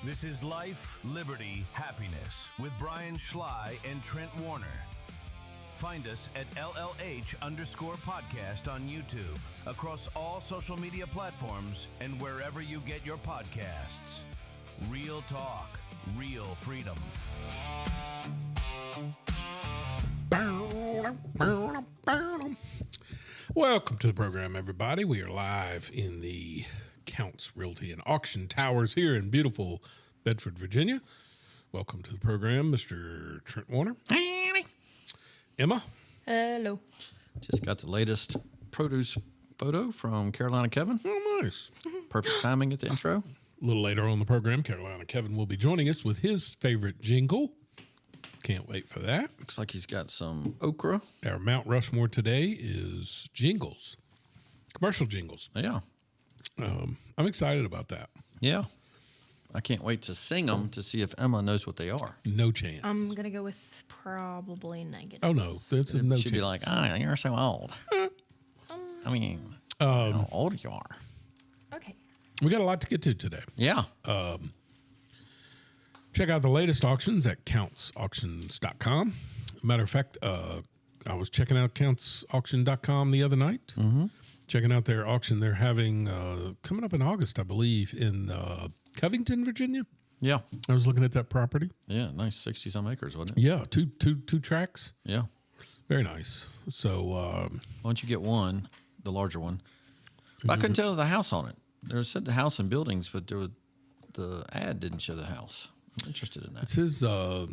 This is Life, Liberty, Happiness with Brian Schley and Trent Warner. Find us at LLH_podcast on YouTube, across all social media platforms, and wherever you get your podcasts. Real talk, real freedom. Welcome to the program, everybody. We are live in the Counts Realty and Auction Towers here in beautiful Bedford, Virginia. Welcome to the program, Mr. Trent Warner. Emma. Hello. Just got the latest produce photo from Carolina Kevin. Oh, nice. Perfect timing at the intro. A little later on the program, Carolina Kevin will be joining us with his favorite jingle. Can't wait for that. Looks like he's got some okra. Our Mount Rushmore today is jingles, commercial jingles. Yeah. I'm excited about that. Yeah. I can't wait to sing them to see if Emma knows what they are. No chance. I'm going to go with probably negative. Oh, no. That's a no She'd chance. be like, you're so old. I mean, how old you are. Okay. We got a lot to get to today. Yeah. Check out the latest auctions at countsauctions.com. Matter of fact, I was checking out countsauction.com the other night. Mm-hmm. Checking out their auction they're having coming up in August, I believe, in Covington, Virginia. Yeah. I was looking at that property. Yeah. Nice 60-some acres, wasn't it? Yeah, two tracks. Yeah. Very nice. So, Why don't you get one, the larger one? But I couldn't tell the house on it. There said the house and buildings, but the ad didn't show the house. I'm interested in it that. says,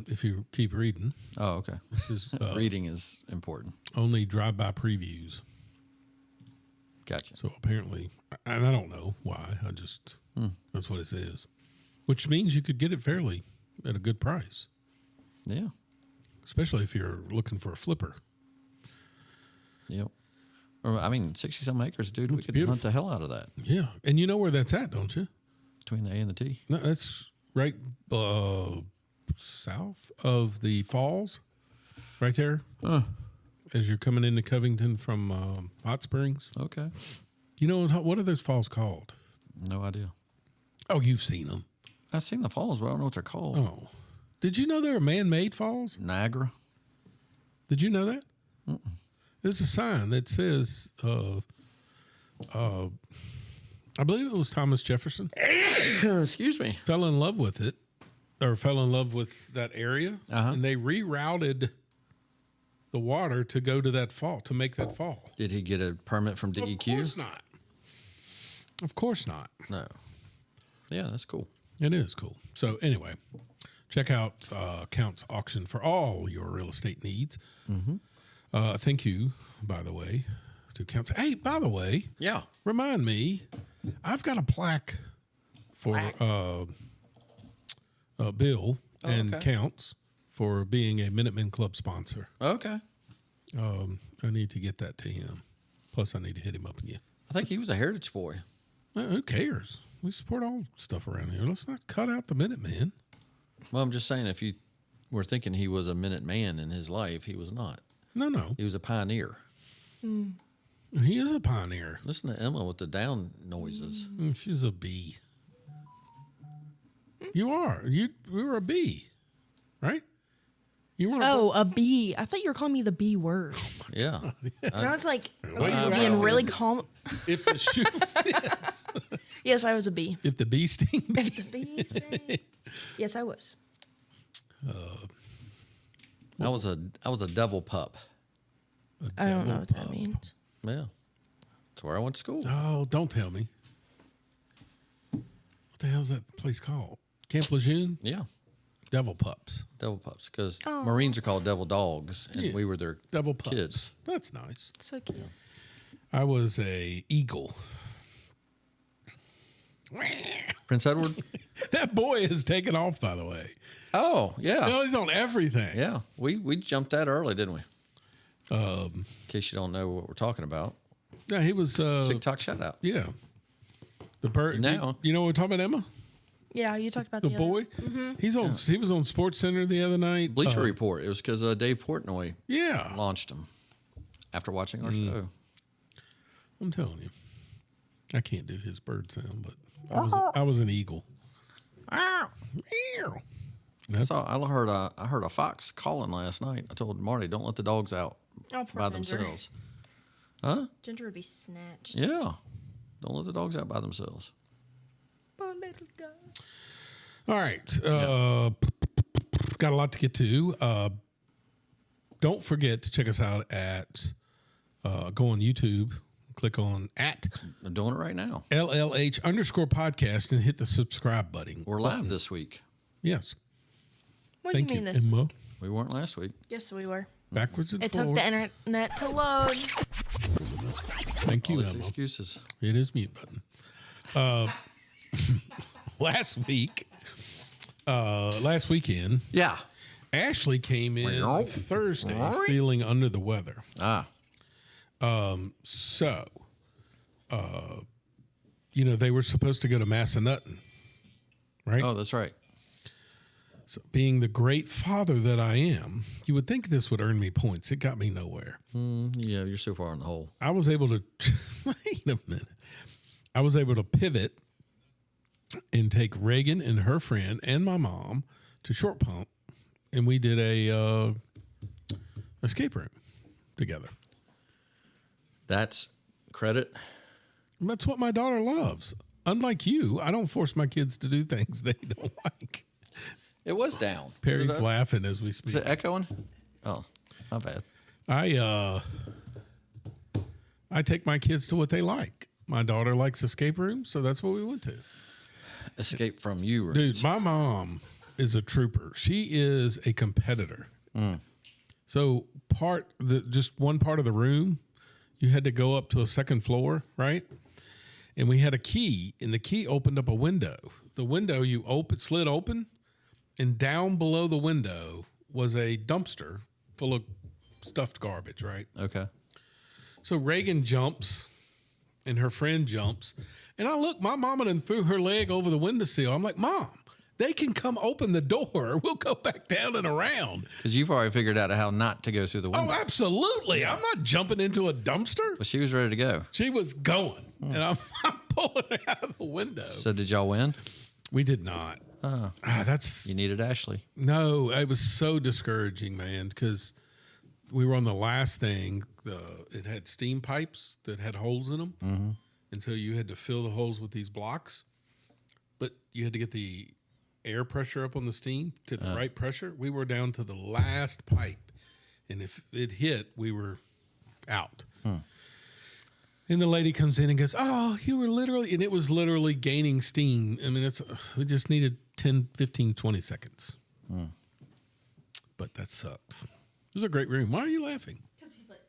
if you keep reading, Oh, okay. it says, Reading is important. only drive-by previews. Gotcha. So apparently, and I don't know why, I just, that's what it says. Which means you could get it fairly at a good price, Yeah. especially if you're looking for a flipper. Yep. Or, I mean, 60-some acres, dude. We could beautiful. hunt the hell out of that Yeah. And you know where that's at, don't you? between the A and the T. No, that's right south of the falls, right there. As you're coming into Covington from Hot Springs. Okay. You know, what are those falls called? No idea. Oh, you've seen them. I've seen the falls, but I don't know what they're called. Oh. Did you know they're man-made falls? Niagara. Did you know that? There's a sign that says, I believe it was Thomas Jefferson, Excuse me. fell in love with it, or fell in love with that area, Uh-huh. and they rerouted the water to go to that fall, to make that fall. Did he get a permit from DEQ? Of course not. Of course not. No. Yeah, that's cool. It is cool. So anyway, check out Counts Auction for all your real estate needs. Thank you, by the way, to Counts. Hey, by the way, Yeah. remind me, I've got a plaque for Bill and okay. Counts for being a Minutemen Club sponsor. Okay. I need to get that to him. Plus, I need to hit him up again. I think he was a heritage boy. Who cares? We support all stuff around here. Let's not cut out the Minutemen. Well, I'm just saying, if you were thinking he was a minute man in his life, he was not. No. He was a pioneer. He is a pioneer. Listen to Emma with the down noises. She's a bee. You are. You were a bee, right? You weren't. Oh, a B. I thought you were calling me the B word. Yeah. And I was like, Well, are you you're being right. really calm? If the shoe fits. Yes, I was a B. If the bee sting. If the bee said- Yes, I was. I was a devil pup. I don't know what that means. Yeah. That's where I went to school. Oh, don't tell me. What the hell's that place called? Camp Lejeune? Yeah. Devil Pups. Devil pups. Because Oh. Marines are called devil dogs, and Yeah. we were their Devil Pups. kids. That's nice. So cute. I was a eagle. Prince Edward? That boy is taken off, by the way. Oh, yeah. No, he's on everything. Yeah. We jumped that early, didn't we? In case you don't know what we're talking about. Yeah, he was. TikTok shout out. Yeah. The bird. Now- You know what we're talking about, Emma? Yeah, you talked about The the boy. He's on. He was on Sports Center the other night. Bleacher Report. It was because Dave Portnoy Yeah, launched him after watching our show. I'm telling you, I can't do his bird sound, but I was an eagle. Meow. I heard a fox calling last night. I told Marty, don't let the dogs out Oh, poor by Ginger. themselves. Huh? Ginger would be snatched. Yeah. Don't let the dogs out by themselves. Poor little guy. All right. Got a lot to get to. Don't forget to check us out at go on YouTube, click on at I'm doing it right now. LLH_podcast and hit the subscribe button. We're live this week. Yes. What Thank do you you, mean this? Emma. We weren't last week. Yes, we were. Backwards and It took forwards. the internet to load. Thank All you, these Emma. excuses. It is mute button. Last weekend, Yeah. Ashley came in Thursday feeling under the weather. Ah. So, they were supposed to go to Massanutten, right? Oh, that's right. So, being the great father that I am, you would think this would earn me points. It got me nowhere. Yeah, you're so far in the hole. I was able to wait a minute. I was able to pivot and take Reagan and her friend and my mom to Short Pump, and we did a escape room together. That's credit. And that's what my daughter loves. Unlike you, I don't force my kids to do things they don't like. It was down. Perry's Is it, laughing as we speak. is it echoing? Oh, not bad. I take my kids to what they like. My daughter likes escape rooms, so that's what we went to. Escape from you. Dude, my mom is a trooper. She is a competitor. So just one part of the room, you had to go up to a second floor, right? And we had a key, and the key opened up a window. The window slid open, and down below the window was a dumpster full of stuffed garbage, right? Okay. So Reagan jumps, and her friend jumps, and I look, my mama done threw her leg over the windowsill. I'm like, Mom, they can come open the door. We'll go back down and around. Because you've already figured out how not to go through the window. Oh, absolutely. I'm not jumping into a dumpster. But she was ready to go. She was going, and I'm pulling her out of the window. So did y'all win? We did not. That's You needed Ashley. no. It was so discouraging, man, because we were on the last thing. It had steam pipes that had holes in them, and so you had to fill the holes with these blocks. But you had to get the air pressure up on the steam to the right pressure. We were down to the last pipe, and if it hit, we were out. And the lady comes in and goes, "Oh, you were literally," and it was literally gaining steam. I mean, we just needed 10, 15, 20 seconds. But that sucked. It was a great room. Why are you laughing? Because he's like,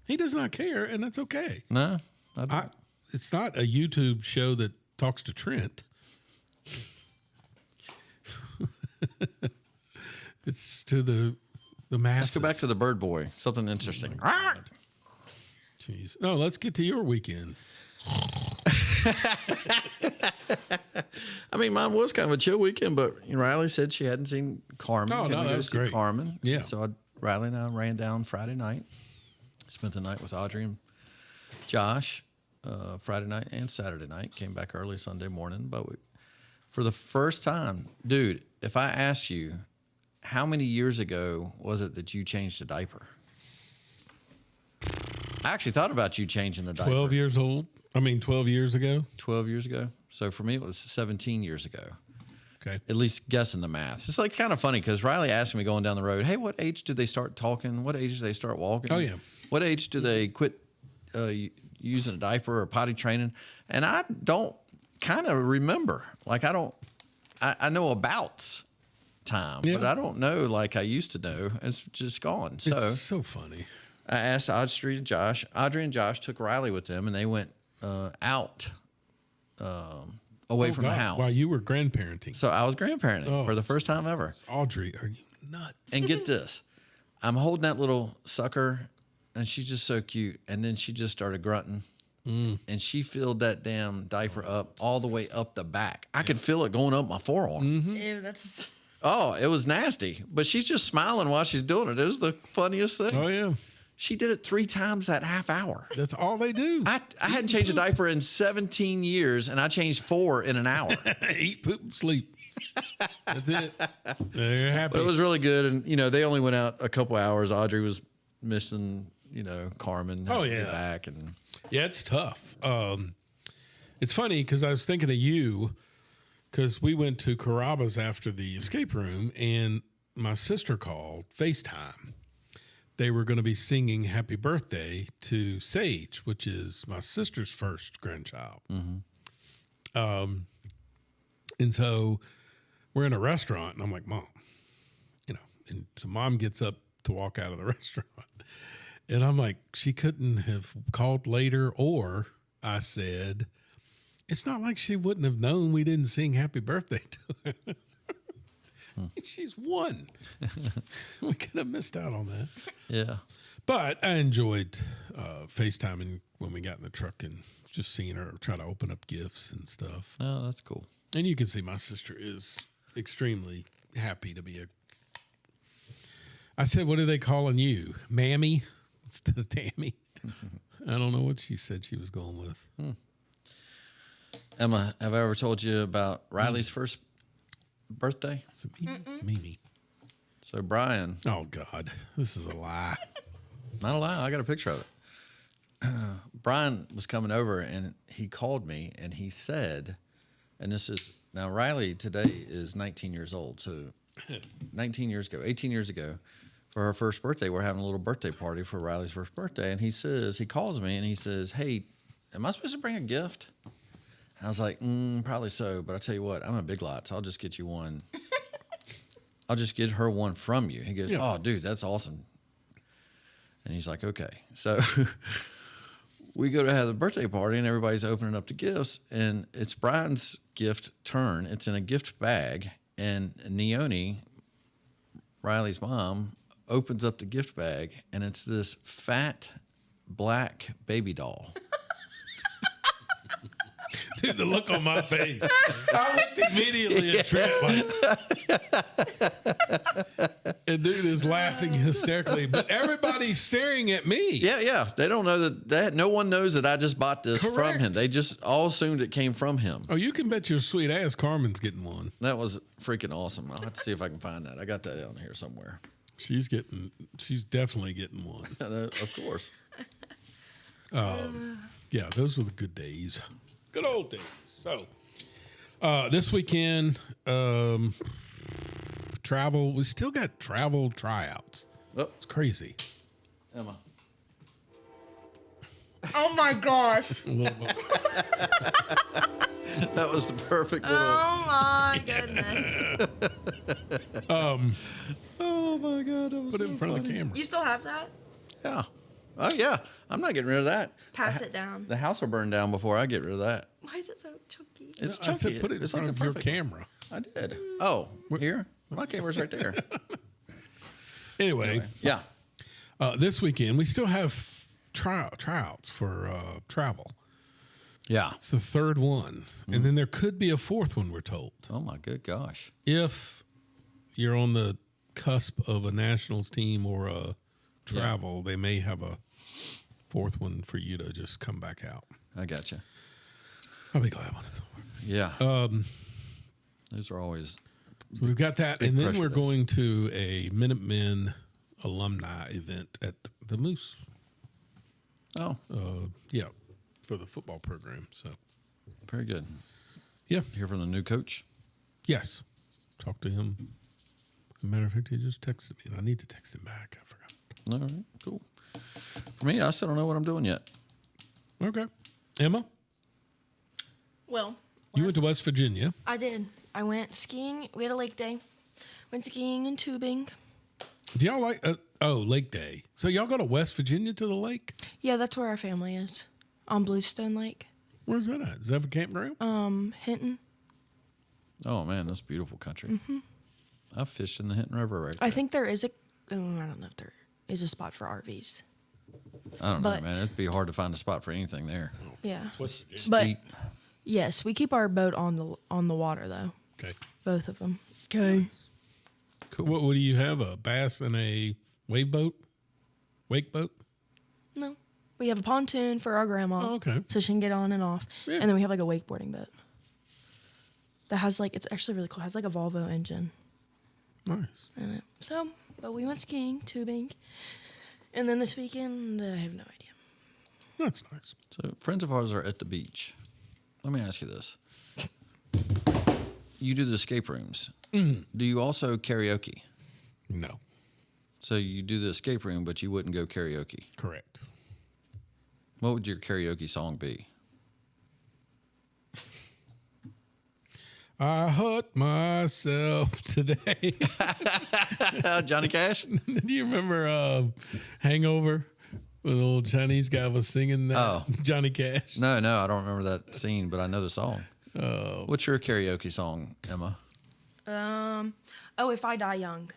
He does not care, and that's okay. No, I don't. It's not a YouTube show that talks to Trent. It's to the masses. Let's go back to the bird boy. Something interesting. Jeez. No, let's get to your weekend. I mean, mine was kind of a chill weekend, but Riley said she hadn't seen Carmen. Oh, Can no, we that go was see great. Carmen. Yeah. So Riley and I ran down Friday night. Spent the night with Audrey and Josh Friday night and Saturday night. Came back early Sunday morning. But for the first time, dude, if I asked you, how many years ago was it that you changed a diaper? I actually thought about you changing the diaper. 12 years old. 12 years ago. 12 years ago. So for me, it was 17 years ago. Okay. At least guessing the math. It's like kind of funny because Riley asked me going down the road, hey, what age do they start talking? What age do they start walking? Oh, yeah. What age do they quit using a diaper or potty training? And I don't kind of remember. Like I know about time, Yeah. but I don't know like I used to know. It's just gone. So It's so funny. I asked Audrey and Josh. Audrey and Josh took Riley with them, and they went out away from the house. While you were grandparenting. So I was grandparenting for the first time ever. Audrey, are you nuts? And get this, I'm holding that little sucker, and she's just so cute. And then she just started grunting, and she filled that damn diaper up all the way up the back. I could feel it going up my forearm. ew, that's. Oh, it was nasty. But she's just smiling while she's doing it. It was the funniest thing. Oh, yeah. She did it 3 times that half hour. That's all they do. I hadn't changed a diaper in 17 years, and I changed 4 in an hour. Eat, poop, sleep. That's it. They're happy. But it was really good. And, they only went out a couple hours. Audrey was missing, Carmen. Oh, had to get yeah. back. And Yeah, it's tough. It's funny because I was thinking of you because we went to Carrabba's after the escape room and my sister called FaceTime. They were going to be singing Happy Birthday to Sage, which is my sister's first grandchild. And so we're in a restaurant and I'm like, Mom, and so Mom gets up to walk out of the restaurant. And I'm like, she couldn't have called later, or I said, it's not like she wouldn't have known we didn't sing Happy Birthday to her. She's one. We could have missed out on that. yeah. But I enjoyed FaceTiming when we got in the truck and just seeing her try to open up gifts and stuff. Oh, that's cool. And you can see my sister is extremely happy to be I said, what are they calling you? Mammy instead of Tammy? I don't know what she said she was going with. Emma, have I ever told you about Riley's first birthday? Is it Mimi? So Brian, Oh, God. This is a lie. not a lie, I got a picture of it. Brian was coming over and he called me and he said, and now Riley today is 19 years old. So 18 years ago, for her first birthday, we're having a little birthday party for Riley's first birthday. And he calls me and he says, hey, am I supposed to bring a gift? I was like, probably so. But I tell you what, I'm a Big Lots. I'll just get you one. I'll just get her one from you. He goes, oh, dude, that's awesome. And he's like, okay. So we go to have the birthday party and everybody's opening up the gifts. And it's Brian's gift turn. It's in a gift bag. And Neone, Riley's mom, opens up the gift bag. And it's this fat black baby doll. Dude, the look on my face. I looked immediately at Trent like, and dude is laughing hysterically, but everybody's staring at me. Yeah. They don't know that no one knows that I just bought this from Correct. him. They just all assumed it came from him. Oh, you can bet your sweet ass Carmen's getting one. That was freaking awesome. I'll have to see if I can find that. I got that down here somewhere. She's definitely getting one. Of course. Yeah, those were the good days. Good old days. So, this weekend, travel. We still got travel tryouts. Oh, It's crazy. Emma. Oh my gosh. A little bit. That was the perfect little. Oh my goodness. Oh my God. That was Put it in so front of the funny. camera. You still have that? Yeah. Oh, yeah. I'm not getting rid of that. Pass it down. The house will burn down before I get rid of that. Why is it so chunky? It's I said chunky. put it in It's front like of the your perfect- camera. I did. Oh, here? My camera's right there. Anyway, Yeah. this weekend we still have tryouts for travel. Yeah. It's the third one, and then there could be a fourth one. We're told Oh, my good gosh. if you're on the cusp of a nationals team or a travel, they may have a fourth one for you to just come back out. I got you. I'll be glad when it's over. Yeah. Those are always. So we've got that, Big and then pressure we're days. going to a Minutemen alumni event at the Moose. Oh, Yeah, for the football program. So very good. yeah, Hear from the new coach? yes, talk to him. As a matter of fact, he just texted me, and I need to text him back. I forgot. All right, cool. For me, I still don't know what I'm doing yet. Okay, Emma, Well, you went to West Virginia. I did. I went skiing. We had a lake day. Went skiing in tubing. Do y'all like? Lake Day. So y'all go to West Virginia to the lake? Yeah, that's where our family is. On Bluestone Lake. Where's that at? Is that a campground? Hinton. Oh man, that's beautiful country. I've fished in the Hinton River right there. I think there is I don't know if there is a spot for RVs. I don't know, but- man. It'd be hard to find a spot for anything there. Yeah. West Virginia. But Steep. yes, we keep our boat on the water though. Okay. Both of them. Okay. Cool. What do you have? A bass and a wave boat? Wake boat? No. We have a pontoon for our grandma. Oh, okay. So she can get on and off. Yeah. And then we have like a wakeboarding boat. that has like, it's actually really cool. It has like a Volvo engine Nice. in it. So, but we went skiing, tubing, and then this weekend I have no idea. That's nice. So friends of ours are at the beach. Let me ask you this. You do the escape rooms. Do you also karaoke? No. So you do the escape room, but you wouldn't go karaoke. Correct. What would your karaoke song be? I hurt myself today. Johnny Cash? Do you remember Hangover? When the old Chinese guy was singing that? Oh. Johnny Cash. No, I don't remember that scene, but I know the song. Oh. What's your karaoke song, Emma? If I Die Young.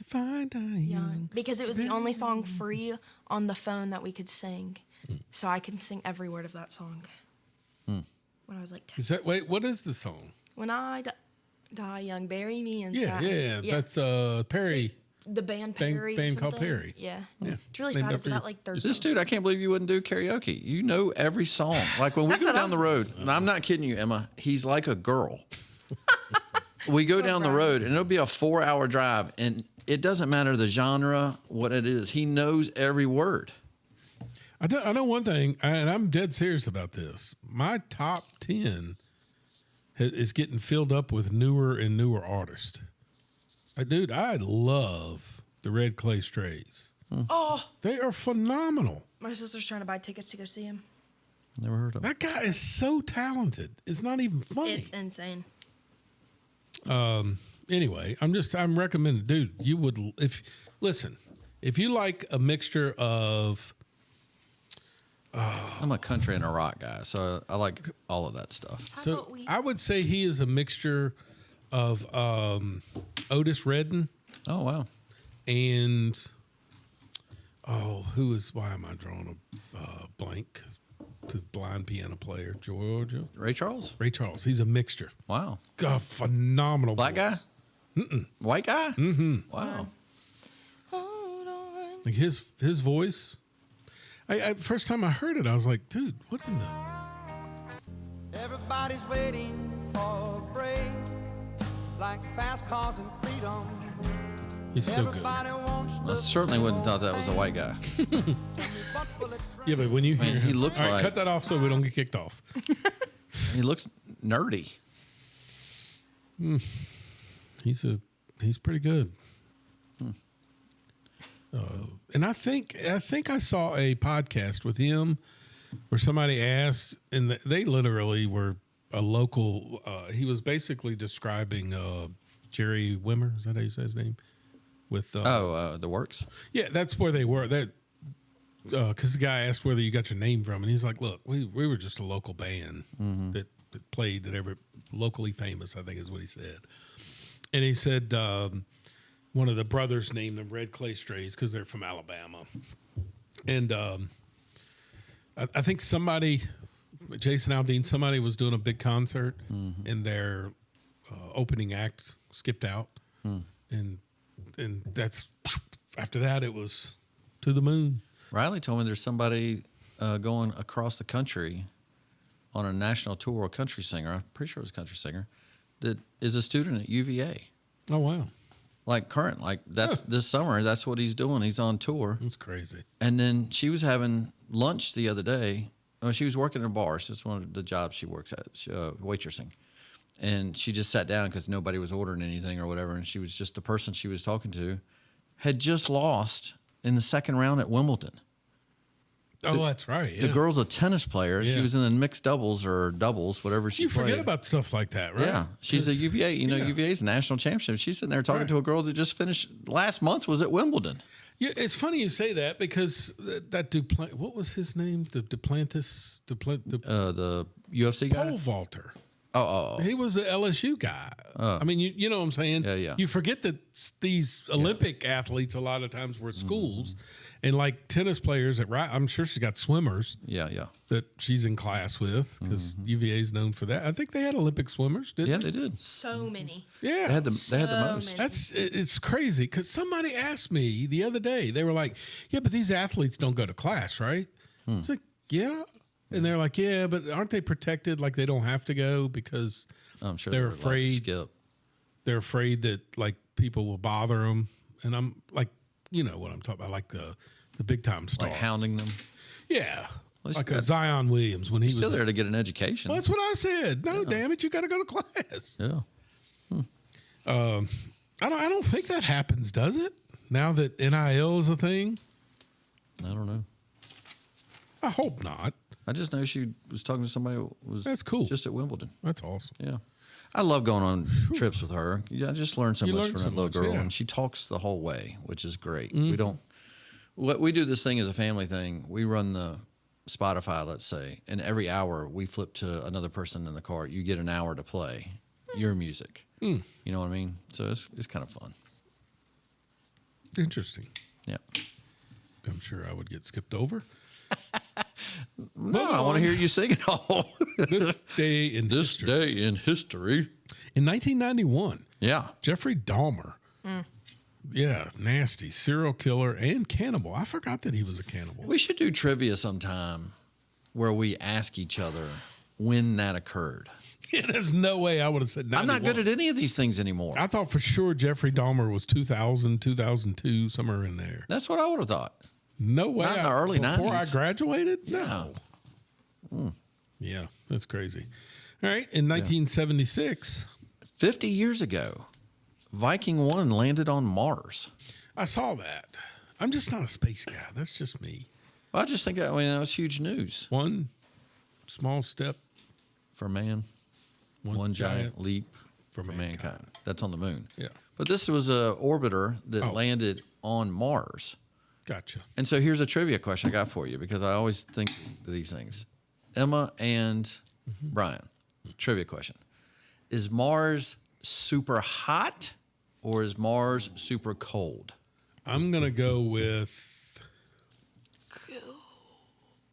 If I die young. Because it was the only song free on the phone that we could sing. So I can sing every word of that song. When I was like 10. Is that, wait, what is the song? When I die young, bury me inside. Yeah. That's Perry. The band Perry. Band called something. Perry. Yeah. Yeah. It's really Named sad. It's after about like 30. This dude, I can't believe you wouldn't do karaoke. You know every song. Like when we That's go what down I'm- the road, and I'm not kidding you, Emma, he's like a girl. We go down the road, and it'll be a 4-hour drive, and it doesn't matter the genre, what it is. He knows every word. I know one thing, and I'm dead serious about this. My top 10 is getting filled up with newer and newer artists. Dude, I love the Red Clay Strays. Oh, They are phenomenal. my sister's trying to buy tickets to go see him. Never heard of him. That guy is so talented. It's not even funny. It's insane. Anyway, I'm recommending, dude, you would, if you like a mixture of, I'm a country and a rock guy, so I like all of that stuff. How so about we- I would say he is a mixture of Otis Redding Oh, wow. and, why am I drawing a blank? The blind piano player, Georgia. Ray Charles? Ray Charles. He's a mixture. Wow. God, phenomenal. Black voice. guy? White guy? Mm-hmm. Wow. Hold on. Like his voice. I first time I heard it, I was like, dude, what in the? Everybody's waiting for a break, like fast cars and freedom. He's so good. Everybody wants I the certainly wouldn't have thought that was a white guy. what will it Yeah, but when you hear he looks all right, like- cut that off so we don't get kicked off. He looks nerdy. He's pretty good. And I think I saw a podcast with him where somebody asked, and they literally were a local. He was basically describing Jerry Wimmer. Is that how you say his name? With The Works? yeah, that's where they were. That because the guy asked whether you got your name from, and he's like, "Look, we were just a local band that played at every locally famous." I think is what he said. And he said one of the brothers named them Red Clay Strays because they're from Alabama. And I think somebody, Jason Aldean, somebody was doing a big concert, and their opening act skipped out, and that's after that it was to the moon. Riley told me there's somebody going across the country on a national tour, a country singer. I'm pretty sure it was a country singer that is a student at UVA. Oh wow, Like current, like that's this summer. That's what he's doing. He's on tour. that's crazy. And then she was having lunch the other day. Oh, she was working in a bar. It's one of the jobs she works at, waitressing. And she just sat down because nobody was ordering anything or whatever. And she was just the person she was talking to had just lost in the second round at Wimbledon. Oh, that's right. Yeah. The girl's a tennis player. Yeah. She was in the mixed doubles or doubles, whatever she You played. forget about stuff like that, right? Yeah, she's a 'Cause- UVA. You know, yeah. UVA's a national championship. She's sitting there talking Right. to a girl that just finished last month was at Wimbledon. Yeah, it's funny you say that because that Duplantis, what was his name? The The UFC guy. pole vaulter. Oh. He was an LSU guy. I mean, you know what I'm saying? Yeah. You forget that these Olympic athletes a lot of times were at schools, and like tennis players at I'm sure she's got swimmers Yeah. that she's in class with because UVA is known for that. I think they had Olympic swimmers, didn't Yeah, they did. So many. they? Yeah, They had the So most. many. it's crazy because somebody asked me the other day. They were like, "Yeah, but these athletes don't go to class, right?" I was like, "Yeah, And they're like, yeah, but aren't they protected? Like they don't have to go because I'm sure they're they were allowed to afraid. skip. They're afraid that like people will bother them. And I'm like, you know what I'm talking about, like the big time stars. Like hounding them. Yeah. Well, Like he's a Zion Williams when he was still there to get an education. Well, that's what I said. No, damn it, you got to go to class. Yeah. I don't think that happens, does it? Now that NIL is a thing, I don't know. I hope not. I just know she was talking to somebody who was That's cool. just at Wimbledon. That's awesome. Yeah. I love going on trips with her. Yeah, I just learned so You much learn from so that little much, girl, yeah. Mm-hmm. and she talks the whole way, which is great. We do this thing as a family thing. We run the Spotify, let's say, and every hour we flip to another person in the car. You get an hour to play your music. You know what I mean? So it's kind of fun. Interesting. Yeah. I'm sure I would get skipped over. No, I want to hear you sing it all. This day in This history. day in history. In 1991, Yeah. Jeffrey Dahmer. Yeah, nasty serial killer and cannibal. I forgot that he was a cannibal. We should do trivia sometime where we ask each other when that occurred. There's no way I would have said 91. I'm not good at any of these things anymore. I thought for sure Jeffrey Dahmer was 2000, 2002, somewhere in there. That's what I would have thought. No way. Not in the early before 90s. I graduated? Yeah. No. Yeah, that's crazy. All right, in 1976, 50 years ago, Viking 1 landed on Mars. I saw that. I'm just not a space guy. That's just me. Well, I just think that was huge news One small step for man, one giant leap for for mankind. That's on the moon. Yeah. But this was a orbiter that Oh. landed on Mars. Gotcha. And so here's a trivia question I got for you because I always think of these things. Emma and Brian, trivia question. Is Mars super hot or is Mars super cold? I'm going to go with.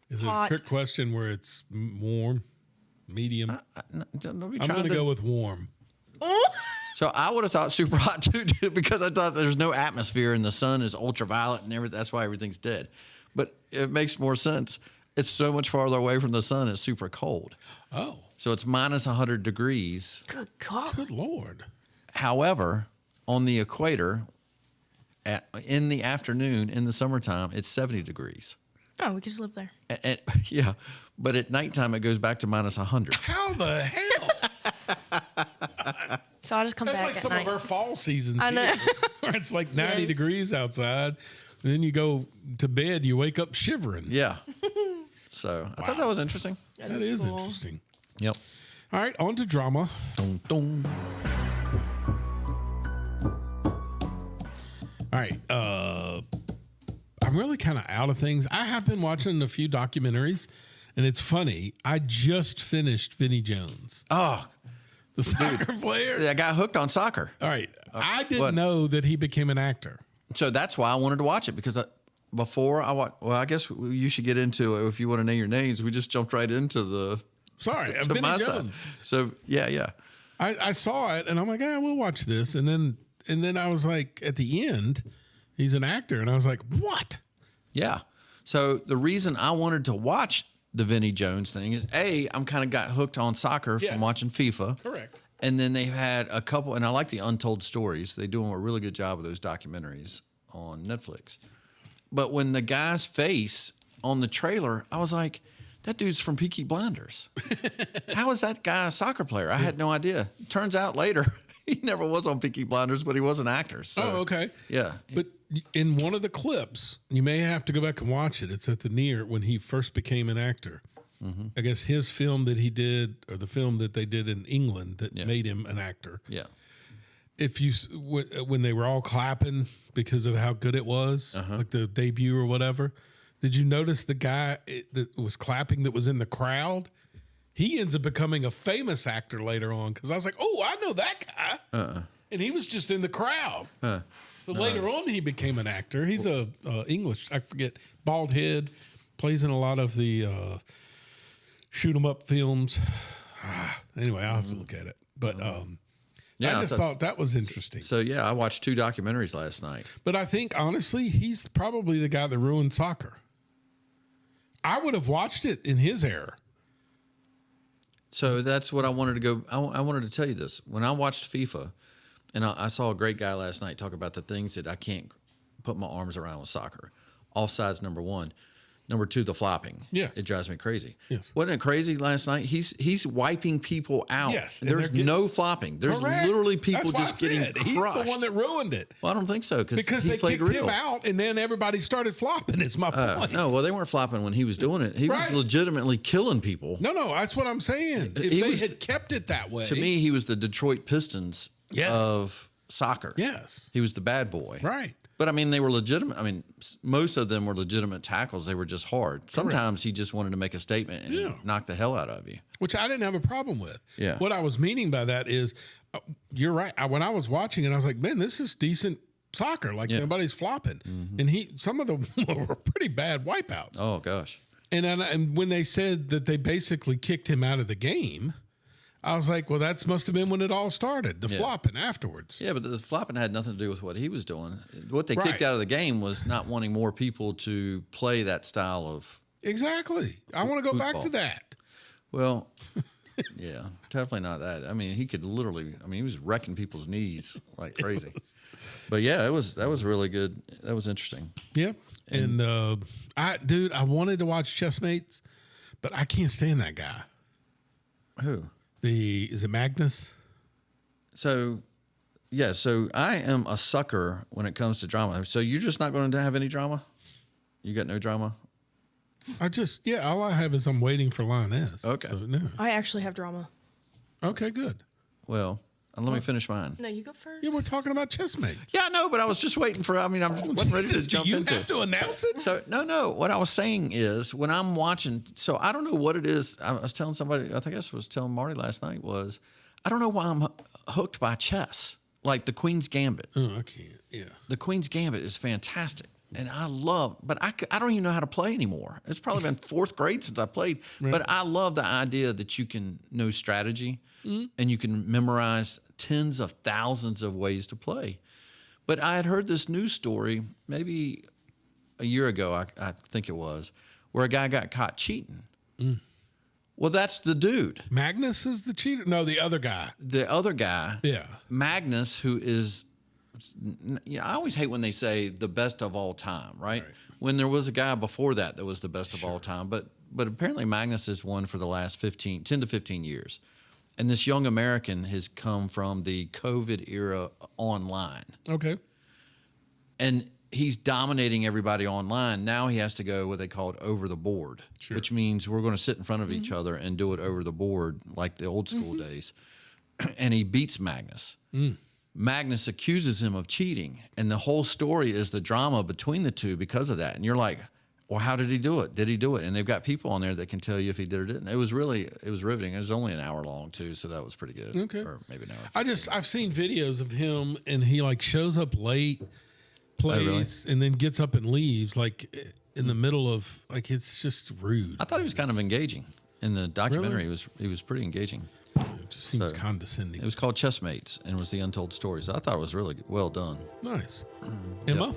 Is it a Hot. trick question where it's warm, medium? Don't be I'm trying going to go with warm. So I would have thought super hot too, because I thought there's no atmosphere and the sun is ultraviolet and everything. That's why everything's dead. But it makes more sense. It's so much farther away from the sun. It's super cold. Oh, So it's minus 100 degrees. Good God. good Lord. However, on the equator, in the afternoon, in the summertime, it's 70 degrees. Oh, we could just live there. And, yeah, but at nighttime, it goes back to minus 100. How the hell? So I'll just come That's back like at some night. of our fall seasons. I know. here, where it's like 90 Yes. degrees outside. And then you go to bed, you wake up shivering. Yeah. So I thought that was interesting. That is cool. interesting. Yep. All right, on to drama. Dun, dun. All right. I'm really kind of out of things. I have been watching a few documentaries, and it's funny. I just finished Vinnie Jones, Oh, the soccer player. I got hooked on soccer. All right. I didn't what? know that he became an actor. So that's why I wanted to watch it because before I watch, well, I guess you should get into it if you want to name your names. We just jumped right into the Sorry, to Vinnie my side. Jones. So yeah. I saw it, and I'm like, we'll watch this. And then I was like, at the end, he's an actor. And I was like, what? Yeah. So the reason I wanted to watch the Vinnie Jones thing is I'm kind of got hooked on soccer Yes. from watching FIFA. Correct. And then they've had a couple, and I like the Untold Stories. They do a really good job of those documentaries on Netflix. But when the guy's face on the trailer, I was like, that dude's from Peaky Blinders. How is that guy a soccer player? I had no idea. Turns out later, he never was on Peaky Blinders, but he was an actor. So, Oh, okay. Yeah. But in one of the clips, you may have to go back and watch it. It's at the near when he first became an actor. I guess his film that he did, or the film that they did in England that made him an actor. Yeah. If you when they were all clapping because of how good it was, like the debut or whatever, did you notice the guy that was clapping that was in the crowd? He ends up becoming a famous actor later on because I was like, oh, I know that guy, and he was just in the crowd. So later on, he became an actor. He's a English, I forget, bald head, plays in a lot of the shoot 'em up films. Anyway, I'll have to look at it, but Yeah, I just thought that was interesting. So, yeah, I watched 2 documentaries last night. But I think, honestly, he's probably the guy that ruined soccer. I would have watched it in his era. So that's what I wanted to go. I wanted to tell you this. When I watched FIFA, and I saw a great guy last night talk about the things that I can't put my arms around with soccer. Offsides, number one. Number two, the flopping. Yes. It drives me crazy. Yes. Wasn't it crazy last night? He's wiping people out. Yes, and There's they're getting- no flopping. There's Correct. literally people That's why just I getting said, crushed. He's the one that ruined it. Well, I don't think so Because he they played kicked real. him out, and then everybody started flopping. Is my point. No, well, they weren't flopping when he was doing it. He Right. was legitimately killing people. No, that's what I'm saying. If He they was- had kept it that way, To me, he was the Detroit Pistons Yes. of soccer. yes, He was the bad boy. right. But I mean, they were legitimate. I mean, most of them were legitimate tackles. They were just hard. Sometimes he just wanted to make a statement and Yeah. knock the hell out of you. Which I didn't have a problem with. Yeah. What I was meaning by that is, you're right. When I was watching it, I was like, man, this is decent soccer. Like Yeah. nobody's flopping, and some of them were pretty bad wipeouts. Oh gosh. And when they said that they basically kicked him out of the game, I was like, well, that must have been when it all started, the Yeah. flopping afterwards. Yeah, but the flopping had nothing to do with what he was doing. What they Right. kicked out of the game was not wanting more people to play that style of. Exactly. I want to go back to Football. that. Well, yeah, definitely not that. I mean, he could literally. I mean, he was wrecking people's knees like crazy. But yeah, that was really good. That was interesting. Yep. And I wanted to watch Chessmates, but I can't stand that guy. Who? Is it Magnus? So, yeah. So I am a sucker when it comes to drama. So you're just not going to have any drama? You got no drama? All I have is I'm waiting for Lioness. Okay. So, no. I actually have drama. Okay, good. Well, let me finish mine. No, you go first. Yeah, we're talking about Chessmates. Yeah, no, but I was just waiting for. I mean, I wasn't ready to Jesus, jump do you into have it. to announce it? So no. What I was saying is when I'm watching. So I don't know what it is. I was telling somebody. I think I was telling Marty last night was. I don't know why I'm hooked by chess. Like the Queen's Gambit. Oh, I can't. Yeah. The Queen's Gambit is fantastic. And I love, but I don't even know how to play anymore. It's probably been fourth grade since I played. Right. But I love the idea that you can know strategy and you can memorize tens of thousands of ways to play. But I had heard this news story maybe a year ago, I think it was, where a guy got caught cheating. Well, that's the dude. Magnus is the cheater? No, the other guy. The other guy, Yeah. Magnus, who is, I always hate when they say the best of all time, right? When there was a guy before that was the best of all time, but apparently Magnus is one for the last 10 to 15 years. And this young American has come from the COVID era online. Okay. And he's dominating everybody online. Now he has to go what they call it over the board, which means we're going to sit in front of each other and do it over the board like the old school days. And he beats Magnus. Magnus accuses him of cheating. And the whole story is the drama between the two because of that. And you're like, well, how did he do it? Did he do it? And they've got people on there that can tell you if he did or didn't. It was riveting. It was only an hour long too, so that was pretty good. Okay. Or maybe an hour. I've seen videos of him and he like shows up late, plays, and then gets up and leaves like in the middle of like it's just rude. I thought he was kind of engaging in the documentary. Really? He was pretty engaging. It just seems So, condescending. It was called Chessmates and was the untold stories. I thought it was really well done. Nice. Emma?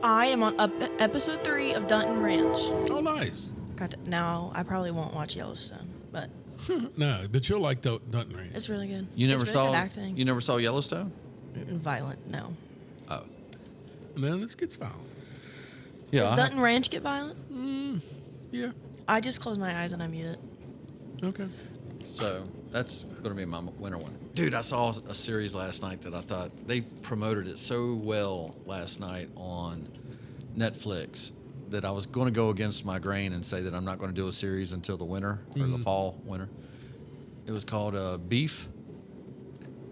I am on episode 3 of Dutton Ranch. Oh, nice. Now I probably won't watch Yellowstone, but No, but you'll like Dutton Ranch. it's really good. You never It's really saw good acting. You never saw Yellowstone? Violent? No. Oh, And then this gets violent. yeah. Does Dutton Ranch get violent? Yeah. I just close my eyes and I mute it. Okay. So that's going to be my winter one. Dude, I saw a series last night that I thought they promoted it so well last night on Netflix that I was going to go against my grain and say that I'm not going to do a series until the winter or the fall winter. It was called Beef.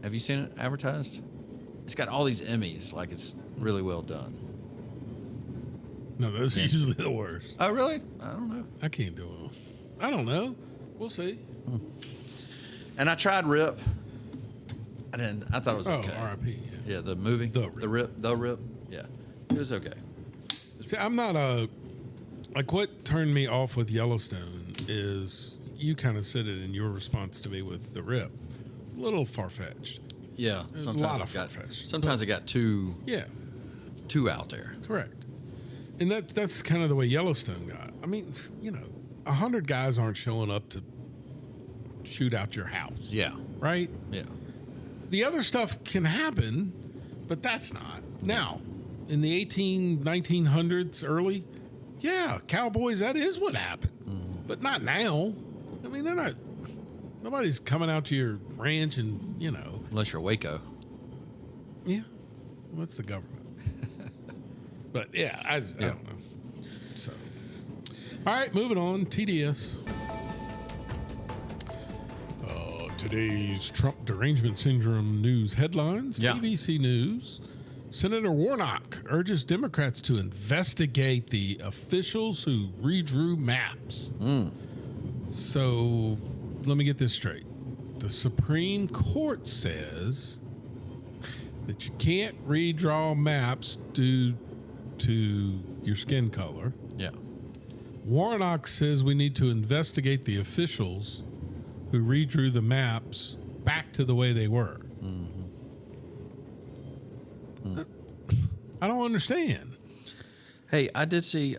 Have you seen it advertised? It's got all these Emmys. Like it's really well done. No, those are usually the worst. Oh, really? I don't know. I can't do them. I don't know. We'll see. And I tried Rip. I didn't. I thought it was Oh, okay. R.I.P. Yeah. Yeah, the movie. The Rip. The Rip. Yeah, it was okay. See, I'm not like what turned me off with Yellowstone is you kind of said it in your response to me with the Rip. A little far fetched. Yeah, There's a lot of far-fetched. Sometimes it got too Yeah, out there. correct. And that's kind of the way Yellowstone got. I mean, 100 guys aren't showing up to shoot out your house. Yeah. Right? Yeah. The other stuff can happen, but that's not. Now, in the 1900s, early, yeah, cowboys, that is what happened. But not now. I mean, nobody's coming out to your ranch and, Unless you're Waco. Yeah, well, that's the government. But yeah, I don't know. So, all right, moving on. TDS. Today's Trump derangement syndrome news headlines. Yeah. ABC News. Senator Warnock urges Democrats to investigate the officials who redrew maps. So let me get this straight. The Supreme Court says that you can't redraw maps due to your skin color. Yeah. Warnock says we need to investigate the officials who redrew the maps back to the way they were. I don't understand. Hey, I did see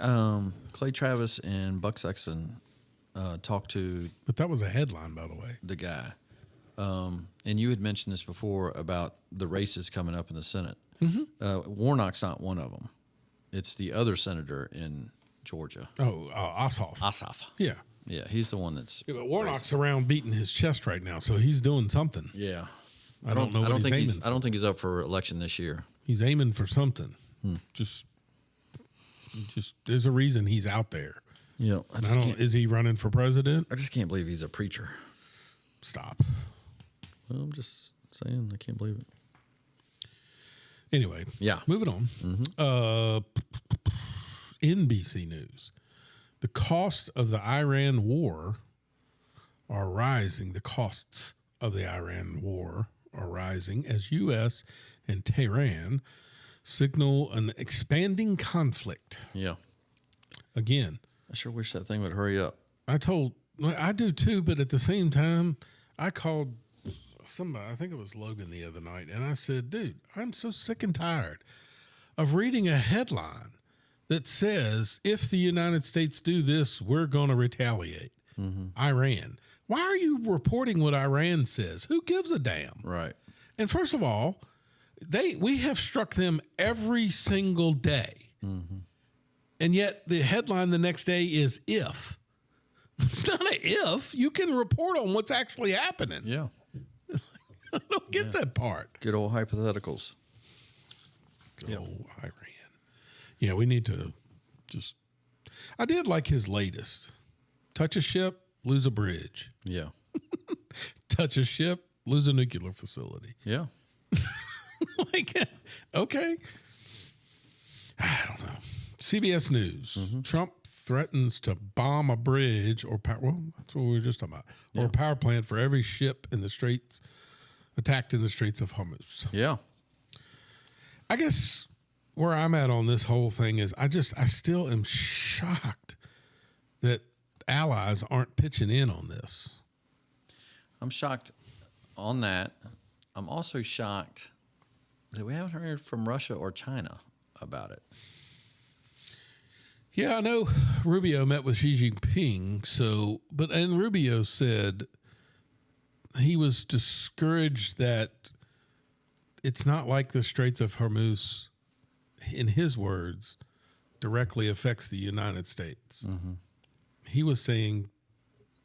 Clay Travis and Buck Sexton talk to But that was a headline, by the way. the guy. And you had mentioned this before about the races coming up in the Senate. Warnock's not one of them. It's the other senator in Georgia, Oh, Ossoff. Asaf. Yeah. Yeah, he's the one that's. Yeah, but Warnock's around beating his chest right now, so he's doing something. Yeah, I don't know what he's aiming for. I don't think he's up for election this year. He's aiming for something. Just there's a reason he's out there. Yeah, Is he running for president? I just can't believe he's a preacher. Stop. Well, I'm just saying, I can't believe it. Anyway. Yeah. Moving on. NBC News. The cost of the Iran war are rising. The costs of the Iran war are rising as U.S. and Tehran signal an expanding conflict. Yeah, Again, I sure wish that thing would hurry up. I do too, but at the same time, I called somebody, I think it was Logan the other night, and I said, dude, I'm so sick and tired of reading a headline that says, if the United States do this, we're going to retaliate. Iran. Why are you reporting what Iran says? Who gives a damn? Right. And first of all, we have struck them every single day. And yet the headline the next day is if. It's not an if. You can report on what's actually happening. Yeah. I don't get that part. Good old hypotheticals. Good old Iran. Yeah, we need to just. I did like his latest. Touch a ship, lose a bridge. Yeah. Touch a ship, lose a nuclear facility. Yeah. Like, okay. I don't know. CBS News. Trump threatens to bomb a bridge or power. Well, that's what we were just talking about. Or a power plant for every ship in the straits attacked in the Straits of Hormuz. Yeah. I guess where I'm at on this whole thing is I still am shocked that allies aren't pitching in on this. I'm shocked on that. I'm also shocked that we haven't heard from Russia or China about it. Yeah, I know Rubio met with Xi Jinping, and Rubio said he was discouraged that it's not like the Straits of Hormuz, in his words, directly affects the United States. He was saying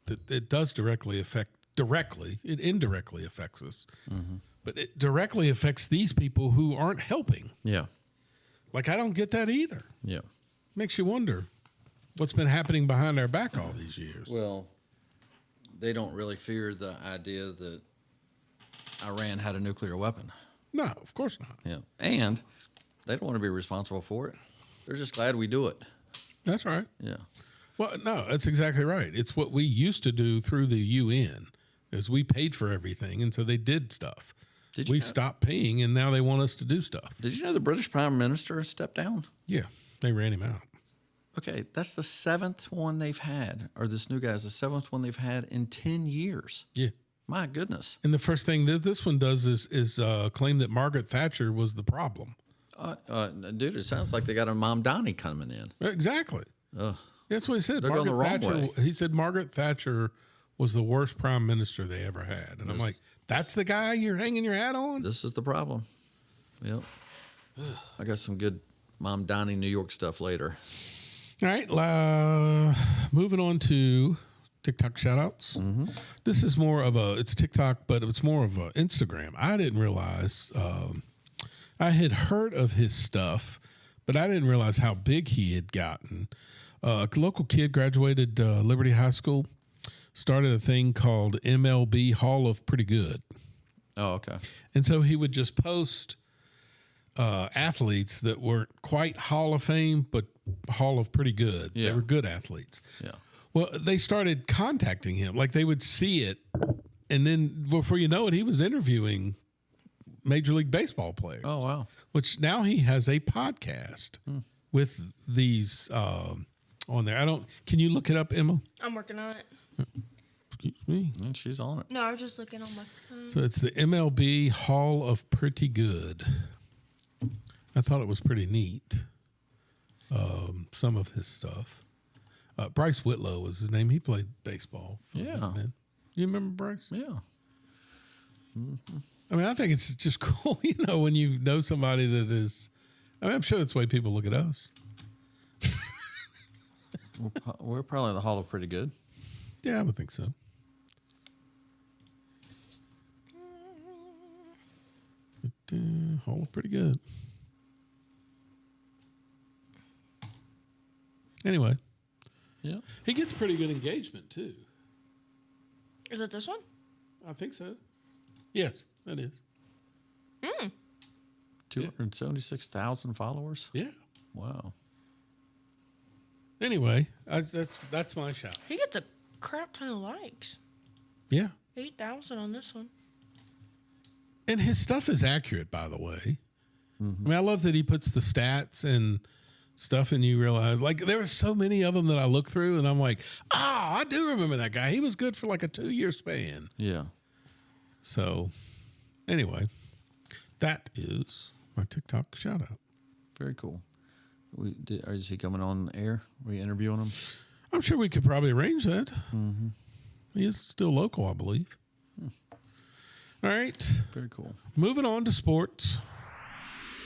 that it does it indirectly affects us, but it directly affects these people who aren't helping. Yeah. Like, I don't get that either. Yeah. Makes you wonder what's been happening behind our back all these years. Well, they don't really fear the idea that Iran had a nuclear weapon. No, of course not. Yeah. And they don't want to be responsible for it. They're just glad we do it. That's right. Yeah. Well, no, that's exactly right. It's what we used to do through the UN, is we paid for everything, and so they did stuff. We stopped paying, and now they want us to do stuff. Did you know the British Prime Minister stepped down? Yeah, they ran him out. Okay, that's the seventh one they've had, or this new guy's the seventh one they've had in 10 years. Yeah. My goodness. And the first thing that this one does is claim that Margaret Thatcher was the problem. Dude, it sounds like they got a Mom Donnie coming in. Exactly. Ugh. That's what he said. They're going the wrong way. He said Margaret Thatcher was the worst prime minister they ever had. And I'm like, that's the guy you're hanging your hat on? This is the problem. Yep. I got some good Mom Donnie New York stuff later. All right. Moving on to TikTok shout-outs. This is more of it's TikTok, but it's more of a Instagram. I didn't realize, I had heard of his stuff, but I didn't realize how big he had gotten. A local kid graduated Liberty High School, started a thing called MLB Hall of Pretty Good. Oh, okay. And so he would just post athletes that weren't quite Hall of Fame, but Hall of Pretty Good. Yeah. They were good athletes. Yeah. Well, they started contacting him. Like they would see it, and then before you know it, he was interviewing Major League Baseball players. Oh, wow. Which now he has a podcast with these on there. Can you look it up, Emma? I'm working on it. Excuse me. And she's on it. No, I was just looking on my phone. So it's the MLB Hall of Pretty Good. I thought it was pretty neat. Some of his stuff. Bryce Whitlow was his name. He played baseball. Yeah. You remember Bryce? Yeah. I mean, I think it's just cool, when you know somebody that is. I mean, I'm sure that's the way people look at us. We're probably in the Hall of Pretty Good. Yeah, I would think so. But, Hall of Pretty Good. Anyway, Yeah. he gets pretty good engagement too. Is it this one? I think so. Yes, that is. 276,000 followers. Yeah. Wow. Anyway, that's my shout. He gets a crap ton of likes. Yeah. 8,000 on this one. And his stuff is accurate, by the way. I mean, I love that he puts the stats and stuff, and you realize, like, there are so many of them that I look through, and I'm like, I do remember that guy. He was good for like a 2-year span. Yeah. So, anyway, that is my TikTok shout out. Very cool. Is he coming on air? Are we interviewing him? I'm sure we could probably arrange that. He is still local, I believe. All right. Very cool. Moving on to sports.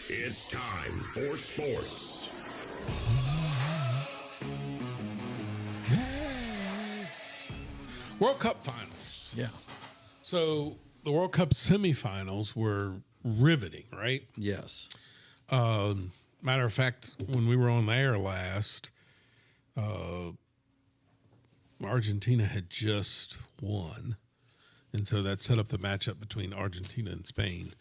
It's time for sports. World Cup finals. Yeah. So the World Cup semifinals were riveting, right? Yes. Matter of fact, when we were on the air last, Argentina had just won. And so that set up the matchup between Argentina and Spain.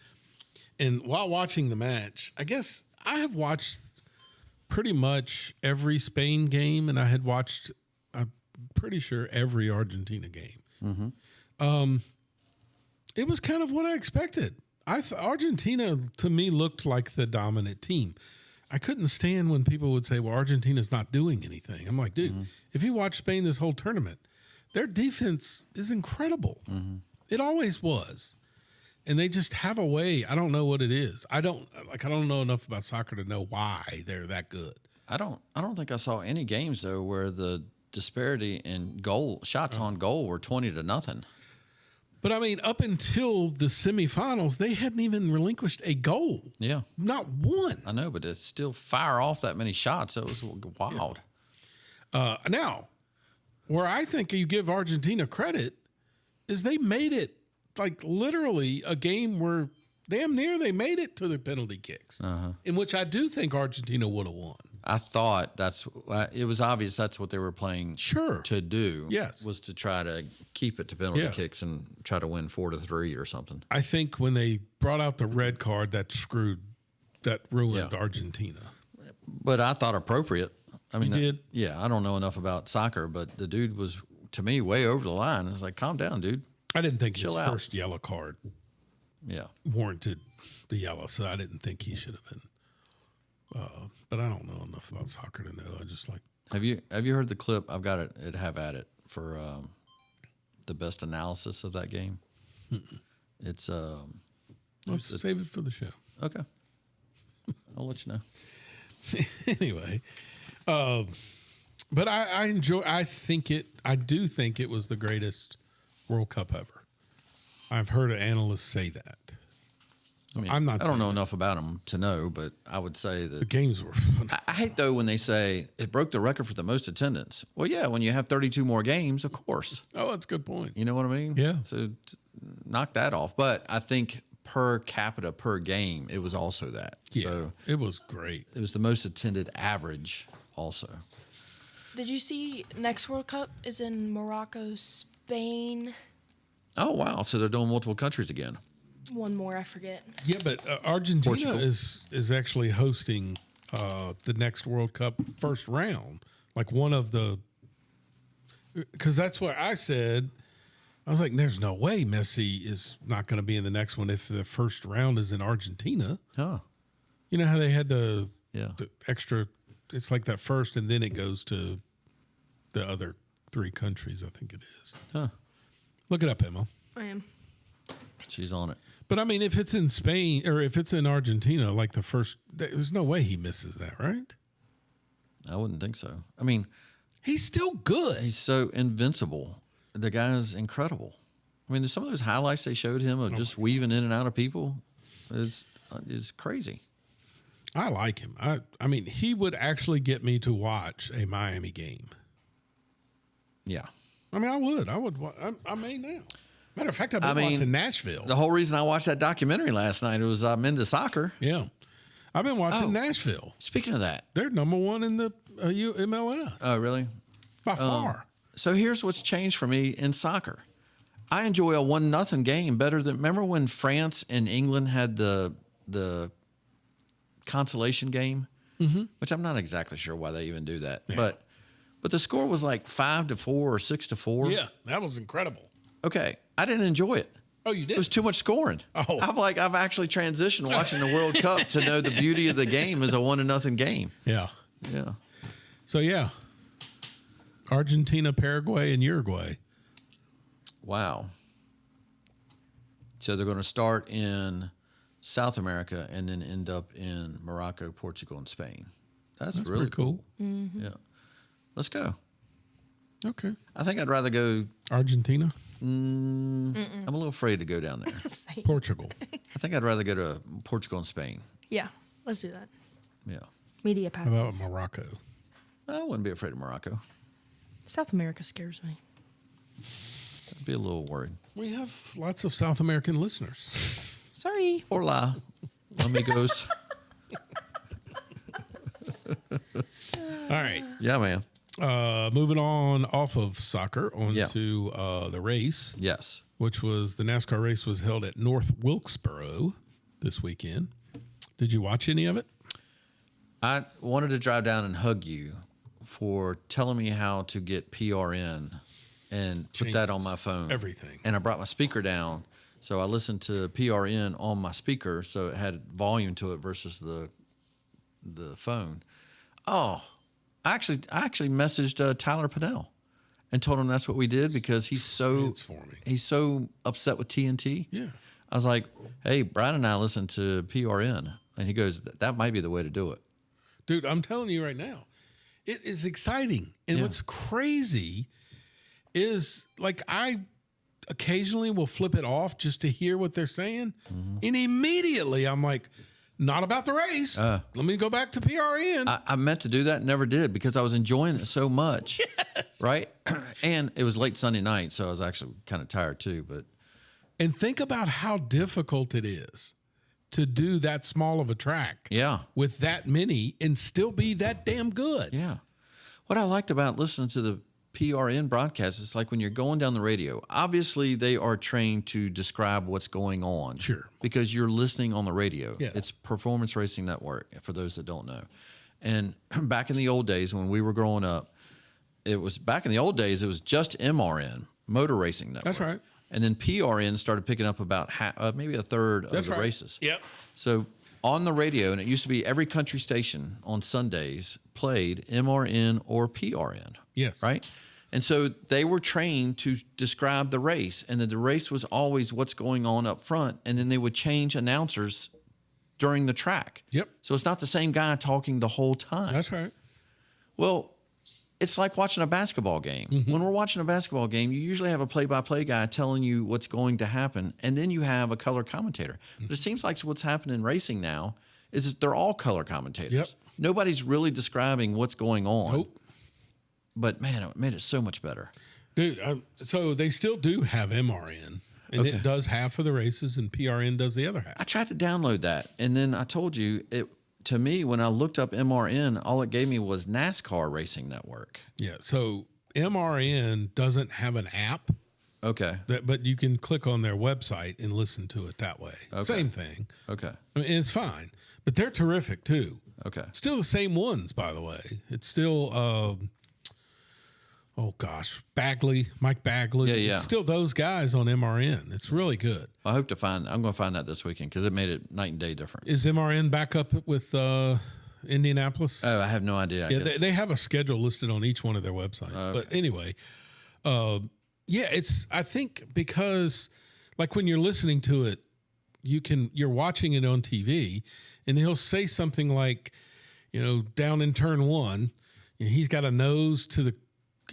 And while watching the match, I guess I have watched pretty much every Spain game, and I had watched, I'm pretty sure, every Argentina game. It was kind of what I expected. Argentina, to me, looked like the dominant team. I couldn't stand when people would say, well, Argentina's not doing anything. I'm like, dude, if you watch Spain this whole tournament, their defense is incredible. It always was. And they just have a way. I don't know what it is. I don't know enough about soccer to know why they're that good. I don't think I saw any games though where the disparity in shots on goal were 20-0. But I mean, up until the semifinals, they hadn't even relinquished a goal. Yeah. Not one. I know, but to still fire off that many shots, it was wild. Now, where I think you give Argentina credit is they made it like literally a game where damn near they made it to the penalty kicks, in which I do think Argentina would have won. I thought it was obvious that's what they were playing to do. Yes. Was to try to keep it to penalty kicks and try to win 4-3 or something. I think when they brought out the red card, that ruined Argentina. But I thought appropriate. I mean, You did? Yeah, I don't know enough about soccer, but the dude was, to me, way over the line. It's like, calm down, dude. I didn't think his out. first yellow card warranted the yellow, so I didn't think he should have been. But I don't know enough about soccer to know. I just like. Have you heard the clip? I've got it. Have at it for the best analysis of that game. It's Let's save it for the show. okay. I'll let you know. Anyway, but I do think it was the greatest World Cup ever. I've heard analysts say that. I mean, I'm not I don't saying know enough about them to know, but I would say the that games were fun. I hate though when they say it broke the record for the most attendance. Well, yeah, when you have 32 more games, of course. Oh, that's a good point. You know what I mean? Yeah. So knock that off. But I think per capita per game, it was also that. Yeah, So it was great. it was the most attended average also. Did you see next World Cup is in Morocco, Spain? Oh, wow. So they're doing multiple countries again. One more, I forget. Yeah, but Argentina Portugal. is actually hosting the next World Cup first round. Like one of the, because that's what I said. I was like, "There's no way Messi is not going to be in the next one if the first round is in Argentina." Huh. You know how they had the Yeah. extra? It's like that first, and then it goes to the other 3 countries. I think it is. Huh. Look it up, Emma. I am. She's on it. But I mean, if it's in Spain or if it's in Argentina, like the first, there's no way he misses that, right? I wouldn't think so. I mean, He's still good. he's so invincible. The guy is incredible. I mean, there's some of those highlights they showed him of just weaving in and out of people is crazy. I like him. I mean, he would actually get me to watch a Miami game. Yeah. I mean, I would. I may now. Matter of fact, I've been watching Nashville. The whole reason I watched that documentary last night was I'm into soccer. Yeah. I've been watching Nashville. Speaking of that. They're number 1 in the MLS Oh, really? by far. So here's what's changed for me in soccer. I enjoy a 1-0 game better than. Remember when France and England had the consolation game, which I'm not exactly sure why they even do that, but the score was like 5-4 or 6-4. Yeah, that was incredible. Okay, I didn't enjoy it. Oh, you did? It was too much scoring. Oh. I've actually transitioned watching the World Cup to know the beauty of the game is a 1-0 game. Yeah. Yeah. So yeah, Argentina, Paraguay, and Uruguay. Wow. So they're going to start in South America and then end up in Morocco, Portugal, and Spain. That's really pretty cool. Yeah. Let's go. Okay. I think I'd rather go. Argentina, I'm a little afraid to go down there. Portugal. I think I'd rather go to Portugal and Spain. Yeah, let's do that. Yeah. Media How about passes. Morocco? I wouldn't be afraid of Morocco. South America scares me. I'd be a little worried. We have lots of South American listeners. Sorry. Hola, amigos. All right. Yeah, man. Moving on off of soccer Yeah. onto the race, Yes. which was the NASCAR race was held at North Wilkesboro this weekend. Did you watch any of it? I wanted to drive down and hug you for telling me how to get PRN and put that on my phone. Everything. And I brought my speaker down, so I listened to PRN on my speaker, so it had volume to it versus the phone. Oh, I actually messaged Tyler Pinnell and told him that's what we did because he's so upset with TNT. Yeah. I was like, hey, Brian and I listened to PRN, and he goes, that might be the way to do it. Dude, I'm telling you right now, it is exciting. And Yeah. what's crazy is like I occasionally will flip it off just to hear what they're saying. And immediately I'm like, not about the race. Let me go back to PRN. I meant to do that, never did because I was enjoying it so much. Yes. Right? And it was late Sunday night, so I was actually kind of tired too. But And think about how difficult it is to do that small of a track. yeah. With that many and still be that damn good. Yeah. What I liked about listening to the PRN broadcast is like when you're going down the radio, obviously they are trained to describe what's going on. Sure. Because you're listening on the radio. Yeah. It's Performance Racing Network, for those that don't know. And back in the old days when we were growing up, it was just MRN, Motor Racing Network. That's right. And then PRN started picking up about maybe a third of the races. Yep. So on the radio, and it used to be every country station on Sundays played MRN or PRN. Yes. Right? And so they were trained to describe the race, and the race was always what's going on up front, and then they would change announcers during the track. Yep. So it's not the same guy talking the whole time. That's right. Well, it's like watching a basketball game. When we're watching a basketball game, you usually have a play-by-play guy telling you what's going to happen, and then you have a color commentator. But it seems like what's happening in racing now is that they're all color commentators. Yep. Nobody's really describing what's going on. Nope. But, man, it made it so much better. Dude, so they still do have MRN, and Okay. it does half of the races, and PRN does the other half. I tried to download that, and then I told you, to me, when I looked up MRN, all it gave me was NASCAR Racing Network. Yeah, so MRN doesn't have an app, Okay. but you can click on their website and listen to it that way. Same thing. Okay. I mean, it's fine, but they're terrific too. Okay. Still the same ones, by the way. It's still, Mike Bagley. Yeah, yeah. It's still those guys on MRN. It's really good. I hope I'm going to find that this weekend because it made it night and day different. Is MRN back up with Indianapolis? Oh, I have no idea. I Yeah, guess. they have a schedule listed on each one of their websites. But anyway, I think because like when you're listening to it, you're watching it on TV and he'll say something like, down in turn one, he's got a nose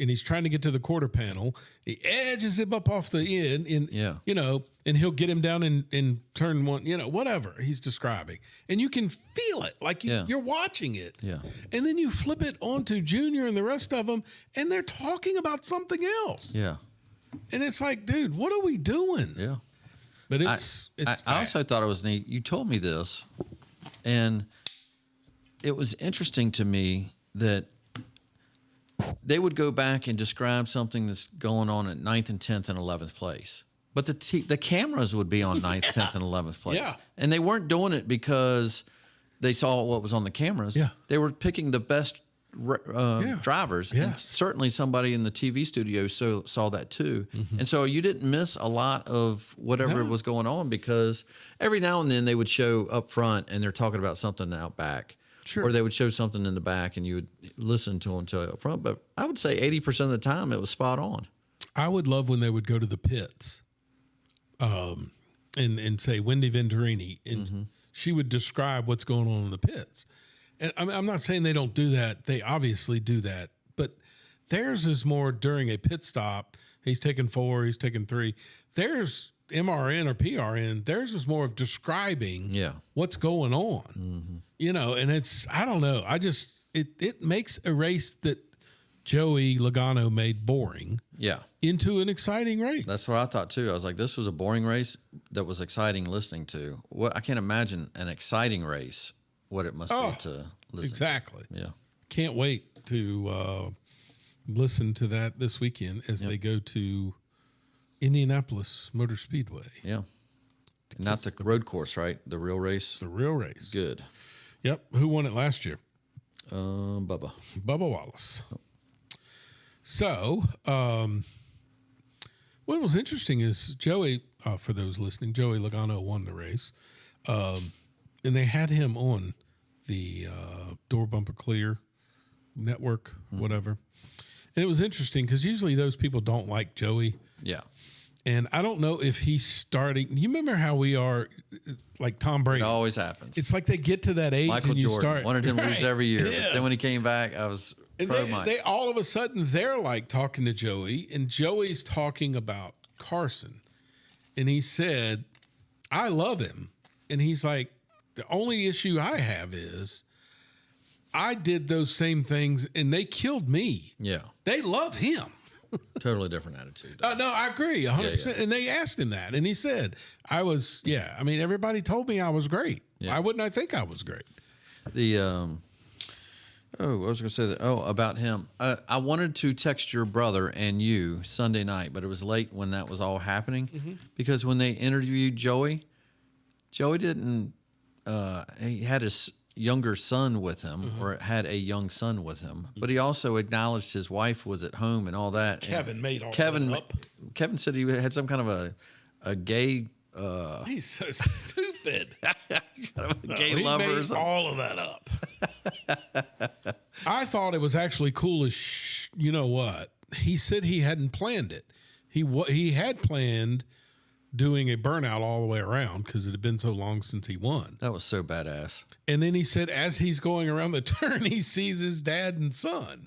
and he's trying to get to the quarter panel. He edges him up off the end and he'll get him down in turn one, whatever he's describing. And you can feel it like you're watching it. Yeah. And then you flip it onto Junior and the rest of them and they're talking about something else. Yeah. And it's like, dude, what are we doing? Yeah. But it's I also thought it was neat. You told me this, and it was interesting to me that they would go back and describe something that's going on at 9th and 10th and 11th place. But the cameras would be on 9th, 10th, and 11th place. Yeah. And they weren't doing it because they saw what was on the cameras. Yeah. They were picking the best drivers. Yeah. And certainly somebody in the TV studio saw that too. And so you didn't miss a lot of whatever was going on because every now and then they would show up front and they're talking about something out back. Sure. Or they would show something in the back and you would listen to them until up front. But I would say 80% of the time it was spot on. I would love when they would go to the pits and say Wendy Venturini, and she would describe what's going on in the pits. And I'm not saying they don't do that. They obviously do that. But theirs is more during a pit stop. He's taking 4, he's taking 3. Theirs, MRN or PRN, theirs is more of describing what's going on. And it's, I don't know. It makes a race that Joey Logano made boring into an exciting race. That's what I thought too. I was like, this was a boring race that was exciting listening to. I can't imagine an exciting race, what it must be to listen exactly. to. Yeah. Can't wait to listen to that this weekend as they go to Indianapolis Motor Speedway. Yeah. Not the road course, right? The real race. It's the real race. Good. Yep. Who won it last year? Bubba Wallace. So, what was interesting is Joey, for those listening, Joey Logano won the race. And they had him on the Door Bumper Clear network, whatever. And it was interesting because usually those people don't like Joey. Yeah. And I don't know if he's starting. You remember how we are, like Tom Brady? It always happens. It's like they get to that age Michael and you Jordan start. wanted him to Right. lose every year. Yeah. But then when he came back, I was And pro Mike. they all of a sudden they're like talking to Joey, and Joey's talking about Carson, and he said, "I love him," and he's like, "The only issue I have is I did those same things, and they killed me. Yeah. They love him." Totally different attitude. No, I agree 100%. Yeah. And they asked him that, and he said, I mean, everybody told me I was great. Yeah. Why wouldn't I think I was great? The I was going to say that. Oh, about him. I wanted to text your brother and you Sunday night, but it was late when that was all happening because when they interviewed Joey didn't. He had his younger son with him, or had a young son with him, but he also acknowledged his wife was at home and all that. Kevin made all Kevin that up. Kevin said he had some kind of a gay. He's so stupid. Gay He lover or made something. all of that up. I thought it was actually cool as you know what? He said he hadn't planned it. He had planned doing a burnout all the way around because it had been so long since he won. That was so badass. And then he said, as he's going around the turn, he sees his dad and son.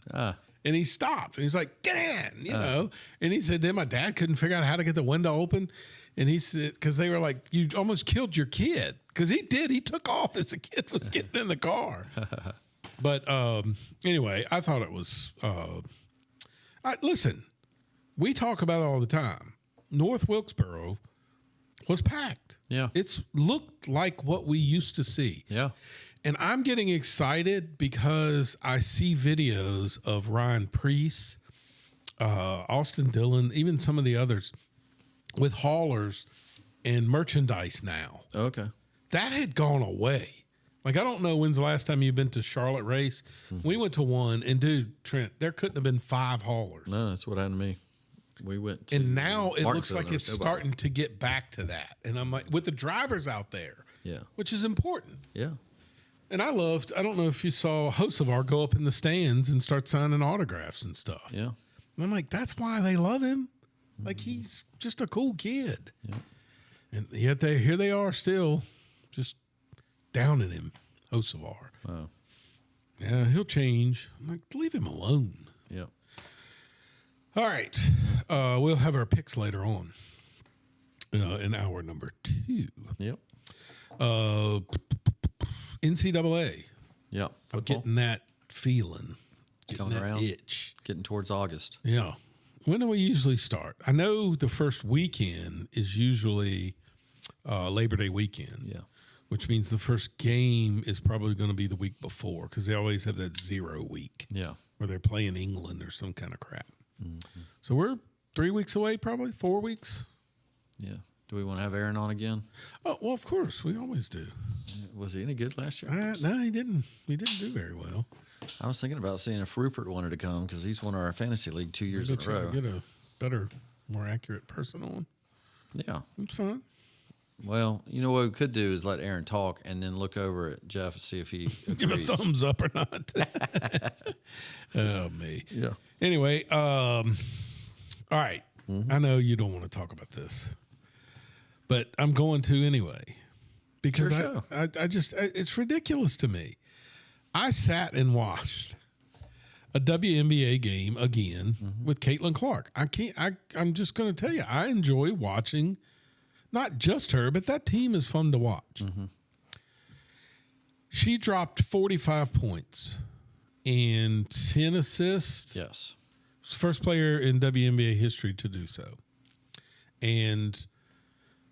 And he stopped. And he's like, get in, you know. And he said, then my dad couldn't figure out how to get the window open. And he said, because they were like, you almost killed your kid. Because he did. He took off as the kid was getting in the car. But anyway, I thought it was, listen, we talk about it all the time. North Wilkesboro was packed. Yeah. It's looked like what we used to see. Yeah. And I'm getting excited because I see videos of Ryan Preece, Austin Dillon, even some of the others with haulers and merchandise now. Okay. That had gone away. Like, I don't know when's the last time you've been to Charlotte Race. We went to one, and dude, Trent, there couldn't have been 5 haulers. No, that's what happened to me. We went to And now it looks Martinsville, like it's starting to get back to that. And I'm like, with the drivers out there, Yeah. which is important. Yeah. And I don't know if you saw Hocevar go up in the stands and start signing autographs and stuff. Yeah. And I'm like, that's why they love him. Like, he's just a cool kid. Yeah. And yet here they are still just downing him, Hocevar. Wow. Yeah, he'll change. I'm like, leave him alone. Yeah. All right. We'll have our picks later on in hour number 2. Yep. NCAA. Yeah. I'm Football. getting that feeling. Getting Going that around. itch. Getting towards August. Yeah. When do we usually start? I know the first weekend is usually Labor Day weekend. Yeah. Which means the first game is probably going to be the week before because they always have that 0 week Yeah. where they're playing England or some kind of crap. So we're 3 weeks away, probably 4 weeks. Yeah. Do we want to have Aaron on again? Oh, well, of course. We always do. Was he any good last year? No, he didn't. He didn't do very well. I was thinking about seeing if Rupert wanted to come because he's won our fantasy league 2 years in a Try row. to get a better, more accurate person on. Yeah. It's fine. Well, you know what we could do is let Aaron talk and then look over at Jeff and see if he Give a agrees. thumbs up or not. Oh, me. Yeah. Anyway, all right. I know you don't want to talk about this, but I'm going to anyway because Your show. I just it's ridiculous to me. I sat and watched a WNBA game again with Caitlin Clark. I'm just going to tell you, I enjoy watching not just her, but that team is fun to watch. She dropped 45 points and 10 assists. Yes. First player in WNBA history to do so. And,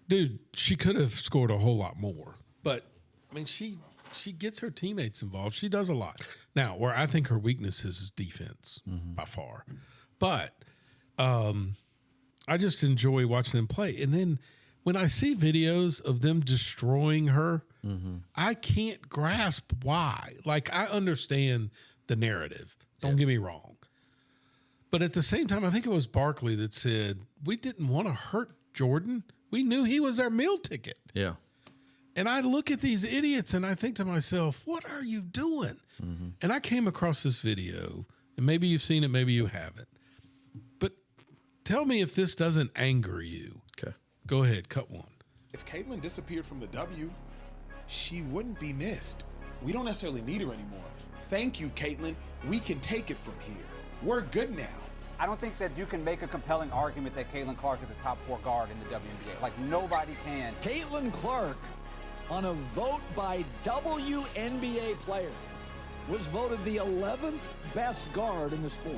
dude, she could have scored a whole lot more. But, I mean, she gets her teammates involved. She does a lot. Now, where I think her weakness is defense by far. But I just enjoy watching them play. And then when I see videos of them destroying her, I can't grasp why. Like, I understand the narrative. Don't get me wrong. But at the same time, I think it was Barkley that said, we didn't want to hurt Jordan. We knew he was our meal ticket. Yeah. And I look at these idiots and I think to myself, what are you doing? And I came across this video, and maybe you've seen it, maybe you haven't. But tell me if this doesn't anger you. Okay. Go ahead, cut one. If Caitlyn disappeared from the W, she wouldn't be missed. We don't necessarily need her anymore. Thank you, Caitlyn. We can take it from here. We're good now. I don't think that you can make a compelling argument that Caitlin Clark is a top 4 guard in the WNBA. Like, nobody can. Caitlin Clark, on a vote by WNBA player, was voted the 11th best guard in the sport.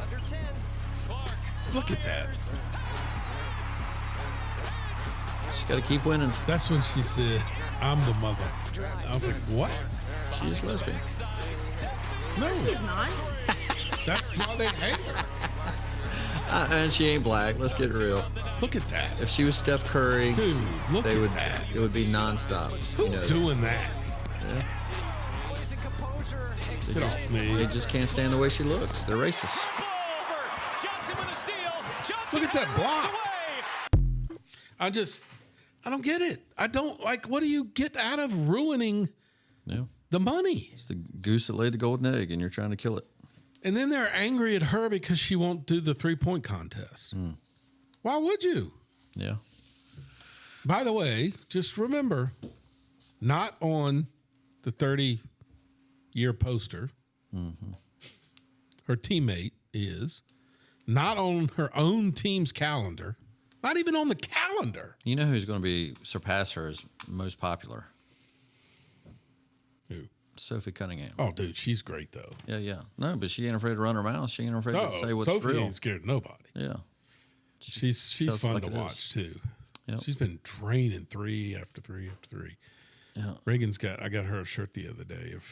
Under 10. Clark. Look at that. She's got to keep winning. That's when she said, I'm the mother. I was like, what? She's lesbian. No, She's not. that's why they hate her. And she ain't black. Let's get real. Look at that. If she was Steph Curry, Dude, look they at would. that. It would be nonstop. Who's You know, doing that? Get off me. they just can't stand the way she looks. They're racist. Look at that block. I don't get it. I don't like, what do you get out of ruining Yeah. the money? It's the goose that laid the golden egg, and you're trying to kill it. And then they're angry at her because she won't do the 3-point contest. Why would you? Yeah. By the way, just remember, not on the 30-year poster. Her teammate is. Not on her own team's calendar. Not even on the calendar. You know who's going to surpass her as most popular? Who? Sophie Cunningham. Oh, dude, she's great, though. Yeah. No, but she ain't afraid to run her mouth. She ain't afraid to say what's Sophie real. ain't scared of nobody. Yeah. She's tells fun like to it watch, is. too. Yep. She's been draining 3 after 3 after 3. Yeah. I got her a shirt the other day of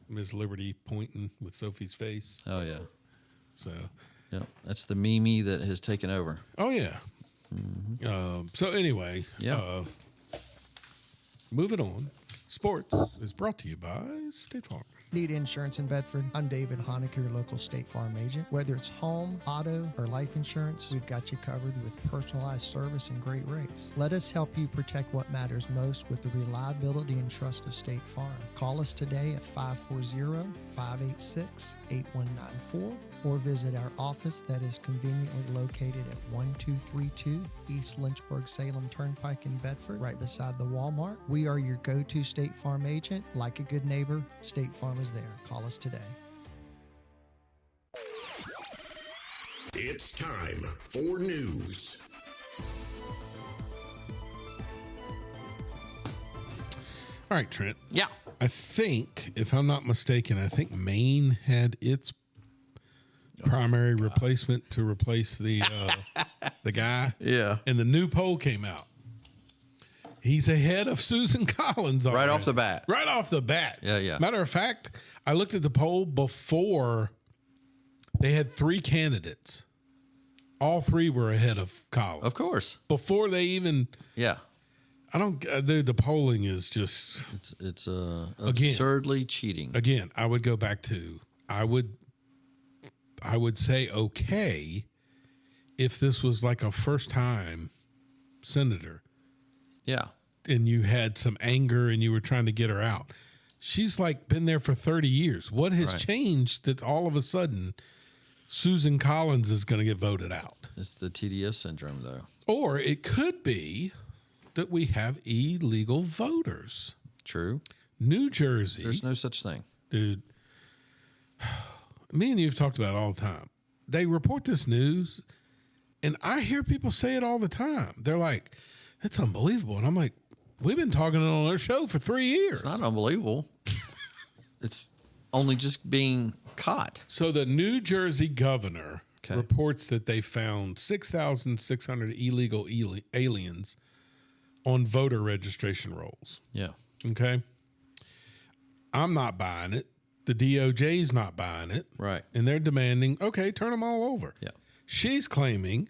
Ms. Liberty pointing with Sophie's face. Oh, yeah. So. Yeah. That's the Mimi that has taken over. Oh, yeah. So anyway, moving on. Sports is brought to you by State Farm. Need insurance in Bedford? I'm David Honecker, your local State Farm agent. Whether it's home, auto, or life insurance, we've got you covered with personalized service and great rates. Let us help you protect what matters most with the reliability and trust of State Farm. Call us today at 540-586-8194 or visit our office that is conveniently located at 1232 East Lynchburg Salem Turnpike in Bedford, right beside the Walmart. We are your go-to State Farm agent. Like a good neighbor, State Farm is there. Call us today. It's time for news. All right, Trent. Yeah. I think, if I'm not mistaken, Maine had its primary replacement to replace the guy. Yeah. And the new poll came out. He's ahead of Susan Collins already. Right off the bat. Right off the bat. Yeah. Matter of fact, I looked at the poll before they had 3 candidates. All 3 were ahead of Collins. Of course. Before they even. Yeah. I don't. Dude, the polling is just. It's absurdly cheating. Again, I would go back to. I would say okay if this was like a first-time senator. Yeah. And you had some anger and you were trying to get her out. She's like been there for 30 years. What has changed that all of a sudden Susan Collins is going to get voted out? It's the TDS syndrome, though. Or it could be that we have illegal voters. True. New Jersey. There's no such thing. Dude, me and you have talked about it all the time. They report this news, and I hear people say it all the time. They're like, that's unbelievable. And I'm like, we've been talking on our show for 3 years. It's not unbelievable. It's only just being caught. So the New Jersey governor reports that they found 6,600 illegal aliens on voter registration rolls. Yeah. Okay. I'm not buying it. The DOJ's not buying it. Right. And they're demanding, okay, turn them all over. Yeah. She's claiming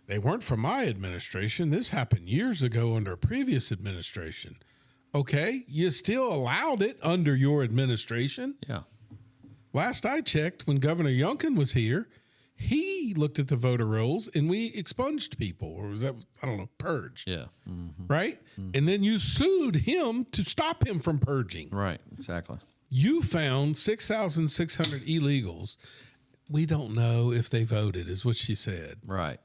they weren't from my administration. This happened years ago under a previous administration. Okay, you still allowed it under your administration. Yeah. Last I checked, when Governor Youngkin was here, he looked at the voter rolls and we expunged people. Or was that, I don't know, purged. Yeah. Right? And then you sued him to stop him from purging. Right, exactly. You found 6,600 illegals. We don't know if they voted, is what she said. Right.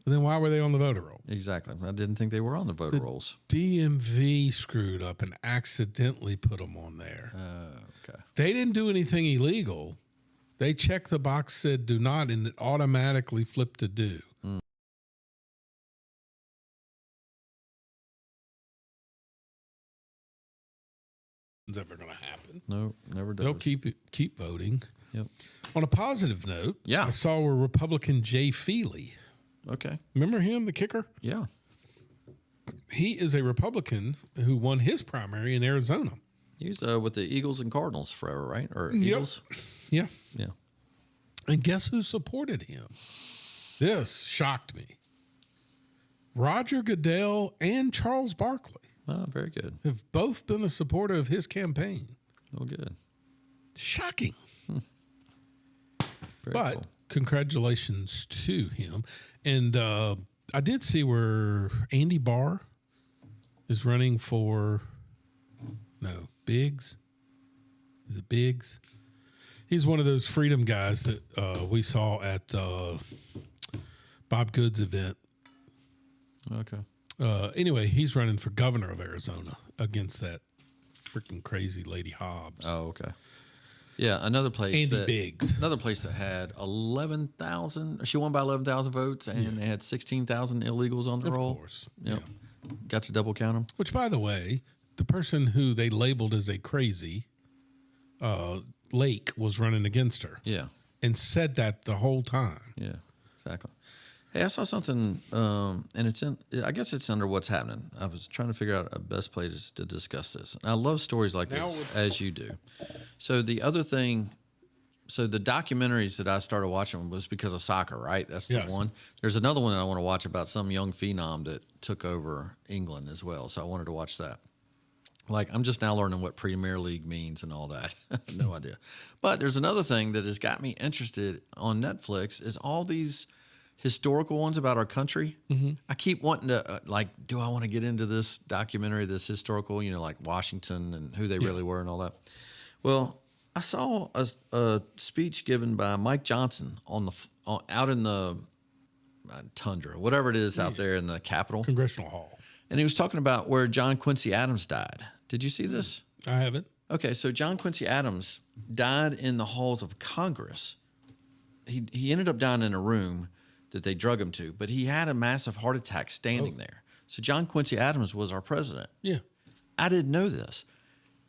Then why were they on the voter roll? Exactly. I didn't think they were on the voter rolls. DMV screwed up and accidentally put them on there. Okay. They didn't do anything illegal. They checked the box, said do not, and it automatically flipped to do. It's ever going to happen. No, never does. They'll keep voting. Yep. On a positive note, yeah, I saw where Republican Jay Feely. Okay. Remember him, the kicker? Yeah. He is a Republican who won his primary in Arizona. He was with the Eagles and Cardinals forever, right? Or Eagles? Yeah. Yeah. And guess who supported him? This shocked me. Roger Goodell and Charles Barkley. Oh, very good. Have both been a supporter of his campaign. Oh, good. Shocking. But cool. Congratulations to him. And I did see where Andy Barr is running for, Biggs. Is it Biggs? He's one of those freedom guys that we saw at Bob Good's event. Okay. Anyway, he's running for governor of Arizona against that freaking crazy Lady Hobbs. Oh, okay. Yeah, another place. Andy Biggs. Another place that had 11,000. She won by 11,000 votes, and they had 16,000 illegals on the roll. Of course. Yep. Got to double count them. Which, by the way, the person who they labeled as a crazy, Lake, was running against her. Yeah. And said that the whole time. Yeah, exactly. Hey, I saw something, and I guess it's under what's happening. I was trying to figure out a best place to discuss this. And I love stories like this, as you do. So the other thing, the documentaries that I started watching was because of soccer, right? That's the one. There's another one that I want to watch about some young phenom that took over England as well. So I wanted to watch that. Like, I'm just now learning what Premier League means and all that. No idea. But there's another thing that has got me interested on Netflix is all these historical ones about our country. Mm-hmm. I keep wanting to, do I want to get into this documentary, this historical, like Washington and who they really were and all that. Well, I saw a speech given by Mike Johnson out in the tundra, whatever it is out there in the Capitol. Congressional Hall. And he was talking about where John Quincy Adams died. Did you see this? I haven't. Okay, so John Quincy Adams died in the halls of Congress. He ended up dying in a room that they drug him to, but he had a massive heart attack standing there. So John Quincy Adams was our president. Yeah. I didn't know this.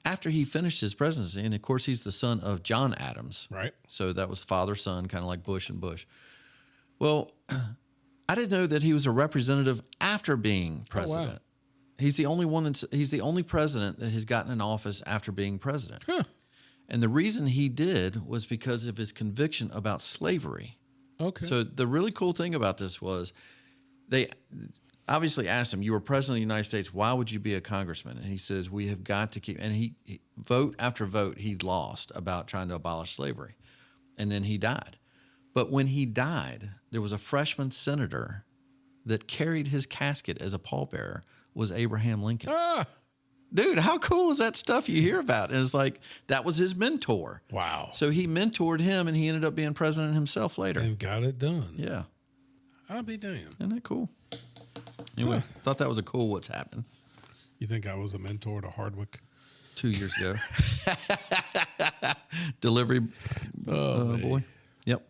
After he finished his presidency, and of course he's the son of John Adams. Right. So that was father-son, kind of like Bush and Bush. Well, I didn't know that he was a representative after being president. wow. He's the only president that has gotten in office after being president. Huh. And the reason he did was because of his conviction about slavery. Okay. So the really cool thing about this was they obviously asked him, you were president of the United States, why would you be a congressman? And he says, we have got to keep, and he vote after vote, he lost about trying to abolish slavery. And then he died. But when he died, there was a freshman senator that carried his casket as a pallbearer was Abraham Lincoln. Ah. Dude, how cool is that stuff you hear about? And it's like, that was his mentor. Wow. So he mentored him, and he ended up being president himself later. And got it done. Yeah. I'll be damned. Isn't that cool? Anyway, thought that was a cool what's happening. You think I was a mentor to Hardwick? 2 years ago. Delivery boy. Yep.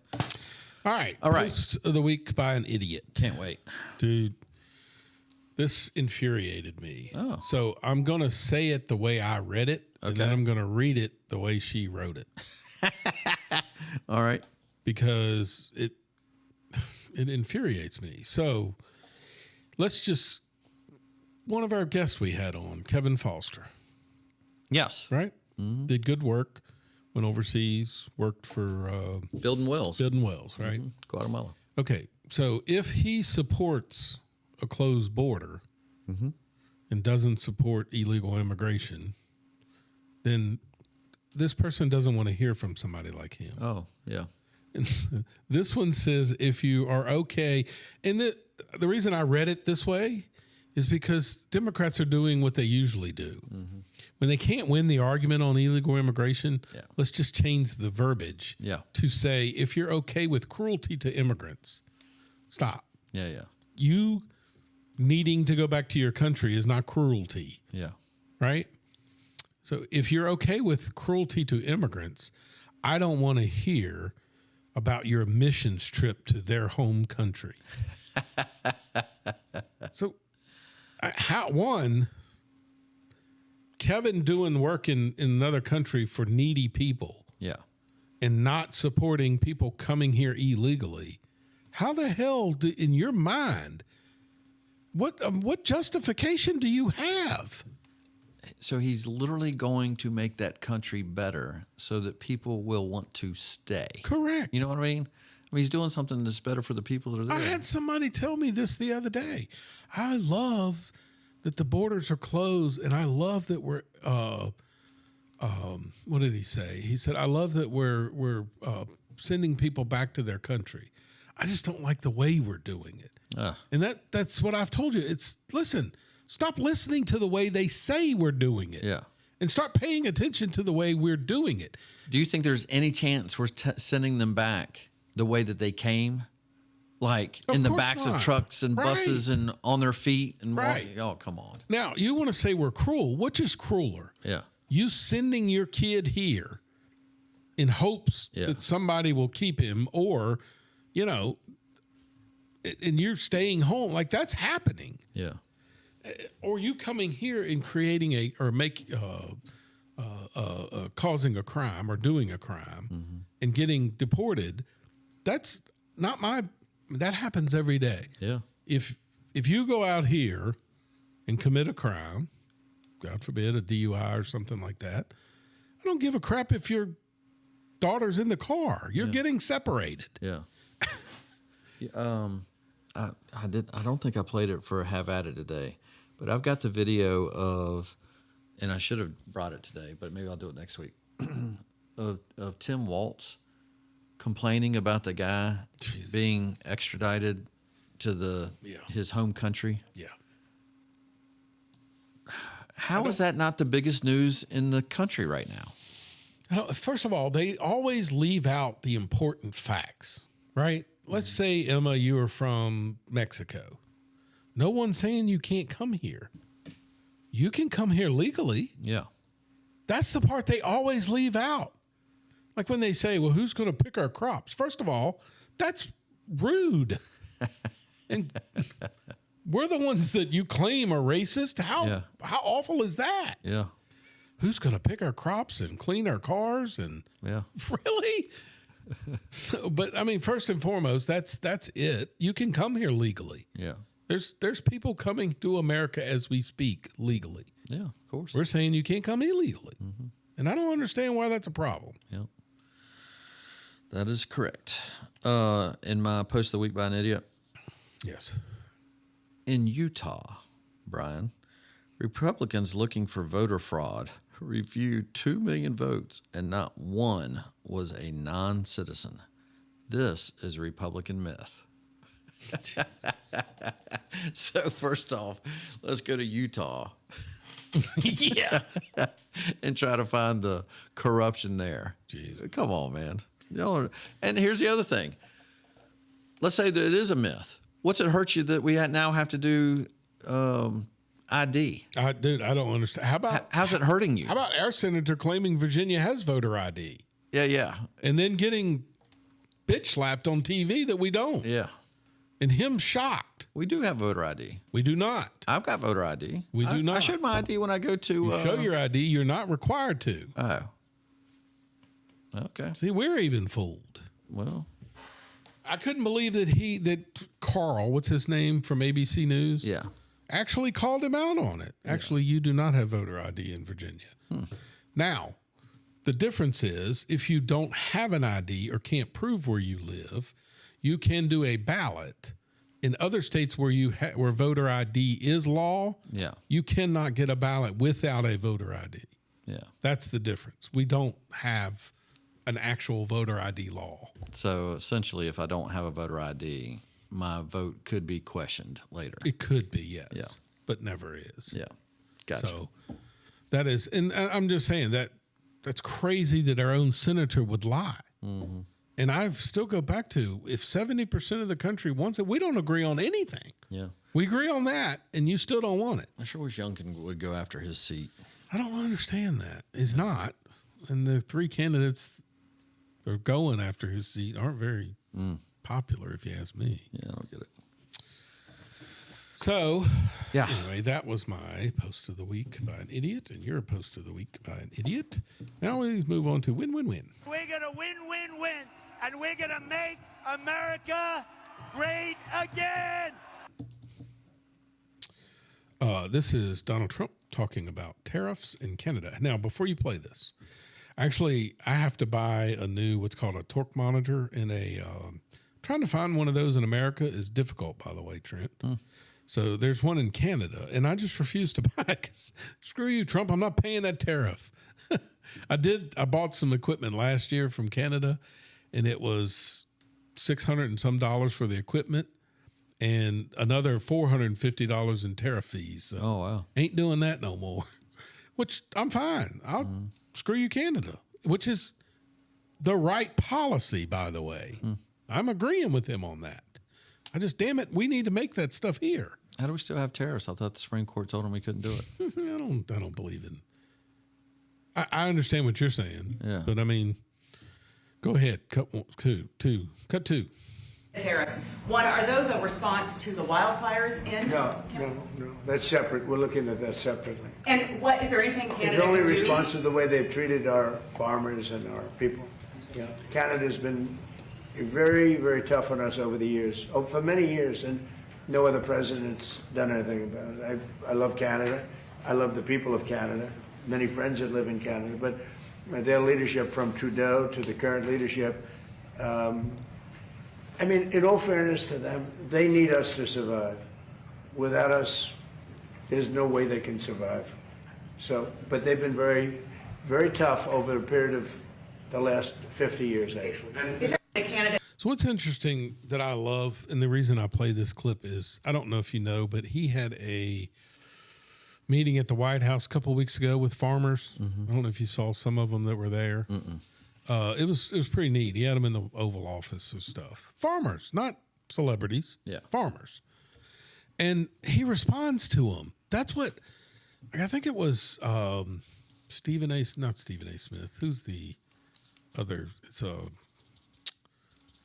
All right. All right. Post of the week by an idiot. Can't wait. Dude, this infuriated me. Oh. So I'm going to say it the way I read it, and then I'm going to read it the way she wrote it. All right. Because it infuriates me. So one of our guests we had on, Kevin Foster. Yes. Right? Mm-hmm. Did good work. Went overseas, worked for Building wells. right? Mm-hmm. Guatemala. Okay. So if he supports a closed border and doesn't support illegal immigration, then this person doesn't want to hear from somebody like him. Oh, yeah. And this one says, if you are okay, and the reason I read it this way is because Democrats are doing what they usually do. Mm-hmm. When they can't win the argument on illegal immigration, let's just change the verbiage to say, if you're okay with cruelty to immigrants, stop. Yeah, yeah. You needing to go back to your country is not cruelty. Yeah. Right? So if you're okay with cruelty to immigrants, I don't want to hear about your missions trip to their home country. So, Kevin doing work in another country for needy people. Yeah. And not supporting people coming here illegally. How the hell, in your mind, what justification do you have? So he's literally going to make that country better so that people will want to stay. Correct. You know what I mean? He's doing something that's better for the people that are there. I had somebody tell me this the other day. I love that the borders are closed, and I love that we're what did he say? He said, I love that we're sending people back to their country. I just don't like the way we're doing it. And that's what I've told you. Listen, stop listening to the way they say we're doing it. Yeah. and start paying attention to the way we're doing it. Do you think there's any chance we're sending them back the way that they came? Like Of in the course backs not. of trucks and buses and on their feet and Right. walking? Oh, come on. Now, you want to say we're cruel. Which is crueler? Yeah. You sending your kid here in hopes that somebody will keep him, or, you know, and you're staying home. Like, that's happening. Yeah. Or you coming here and creating causing a crime or doing a crime and getting deported. That's not that happens every day. Yeah. If you go out here and commit a crime, God forbid, a DUI or something like that, I don't give a crap if your daughter's in the car. You're getting separated. Yeah. I don't think I played it for Have At It today, but I've got the video of, and I should have brought it today, but maybe I'll do it next week, of Tim Waltz complaining about the guy being extradited to his home country. Yeah. How is that not the biggest news in the country right now? First of all, they always leave out the important facts, right? Let's say, Emma, you are from Mexico. No one's saying you can't come here. You can come here legally. Yeah. That's the part they always leave out. Like when they say, well, who's going to pick our crops? First of all, that's rude. And we're the ones that you claim are racist. How awful is that? Yeah. Who's going to pick our crops and clean our cars? And really? So, but I mean, first and foremost, that's it. You can come here legally. Yeah. There's people coming to America as we speak legally. Yeah, of course. We're saying you can't come illegally. And I don't understand why that's a problem. Yeah. That is correct. In my post of the week by an idiot. Yes. In Utah, Brian, Republicans looking for voter fraud reviewed 2 million votes and not one was a non-citizen. This is Republican myth. So first off, let's go to Utah. Yeah. And try to find the corruption there. Jeez. Come on, man. And here's the other thing. Let's say that it is a myth. What's it hurt you that we now have to do ID? Dude, I don't understand. How's it hurting you? How about our senator claiming Virginia has voter ID? Yeah. And then getting bitch slapped on TV that we don't. Yeah. And him shocked. We do have voter ID. We do not. I've got voter ID. We do not. I showed my ID when I go to... You show your ID. You're not required to. Oh. Okay. See, we're even fooled. Well... I couldn't believe that Carl, what's his name from ABC News? Yeah. Actually called him out on it. Actually, you do not have voter ID in Virginia. Now, the difference is if you don't have an ID or can't prove where you live, you can do a ballot. In other states where where voter ID is law, you cannot get a ballot without a voter ID. Yeah. That's the difference. We don't have an actual voter ID law. So essentially, if I don't have a voter ID, my vote could be questioned later. It could be, yes. Yeah. But never is. Yeah. Gotcha. So that is, and I'm just saying that's crazy that our own senator would lie. Mm-hmm. And I still go back to, if 70% of the country wants it, we don't agree on anything. Yeah. We agree on that, and you still don't want it. I sure wish Youngkin would go after his seat. I don't understand that. He's not. And the three candidates that are going after his seat aren't very popular, if you ask me. Yeah, I don't get it. So, anyway, that was my post of the week by an idiot, and your post of the week by an idiot. Now we move on to win-win-win. We're going to win-win-win, and we're going to make America great again. This is Donald Trump talking about tariffs in Canada. Now, before you play this, actually, I have to buy a new, what's called a torque monitor, and trying to find one of those in America is difficult, by the way, Trent. So there's one in Canada, and I just refuse to buy it because screw you, Trump, I'm not paying that tariff. I bought some equipment last year from Canada, and it was $600 and some for the equipment and another $450 in tariff fees. So oh, wow. Ain't doing that no more. which I'm fine. I'll screw you, Canada, which is the right policy, by the way. I'm agreeing with him on that. I just, damn it, we need to make that stuff here. How do we still have tariffs? I thought the Supreme Court told them we couldn't do it. I don't believe in. I understand what you're saying. Yeah. But I mean, go ahead. Cut two. Tariffs. One, are those a response to the wildfires in? No. That's separate. We're looking at that separately. And what is there anything Canada It's only can do? response to the way they've treated our farmers and our people. Yeah. Canada's been very, very tough on us over the years, for many years, and no other president's done anything about it. I love Canada. I love the people of Canada. Many friends that live in Canada, but their leadership from Trudeau to the current leadership, I mean, in all fairness to them, they need us to survive. Without us, there's no way they can survive. So, but they've been very, very tough over a period of the last 50 years, actually. So what's interesting that I love, and the reason I play this clip is, I don't know if you know, but he had a meeting at the White House a couple of weeks ago with farmers. I don't know if you saw some of them that were there. It was pretty neat. He had them in the Oval Office and stuff. Farmers, not celebrities. Yeah. Farmers. And he responds to them. That's what, I think it was not Stephen A. Smith. Who's the other? It's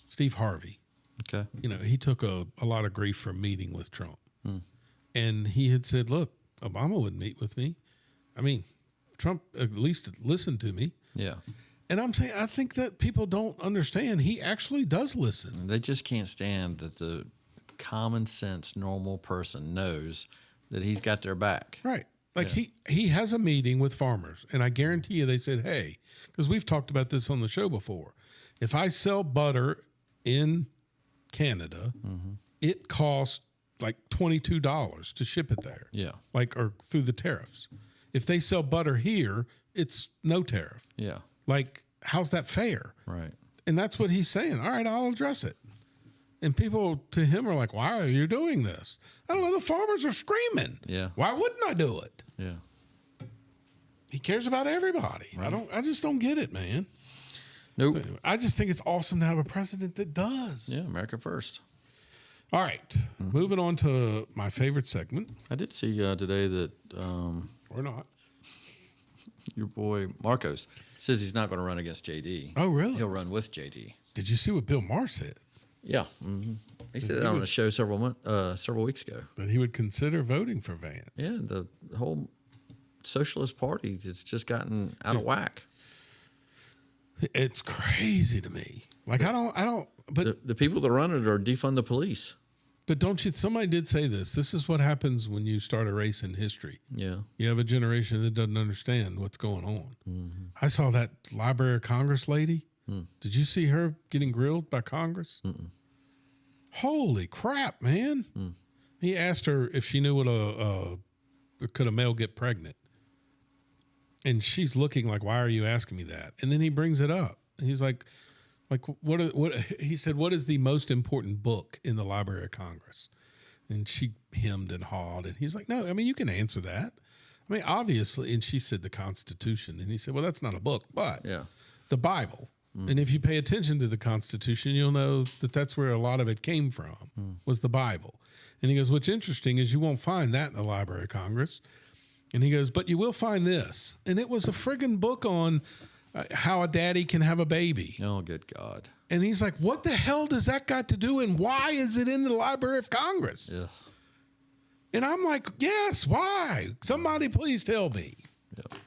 Steve Harvey. Okay. You know, he took a lot of grief from meeting with Trump. And he had said, look, Obama wouldn't meet with me. I mean, Trump at least listened to me. Yeah. And I'm saying, I think that people don't understand. He actually does listen. They just can't stand that the common sense, normal person knows that he's got their back. Right. Like he has a meeting with farmers, and I guarantee you they said, hey, because we've talked about this on the show before. If I sell butter in Canada, it costs like $22 to ship it there. Yeah. Like, or through the tariffs. If they sell butter here, it's no tariff. Yeah. Like, how's that fair? Right. And that's what he's saying. All right, I'll address it. And people to him are like, why are you doing this? I don't know. The farmers are screaming. Yeah. Why wouldn't I do it? Yeah. He cares about everybody. Right. I just don't get it, man. Nope. So I just think it's awesome to have a president that does. Yeah. America first. All right. Moving on to my favorite segment. I did see today that or not. Your boy Marcos says he's not going to run against JD. Oh, really? He'll run with JD. Did you see what Bill Maher said? Yeah. He said that on a show several weeks ago. That he would consider voting for Vance. Yeah, the whole Socialist Party has just gotten out of whack. It's crazy to me. Like, I don't, but the people that run it are defund the police. But don't you, somebody did say this. This is what happens when you start a race in history. Yeah. You have a generation that doesn't understand what's going on. I saw that Library of Congress lady. Did you see her getting grilled by Congress? Holy crap, man. He asked her if she knew what could a male get pregnant? And she's looking like, why are you asking me that? And then he brings it up. And he's like what he said, what is the most important book in the Library of Congress? And she hemmed and hawed. And he's like, no, I mean, you can answer that. I mean, obviously. And she said the Constitution. And he said, well, that's not a book, but the Bible. And if you pay attention to the Constitution, you'll know that that's where a lot of it came from, was the Bible. And he goes, what's interesting is you won't find that in the Library of Congress. And he goes, but you will find this. And it was a friggin' book on how a daddy can have a baby. Oh, good God. And he's like, what the hell does that got to do? And why is it in the Library of Congress? Yeah. And I'm like, yes, why? Somebody please tell me. Yeah.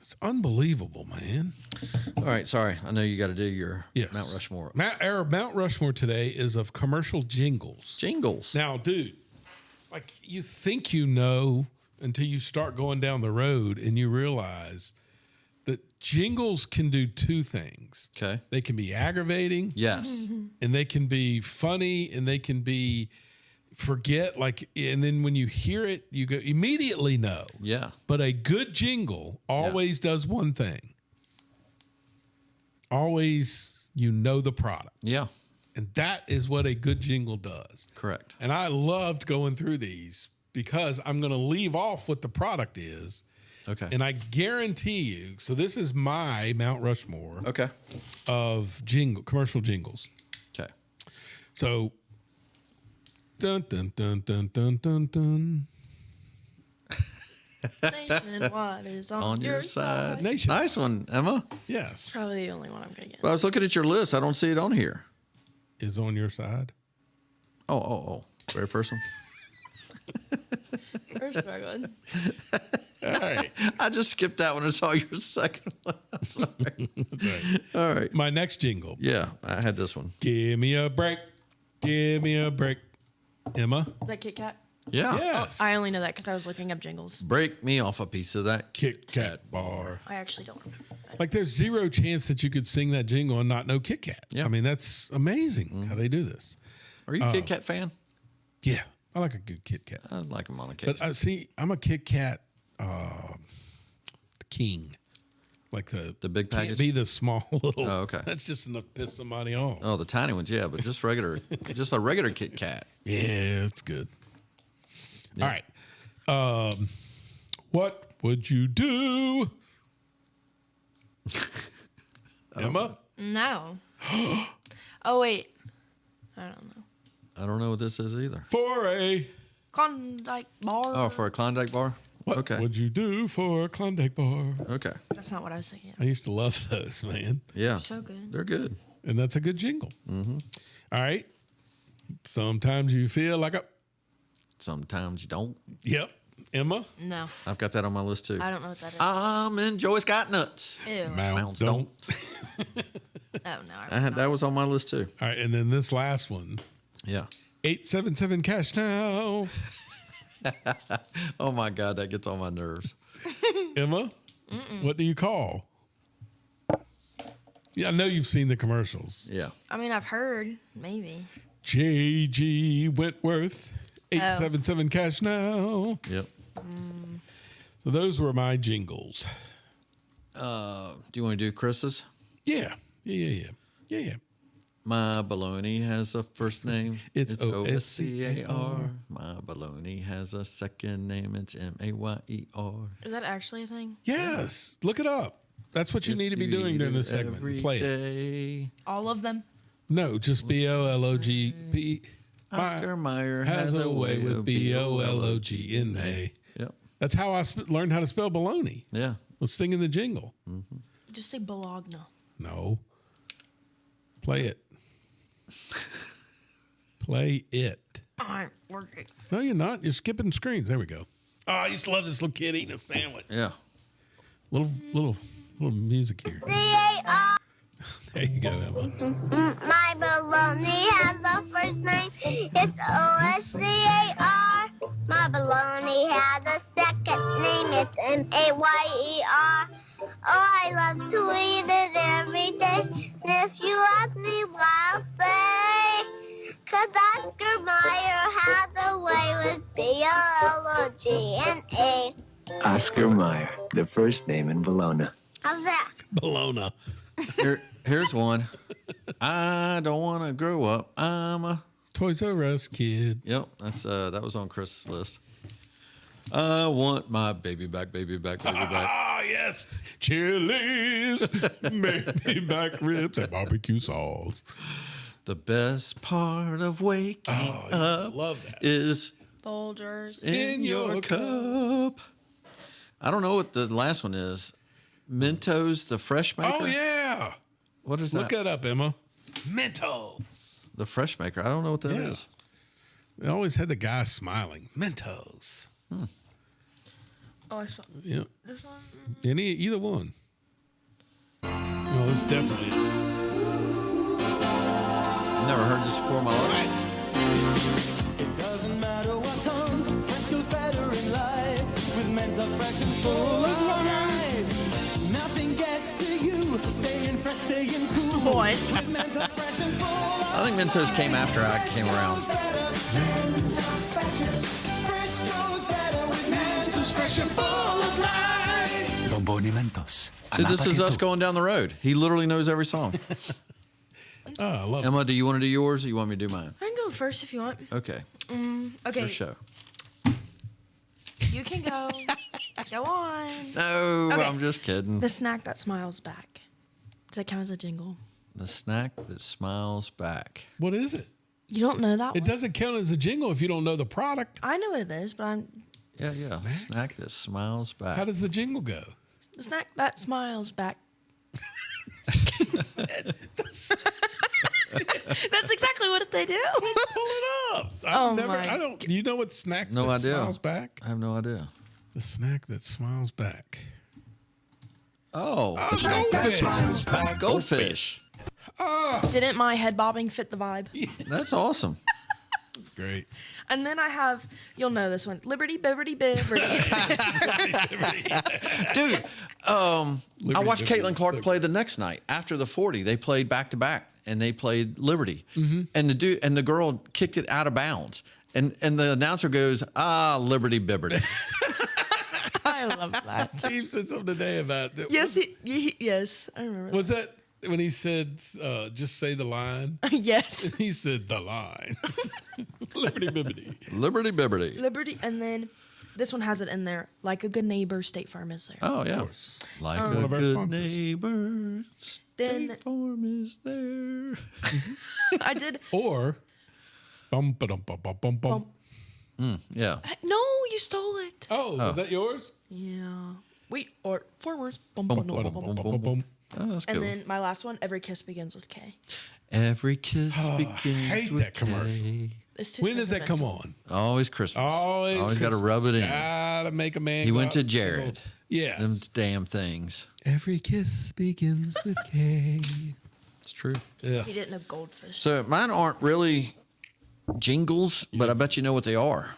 It's unbelievable, man. All right, sorry. I know you got to do your Mount Rushmore. Our Mount Rushmore today is of commercial jingles. Jingles. Now, dude, like you think you know until you start going down the road and you realize that jingles can do two things. Okay. They can be aggravating. Yes. And they can be funny and they can be forget, like, and then when you hear it, you go immediately know. Yeah. But a good jingle always does one thing. Always, you know the product. Yeah. And that is what a good jingle does. Correct. And I loved going through these because I'm going to leave off what the product is. Okay. And I guarantee you, so this is my Mount Rushmore Okay. of commercial jingles. Okay. So, dun dun dun dun dun dun dun. Nation, what is on your side? Nation. Nice one, Emma. Yes. Probably the only one I'm gonna get. Well, I was looking at your list. I don't see it on here. Is on your side. Oh. Very first one. We're struggling. All right. I just skipped that one and saw your second one. I'm sorry. That's right. All right. My next jingle. Yeah, I had this one. Give me a break. Give me a break. Emma? Is that Kit Kat? Yeah. Yes. I only know that because I was looking up jingles. Break me off a piece of that Kit Kat bar. I actually don't remember. Like, there's zero chance that you could sing that jingle and not know Kit Kat. Yeah. I mean, that's amazing how they do this. Are you a Kit Kat fan? Yeah. I like a good Kit Kat. I like them on occasion. But see, I'm a Kit Kat king. Like the big can't package? be the small little. Oh, okay. That's just enough to piss somebody off. Oh, the tiny ones, yeah, but just regular, just a regular Kit Kat. Yeah, it's good. Yeah. All right. What would you do? Emma? No. Oh wait. I don't know. I don't know what this is either. For a Klondike bar. Oh, for a Klondike bar? what Okay. would you do for a Klondike bar? Okay. That's not what I was thinking. I used to love those, man. Yeah. So good. They're good. And that's a good jingle. Mm-hmm. All right. Sometimes you feel like a. Sometimes you don't. Yep. Emma? No. I've got that on my list too. I don't know what that is. And Joyce got nuts. Ew. Mounds don't. Oh no. That was on my list too. All right. And then this last one Yeah. 877 cash now. Oh my God, that gets on my nerves. Emma? What do you call? Yeah, I know you've seen the commercials. Yeah. I mean, I've heard maybe. J.G. Wentworth, 877 cash now. Yep. So those were my jingles. Do you want to do Chris's? Yeah. Yeah. My baloney has a first name. It's O-S-C-A-R. My baloney has a second name. It's M-A-Y-E-R. Is that actually a thing? Yes. Look it up. That's what you need to be doing during this segment. Play it. All of them? No, just B-O-L-O-G-P. Oscar Mayer has a way with B-O-L-O-G in A. Yep. That's how I learned how to spell baloney. Yeah. Was singing the jingle. Just say Bologna. No. Play it. Play it. I'm working. No, you're not. You're skipping screens. There we go. Oh, I used to love this little kid eating a sandwich. Yeah. Little music here. C-A-R. There you go, Emma. My baloney has a first name. It's O-S-C-A-R. My baloney has a second name. It's M-A-Y-E-R. Oh, I love to eat it every day. And if you ask me why, I'll say, 'cause Oscar Mayer has a way with B-O-L-O-G-N-A. Oscar Mayer, the first name in Bologna. How's that? Bologna. Here's one. I don't want to grow up. I'm a Toys R Us kid. Yep, that was on Chris's list. I want my baby back, baby back, baby back. Ah, yes. Chili's, baby back ribs, and barbecue sauce. The best part of waking up love that. is Folgers. in your cup. I don't know what the last one is. Mentos, the fresh maker. Oh, yeah. What is that? Look that up, Emma. Mentos. The fresh maker. I don't know what that Yeah. is. They always had the guy smiling. Mentos. Oh, I saw Yeah. this one. Either one. Oh, it's definitely it. Never heard this before in my life. It doesn't matter what comes, fresh goes better in life. With Mentos fresh and full of life. Nothing gets to you, staying fresh, staying cool. What? With Mentos fresh and full of I think Mentos came after I came around. Mentos fresh goes better with Mentos fresh and full of life. Bomboni Mentos. See, this is us going down the road. He literally knows every song. Oh, I love Emma, do you want to do yours or you want me to do mine? I can go first if you want. Okay. Okay. Your show. You can go. Go on. No, Okay. I'm just kidding. The snack that smiles back. Does that count as a jingle? The snack that smiles back. What is it? You don't know that It one? doesn't count as a jingle if you don't know the product. I know what it is, but I'm Yeah. Snack that smiles back. How does the jingle go? the snack that smiles back. That's exactly what they do. Pull it up. I don't. Do you know what snack No that idea. smiles back? I have no idea. The snack that smiles back. Oh, goldfish. Goldfish. Didn't my head bobbing fit the vibe? That's awesome. Great. And then I have, you'll know this one, Liberty, Bibberty, Bibberty. Dude, I watched Liberty Caitlin Clark play the next night after the 40. They played back to back, and they played Liberty, and the girl kicked it out of bounds, and the announcer goes, Liberty Bibberty. I love that. Steve said something today about that. Yes, yes, I remember. Was that when he said, just say the line? Yes. He said the line. Liberty Bibbity. Liberty Bibberty. Liberty, and then this one has it in there. Like a good neighbor, State Farm is there. Oh, yeah. Like a One of our good sponsors. neighbor, Then State Farm is there. I did. Or bum ba dum bum bum bum bum. Yeah. No, you stole it. Oh, was that yours? Yeah. Wait, or farmers. Bum, Bum, bum, bum, bum, bum, bum, bum. bum, bum. Oh, that's And cool. then my last one, every kiss begins with K. Every kiss I begins hate with that commercial. K. It's too When does that come sentimental. on? Always Christmas. Always got to rub it in. Gotta make a man. He go went out to and Jared. Yeah. Them damn things. Every kiss begins with K. It's true. Yeah. He didn't know goldfish. So mine aren't really jingles, but I bet you know what they are.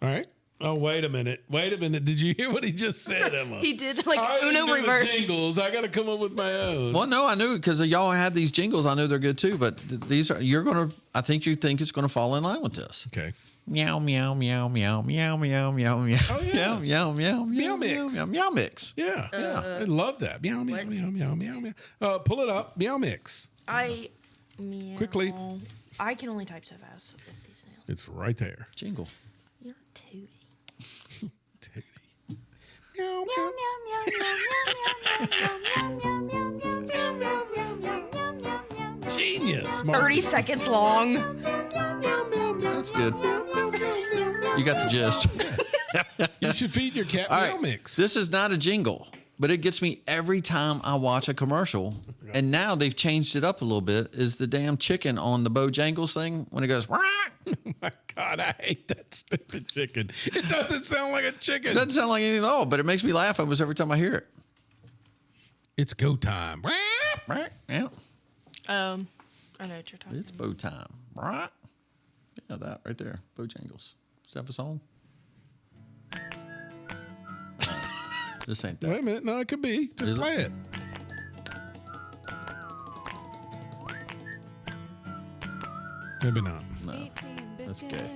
All right. Oh, wait a minute. Wait a minute. Did you hear what he just said, Emma? He did like I didn't Uno do the reverse. jingles. I got to come up with my own. Well, no, I knew because y'all had these jingles. I know they're good too, but these are I think you think it's going to fall in line with this. Okay. Meow meow meow meow meow meow meow meow. Oh, yes. meow meow meow Meow meow mix. meow meow mix. Yeah. I love that. Meow, meow, meow, meow, meow, meow. Pull it up. Meow mix. Meow. Quickly. I can only type so fast with these nails. It's right there. Jingle. You're tootie. Meow, Genius. Mark. 30 seconds long. That's good. You got the gist. You should feed your cat All meow right. mix. This is not a jingle, but it gets me every time I watch a commercial. And now they've changed it up a little bit. Is the damn chicken on the Bojangles thing when it goes? Oh my God, I hate that stupid chicken. It doesn't sound like a chicken. It doesn't sound like anything at all, but it makes me laugh almost every time I hear it. It's go time. Right? Yeah. I know what you're talking It's bow time. Right? Yeah, that right there. Bojangles. Does that have a song? This ain't that. Wait a minute. No, it could be. Just Is it? play it. Maybe not. No. That's gay.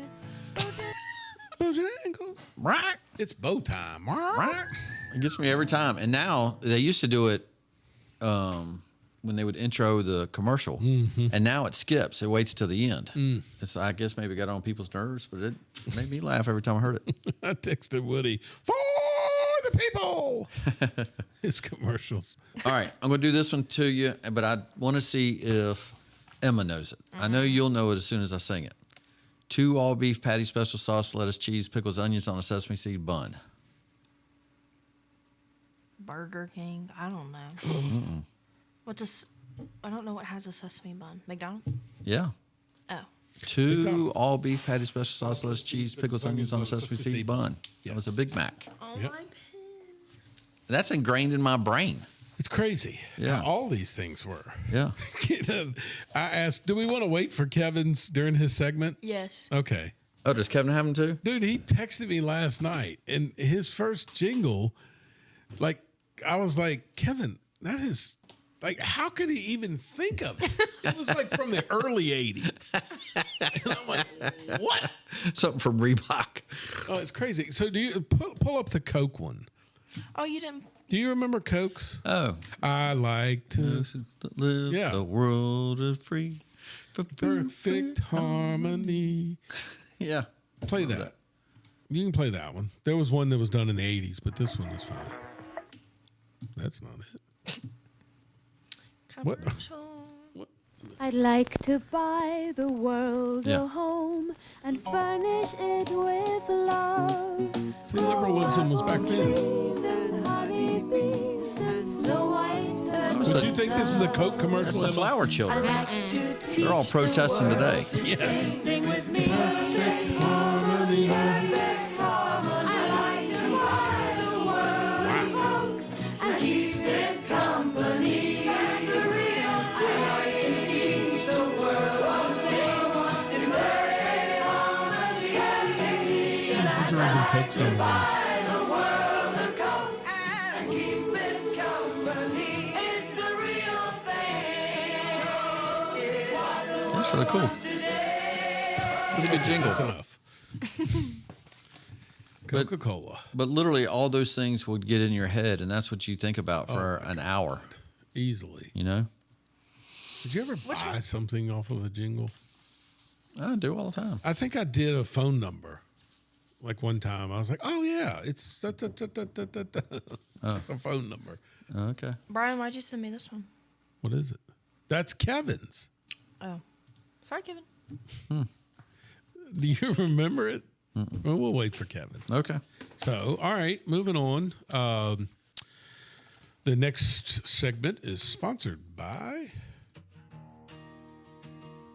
Bojangles. Right? It's bow time. Right? It gets me every time. And now they used to do it when they would intro the commercial, and now it skips. It waits till the end. It's I guess maybe got on people's nerves, but it made me laugh every time I heard it. I texted Woody for the people. His commercials. All right, I'm going to do this one to you, but I want to see if Emma knows it. I know you'll know it as soon as I sing it. 2 all beef patty, special sauce, lettuce, cheese, pickles, onions on a sesame seed bun. Burger King. I don't know. What's this? I don't know what has a sesame bun. McDonald's? Yeah. Oh. 2 all beef patty, special sauce, lettuce, cheese, pickles, onions on a sesame seed bun. That was a Big Mac. Oh, Yep. my pen. That's ingrained in my brain. It's crazy. Yeah. How all these things were. Yeah. I asked, do we want to wait for Kevin's during his segment? Yes. Okay. Oh, does Kevin have them too? Dude, he texted me last night, and his first jingle, like, I was like, Kevin, that is, like, how could he even think of it? It was like from the early 80s. And I'm like, what? Something from Reebok. Oh, it's crazy. So do you pull up the Coke one? Oh, you didn't. Do you remember Cokes? Oh. I like to live Yeah. the world of free. perfect harmony. Yeah. Play that. You can play that one. There was one that was done in the 80s, but this one is fine. That's not it. What? I'd like to buy the world a home and furnish it with love. See, liberalism was back then. Would you think this is a Coke commercial? It's the Flower Children. They're all protesting today. Yes. Perfect harmony. I like to buy the world and keep it company. And the real I like to teach the world. Sing in perfect harmony. There's a reason Coke's not around. That's really cool. It was a good jingle. That's enough. Coca-Cola. But literally all those things would get in your head, and that's what you think about for an hour. Easily. You know? Did you ever buy something off of a jingle? I do all the time. I think I did a phone number. Like one time, I was like, oh, yeah, it's a phone number. Okay. Brian, why'd you send me this one? What is it? That's Kevin's. Oh. Sorry, Kevin. Do you remember it? Well, we'll wait for Kevin. Okay. So, all right, moving on. The next segment is sponsored by...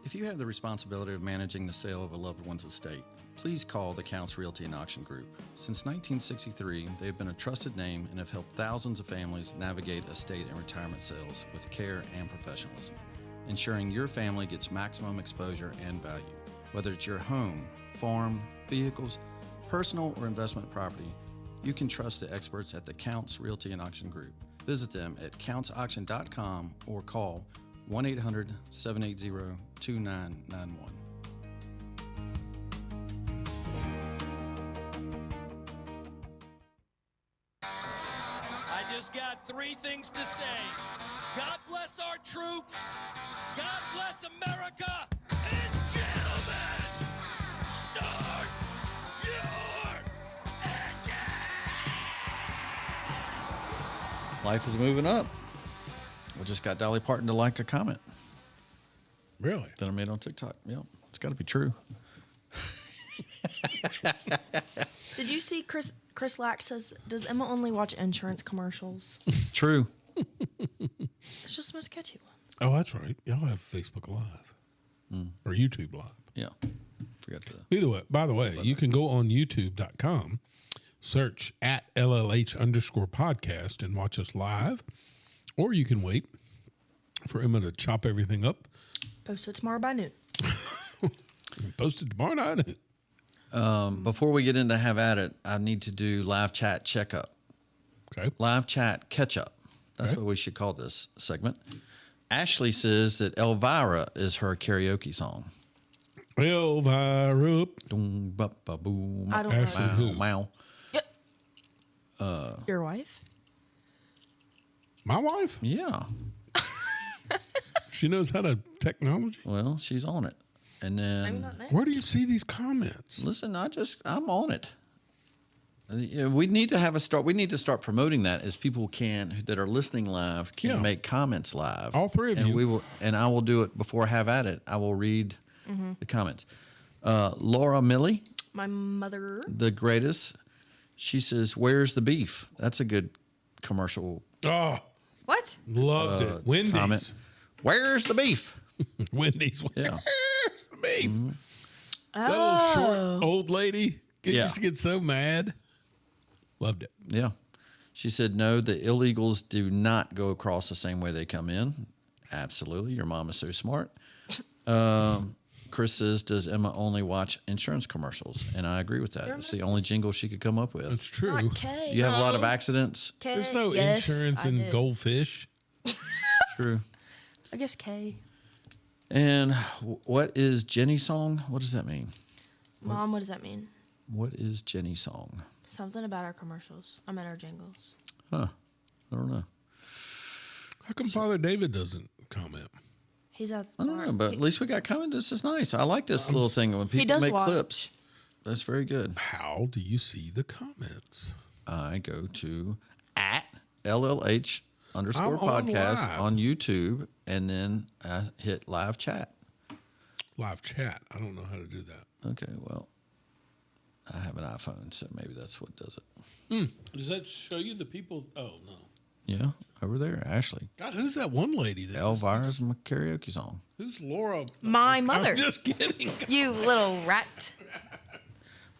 If you have the responsibility of managing the sale of a loved one's estate, please call the Counts Realty and Auction Group. Since 1963, they have been a trusted name and have helped thousands of families navigate estate and retirement sales with care and professionalism, ensuring your family gets maximum exposure and value. Whether it's your home, farm, vehicles, personal or investment property, you can trust the experts at the Counts Realty and Auction Group. Visit them at countsauction.com or call 1-800-780-2991. I just got three things to say. God bless our troops. God bless America. And gentlemen, start your Life is moving up. We just got Dolly Parton to like a comment. Really? That I made on TikTok. Yeah, it's got to be true. Did you see Chris Lack says, does Emma only watch insurance commercials? True. It's just the most catchy ones. Oh, that's right. Y'all have Facebook Live or YouTube Live. Yeah. Forgot to. Either way, by the way, you can go on youtube.com, search at LLH_podcast and watch us live, or you can wait for Emma to chop everything up. Post it tomorrow by noon. Post it tomorrow night. Before we get into Have At It, I need to do live chat checkup. Okay. Live chat catch up. That's what we should call this segment. Ashley says that Elvira is her karaoke song. Elvira. Boom, ba, ba, boom. I don't know. Ashley who? Wow. Yep. Your wife? My wife? Yeah. She knows how to technology. Well, she's on it. And then where do you see these comments? Listen, I'm on it. We need to have a start. We need to start promoting that as people that are listening live can make comments live. All three of and you. We will, and I will do it before Have At It. I will read the comments. Laura Millie, my mother, the greatest. She says, "Where's the beef?" That's a good commercial. Oh, what? Loved it. Wendy's. Comment. Where's the beef? Wendy's. Yeah. Where's the beef? Mm-hmm. That little short old lady used to get so mad. Loved it. Yeah. She said, no, the illegals do not go across the same way they come in. Absolutely. Your mom is so smart. Chris says, does Emma only watch insurance commercials? And I agree with that. It's the only jingle she could come up with. That's true. You have a lot of accidents. There's no insurance in goldfish. True. I guess K. And what is Jenny song? What does that mean? Mom, what does that mean? What is Jenny song? Something about our commercials. I mean our jingles. Huh. I don't know. How come Father David doesn't comment? He's out. I don't know, but at least we got comment. This is nice. I like this little thing when people does make watch. clips. That's very good. How do you see the comments? I go to @LLH _ podcast on YouTube, and then I hit live chat. Live chat. I don't know how to do that. Okay, well, I have an iPhone, so maybe that's what does it. Does that show you the people? Oh, no. Yeah, over there, Ashley. God, who's that one lady? Elvira's karaoke song. Who's Laura? My mother. I'm just kidding. You little rat.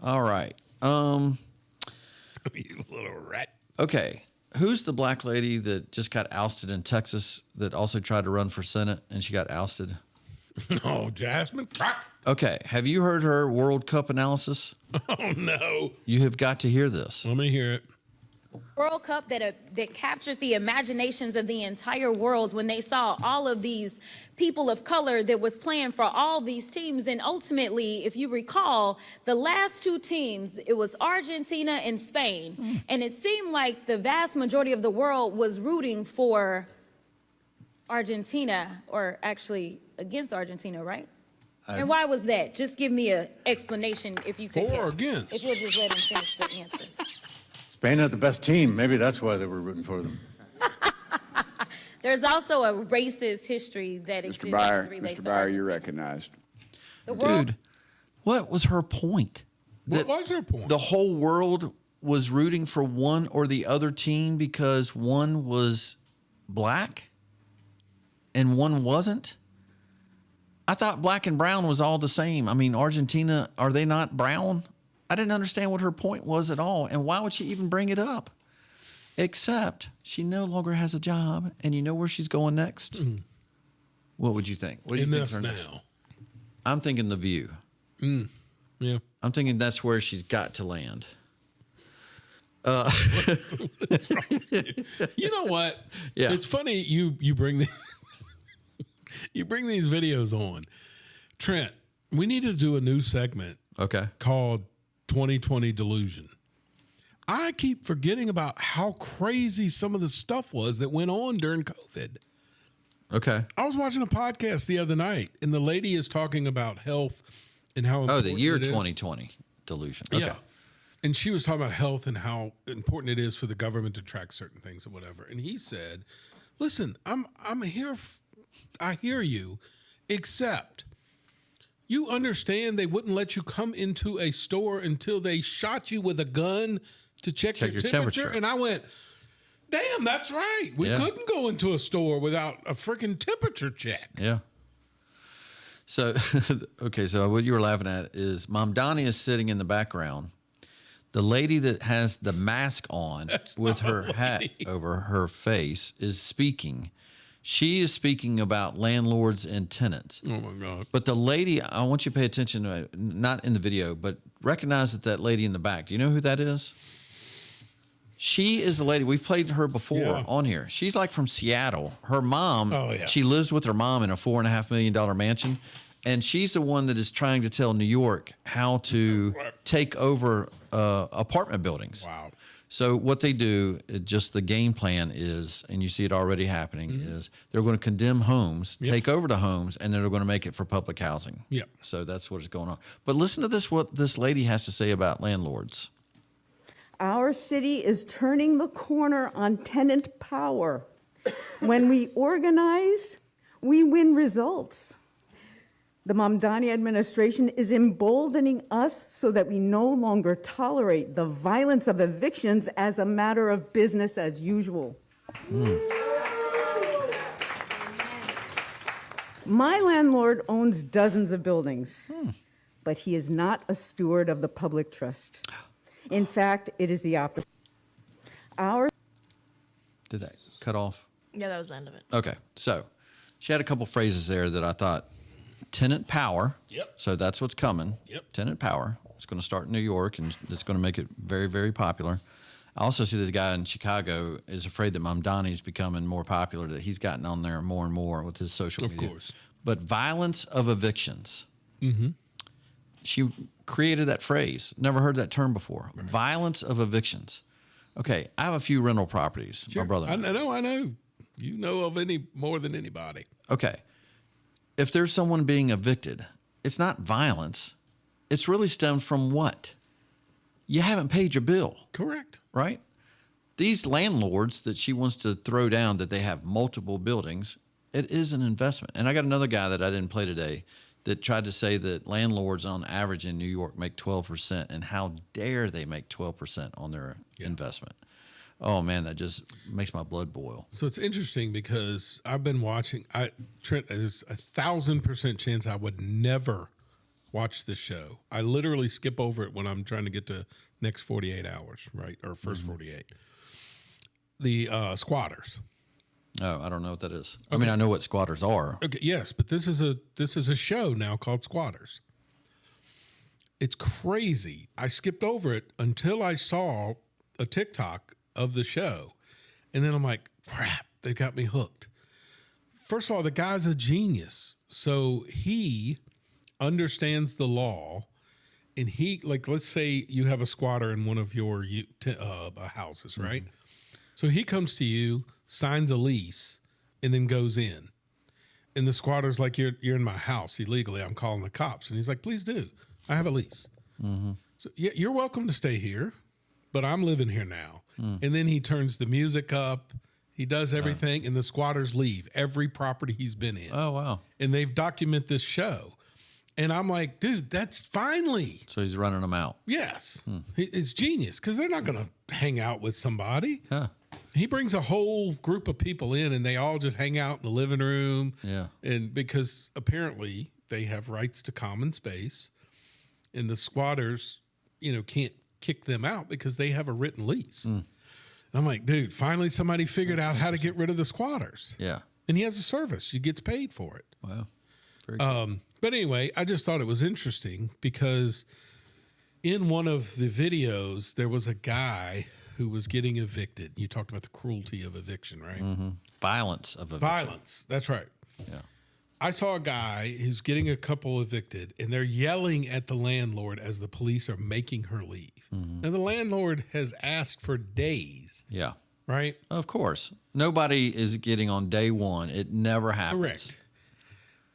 All right. You little rat. Okay. Who's the black lady that just got ousted in Texas that also tried to run for Senate and she got ousted? Oh, Jasmine Crockett. Okay. Have you heard her World Cup analysis? Oh, no. You have got to hear this. Let me hear it. World Cup that captured the imaginations of the entire world when they saw all of these people of color that was playing for all these teams. And ultimately, if you recall, the last two teams, it was Argentina and Spain. And it seemed like the vast majority of the world was rooting for Argentina, or actually against Argentina, right? And why was that? Just give me an explanation if you could. For or against? If you'll just let him finish the answer. Spain had the best team. Maybe that's why they were rooting for them. There's also a racist history that exists. Mr. Byer, you're recognized. Dude, what was her point? What was her point? The whole world was rooting for one or the other team because one was black and one wasn't? I thought black and brown was all the same. I mean, Argentina, are they not brown? I didn't understand what her point was at all. And why would she even bring it up? Except she no longer has a job, and you know where she's going next? What would you think? What do you think? Enough now. I'm thinking The View. Yeah. I'm thinking that's where she's got to land. What's wrong with you? You know what? Yeah. It's funny you bring these you bring these videos on. Trent, we need to do a new segment. Okay. Called 2020 Delusion. I keep forgetting about how crazy some of the stuff was that went on during COVID. Okay. I was watching a podcast the other night, and the lady is talking about health and how the year it is. 2020 delusion. Okay. Yeah. And she was talking about health and how important it is for the government to track certain things or whatever. And he said, listen, I'm here. I hear you, except you understand they wouldn't let you come into a store until they shot you with a gun to check your temperature. And I went, damn, that's right. We couldn't go into a store without a freaking temperature check. Yeah. So, okay, so what you were laughing at is Mom Donnie is sitting in the background. The lady that has the mask on with her hat over her face is speaking. She is speaking about landlords and tenants. Oh, my God. But the lady, I want you to pay attention to it, not in the video, but recognize that lady in the back. Do you know who that is? She is the lady. We've played her before on here. She's like from Seattle. Her mom, she lives with her mom in a $4.5 million mansion. And she's the one that is trying to tell New York how to take over apartment buildings. Wow. So what they do, just the game plan is, and you see it already happening, is they're going to condemn homes, take over the homes, and then they're going to make it for public housing. Yep. So that's what is going on. But listen to this, what this lady has to say about landlords. Our city is turning the corner on tenant power. When we organize, we win results. The Mamdani administration is emboldening us so that we no longer tolerate the violence of evictions as a matter of business as usual. My landlord owns dozens of buildings, but he is not a steward of the public trust. In fact, it is the opposite. Did that cut off? Yeah, that was the end of it. Okay, so she had a couple phrases there that I thought, tenant power. Yep. So that's what's coming. Yep. Tenant power. It's going to start in New York, and it's going to make it very, very popular. I also see this guy in Chicago is afraid that Mamdani's becoming more popular, that he's gotten on there more and more with his social media. Of course. But violence of evictions. Mm-hmm. She created that phrase. Never heard that term before. Right. Violence of evictions. Okay, I have a few rental properties. Sure. My brother. I know. You know of any more than anybody. Okay. If there's someone being evicted, it's not violence. it's really stemmed from what? You haven't paid your bill. Correct. Right? These landlords that she wants to throw down, that they have multiple buildings, it is an investment. And I got another guy that I didn't play today that tried to say that landlords on average in New York make 12%, and how dare they make 12% on their investment. Oh man, that just makes my blood boil. So it's interesting because I've been watching. Trent, there's 1,000% chance I would never watch this show. I literally skip over it when I'm trying to get to next 48 hours, right, or first 48. The Squatters. Oh, I don't know what that is. I mean, I know what squatters are. Okay, yes, but this is a show now called Squatters. It's crazy. I skipped over it until I saw a TikTok of the show, and then I'm like, crap, they got me hooked. First of all, the guy's a genius. So he understands the law, and he, like, let's say you have a squatter in one of your houses, right? Mm-hmm. So he comes to you, signs a lease, and then goes in. And the squatter's like, you're in my house illegally. I'm calling the cops. And he's like, please do. I have a lease. Mm-hmm. So yeah, you're welcome to stay here, but I'm living here now. And then he turns the music up. He does everything, and the squatters leave every property he's been in. Oh, wow. And they've documented this show. And I'm like, dude, that's finally. So he's running them out. Yes. It's genius because they're not going to hang out with somebody. Huh. He brings a whole group of people in, and they all just hang out in the living room. Yeah. And because apparently they have rights to common space, and the squatters, can't kick them out because they have a written lease. And I'm like, dude, finally somebody figured out how to get rid of the squatters. Yeah. And he has a service. He gets paid for it. Wow. Very cool. But anyway, I just thought it was interesting because in one of the videos, there was a guy who was getting evicted. You talked about the cruelty of eviction, right? Mm-hmm. Violence of eviction. Violence. That's right. Yeah. I saw a guy who's getting a couple evicted, and they're yelling at the landlord as the police are making her leave. Mm-hmm. And the landlord has asked for days. Yeah. Right? Of course. Nobody is getting on day one. It never happens. Correct.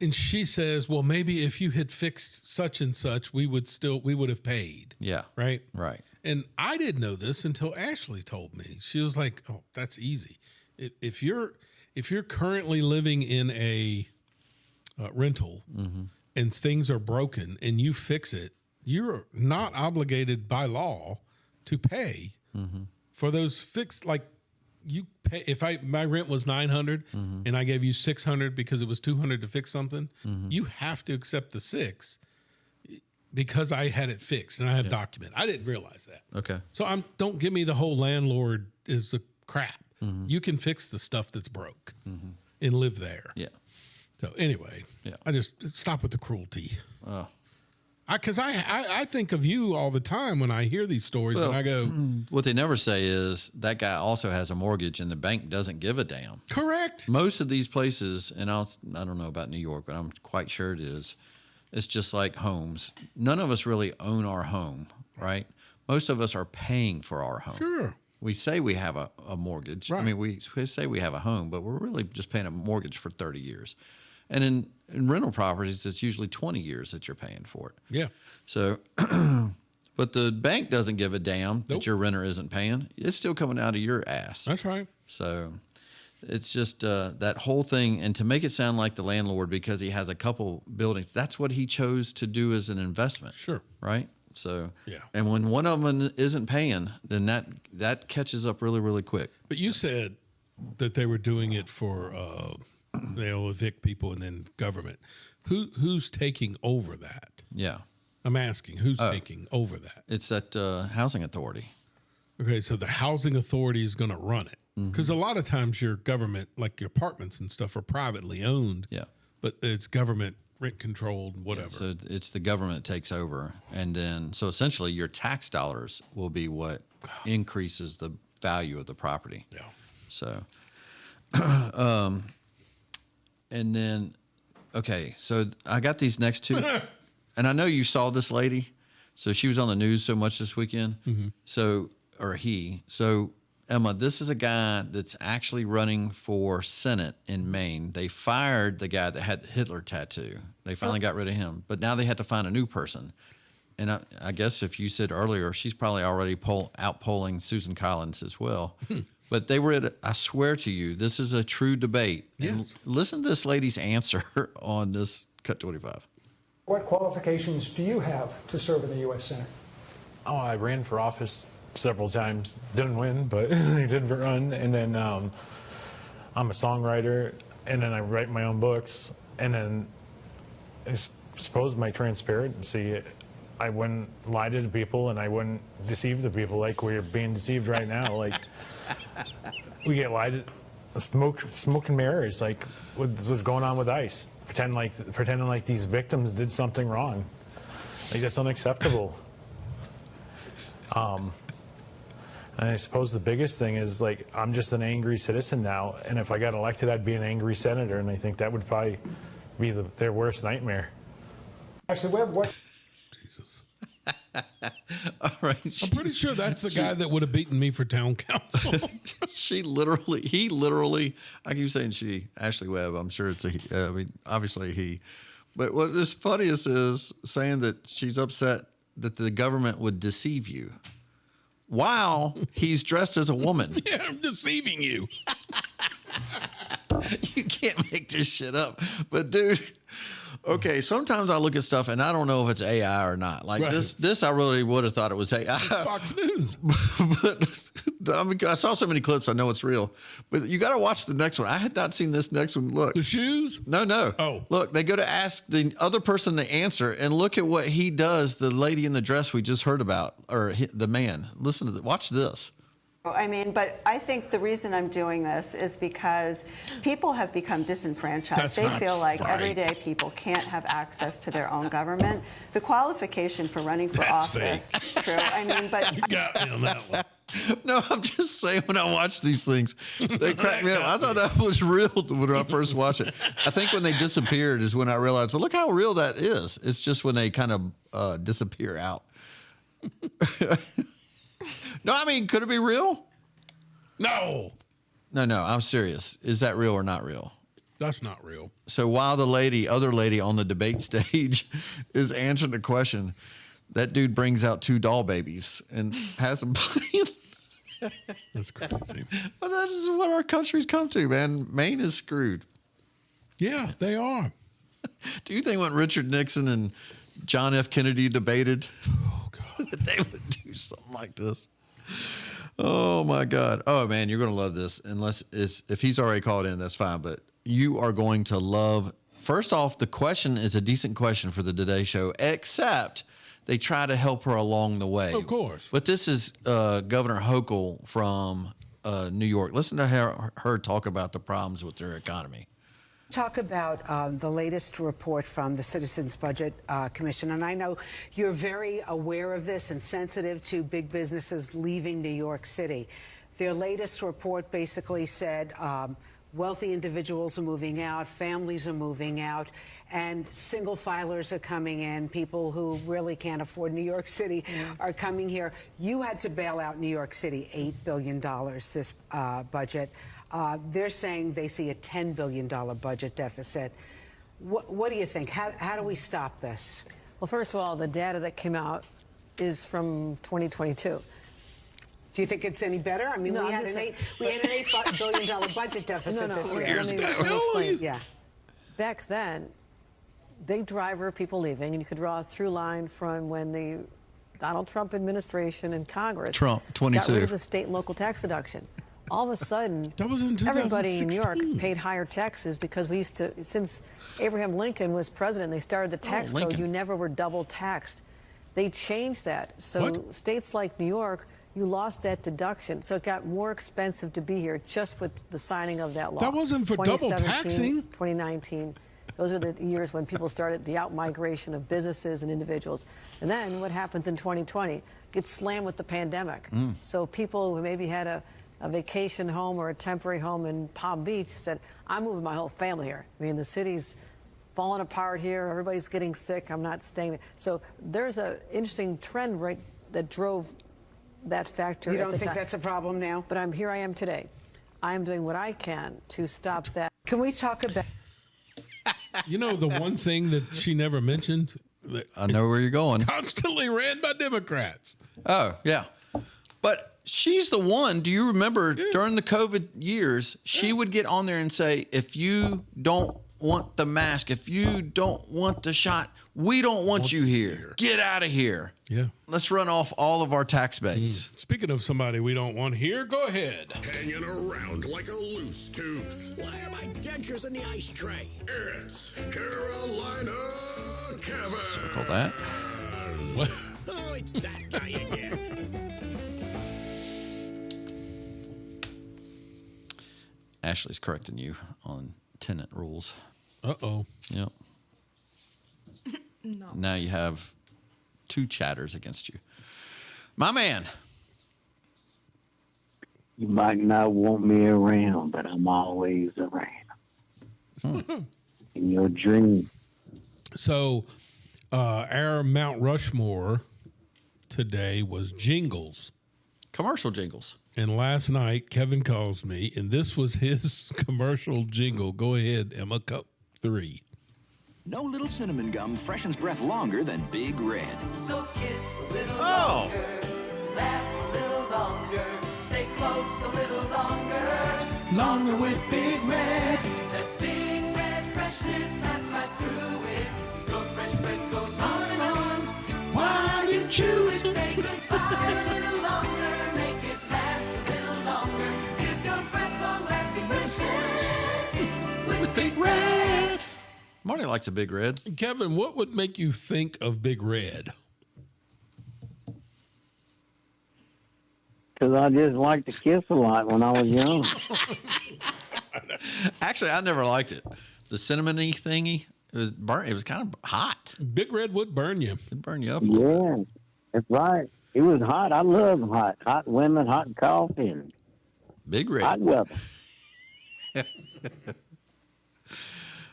And she says, well, maybe if you had fixed such and such, we would have paid. Yeah. Right? Right. And I didn't know this until Ashley told me. She was like, oh, that's easy. If you're currently living in a rental and things are broken and you fix it, you're not obligated by law to pay for those fixed. Like you pay, if my rent was $900 and I gave you $600 because it was $200 to fix something, you have to accept the $600 because I had it fixed and I have document. I didn't realize that. Okay. So don't give me the whole landlord is the crap. You can fix the stuff that's broke and live there. Yeah. So anyway, I just stop with the cruelty. Oh. Because I think of you all the time when I hear these stories, and I go, what they never say is that guy also has a mortgage and the bank doesn't give a damn. Correct. Most of these places, and I don't know about New York, but I'm quite sure it is. It's just like homes. None of us really own our home, right? Most of us are paying for our home. Sure. We say we have a mortgage. Right. I mean, we say we have a home, but we're really just paying a mortgage for 30 years. And in rental properties, it's usually 20 years that you're paying for it. Yeah. So, but the bank doesn't give a damn that your renter isn't paying. It's still coming out of your ass. That's right. So it's just that whole thing. And to make it sound like the landlord, because he has a couple buildings, that's what he chose to do as an investment. Sure. Right? So, yeah. And when one of them isn't paying, then that catches up really, really quick. But you said that they were doing it for they'll evict people and then government. Who's taking over that? Yeah. I'm asking who's taking over that? It's that housing authority. Okay, so the housing authority is going to run it. Because a lot of times your government, like your apartments and stuff, are privately owned. Yeah. But it's government rent controlled, whatever. Yeah, so it's the government that takes over. And then, so essentially your tax dollars will be what increases the value of the property. Yeah. So, and then, okay, so I got these next two. And I know you saw this lady. So she was on the news so much this weekend. So, Emma, this is a guy that's actually running for Senate in Maine. They fired the guy that had the Hitler tattoo. They finally got rid of him. But now they had to find a new person. and I guess if you said earlier, she's probably already out-polling Susan Collins as well. But they were I swear to you, this is a true debate. Yes. And listen to this lady's answer on this Cut 25. What qualifications do you have to serve in the U.S. Senate? Oh, I ran for office several times. Didn't win, but I did run. And then I'm a songwriter, and then I write my own books. And then I suppose my transparency, I wouldn't lie to the people, and I wouldn't deceive the people like we're being deceived right now. Like, we get lied to, smoke and mirrors, like what's going on with ICE. Pretending like these victims did something wrong. Like, that's unacceptable. And I suppose the biggest thing is, like, I'm just an angry citizen now, and if I got elected, I'd be an angry senator, and I think that would probably be their worst nightmare. Actually, what? Jesus. All right. I'm pretty sure that's the guy that would have beaten me for town council. He literally, I keep saying she, Ashley Webb, I'm sure it's I mean, obviously he. But what is funniest is saying that she's upset that the government would deceive you while he's dressed as a woman. Yeah, I'm deceiving you. You can't make this shit up. But dude, okay, sometimes I look at stuff and I don't know if it's AI or not. Like Right. this I really would have thought it was AI. Fox News. But I mean, I saw so many clips, I know it's real. But you got to watch the next one. I had not seen this next one. Look. The shoes? No. Oh. Look, they go to ask the other person the answer, and look at what he does, the lady in the dress we just heard about, or the man. Listen to this. Watch this. I mean, but I think the reason I'm doing this is because people have become disenfranchised. That's They not feel like right. everyday people can't have access to their own government. The qualification for running for That's office is true. I mean, but You got me on that one. No, I'm just saying when I watch these things, they crack me up. I thought that was real when I first watched it. I think when they disappeared is when I realized, well, look how real that is. It's just when they kind of disappear out. No, I mean, could it be real? No. No, I'm serious. Is that real or not real? That's not real. So while the other lady on the debate stage is answering the question, that dude brings out 2 doll babies and has them playing. That's crazy. But that is what our country's come to, man. Maine is screwed. Yeah, they are. Do you think when Richard Nixon and John F. Kennedy debated, that they would do something like this? Oh my God. Oh man, you're going to love this. If he's already called in, that's fine. But you are going to love. First off, the question is a decent question for the Today Show, except they try to help her along the way. Of course. But this is Governor Hochul from New York. Listen to her talk about the problems with their economy. Talk about the latest report from the Citizens Budget Commission, and I know you're very aware of this and sensitive to big businesses leaving New York City. Their latest report basically said wealthy individuals are moving out, families are moving out, and single filers are coming in. People who really can't afford New York City are coming here. You had to bail out New York City $8 billion this budget. They're saying they see a $10 billion budget deficit. What do you think? How do we stop this? Well, first of all, the data that came out is from 2022. Do you think it's any better? I mean, No, we I'm had an just $8 billion budget deficit this year. Let me explain. Yeah. Back then, big driver of people leaving, and you could draw a through line from when the Donald Trump administration and Congress Trump, got 22. rid of the state and local tax deduction. All of a sudden, that was in everybody in New York 2016. paid higher taxes because we used to, since Abraham Lincoln was president, they started the tax code. Lincoln. You never were double taxed. They changed that. So What? states like New York, you lost that deduction. So it got more expensive to be here just with the signing of that law. That wasn't for double 2017, taxing. 2019. Those were the years when people started the out-migration of businesses and individuals. And then what happens in 2020? Gets slammed with the pandemic. So people who maybe had a vacation home or a temporary home in Palm Beach said, I'm moving my whole family here. I mean, the city's falling apart here. Everybody's getting sick. I'm not staying there. So there's an interesting trend that drove that factor. You at don't the think time. that's a problem now? But here I am today. I am doing what I can to stop that. Can we talk about... You know, the one thing that she never mentioned I know where you're going. Constantly ran by Democrats. Oh, yeah. But she's the one. Do you remember during the COVID years, she would get on there and say, if you don't want the mask, if you don't want the shot, we don't want you here. Get out of here. Yeah. Let's run off all of our tax base. Speaking of somebody we don't want here, go ahead. Hanging around like a loose tooth. Why are my dentures in the ice tray? It's Carolina Kevin. Circle that. What? Oh, it's that guy again. Ashley's correcting you on tenant rules. Uh-oh. Yep. No. Now you have 2 chatters against you. My man. You might not want me around, but I'm always around. In your dream. So, our Mount Rushmore today was jingles. Commercial jingles. And last night, Kevin calls me, and this was his commercial jingle. Go ahead, Emma, cup 3. No little cinnamon gum freshens breath longer than Big Red. So kiss a little longer, laugh a little longer, stay close a little longer. Longer with Big Red. That Big Red freshness lasts right through it. Your fresh breath goes on and on. While you chew it, say goodbye a little longer, make it last a little longer. Give your breath long-lasting freshness with Big Red. Marty likes a Big Red. Kevin, what would make you think of Big Red? Because I just liked to kiss a lot when I was young. Actually, I never liked it. The cinnamony thingy, it was burnt. It was kind of hot. Big Red would burn you. It'd burn you up a little bit. Yeah, that's right. It was hot. I love hot. Hot women, hot coffee, and Big Red. hot weather.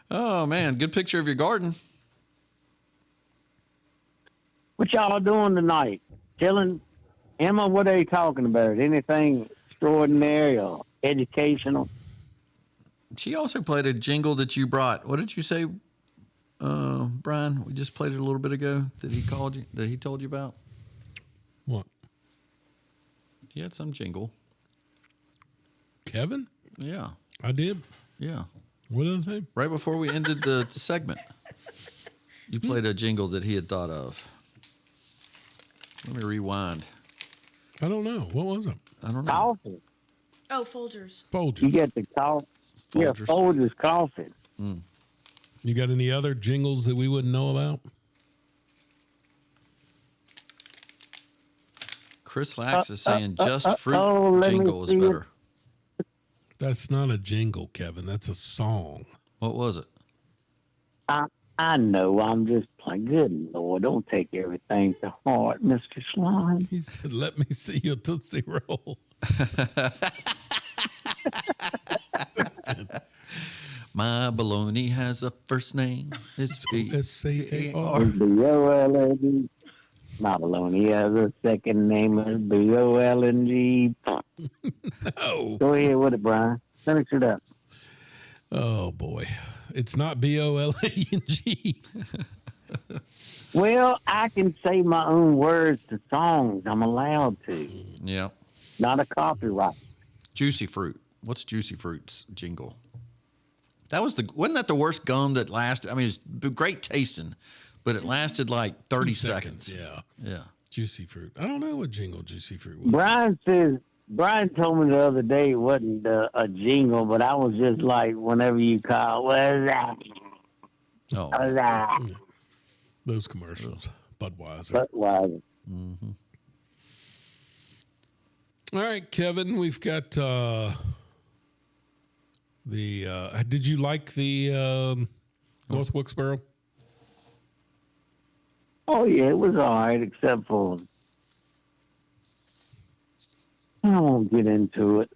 Oh, man. Good picture of your garden. What y'all doing tonight? Telling Emma, what are you talking about? Anything extraordinary or educational? She also played a jingle that you brought. What did you say, Brian? We just played it a little bit ago that he called you, that he told you about. What? He had some jingle. Kevin? Yeah. I did? Yeah. What did I say? Right before we ended the segment, you played a jingle that he had thought of. Let me rewind. I don't know. What was it? I don't know. Coffee. Oh, Folgers. Folgers. You get the coffee. Yeah, Folgers coffee. You got any other jingles that we wouldn't know about? Chris Lax is saying just fruit let me jingle is see it. better. That's not a jingle, Kevin. That's a song. What was it? I know. I'm just playing. Good Lord, don't take everything to heart, Mr. Slime. He said, let me see your Tootsie Roll. My baloney has a first name. It's S-A-A-R. B-O-L-N-G. My baloney has a second name. It's B-O-L-N-G. No. Go ahead with it, Brian. Finish it up. Oh, boy. It's not B-O-L-A-N-G. Well, I can say my own words to songs. I'm allowed to. Yeah. Not a copyright. Juicy Fruit. What's Juicy Fruit's jingle? That was wasn't that the worst gum that lasted? I mean, it was great tasting, but it lasted like 30 seconds. Yeah. Yeah. Juicy Fruit. I don't know what jingle Juicy Fruit was. Brian told me the other day it wasn't a jingle, but I was just like, whenever you call, what is that? Oh. What is that? Those commercials. Budweiser. Budweiser. Mm-hmm. All right, Kevin, we've got did you like the North Wilkesboro? Oh, yeah, it was all right, except for I won't get into it.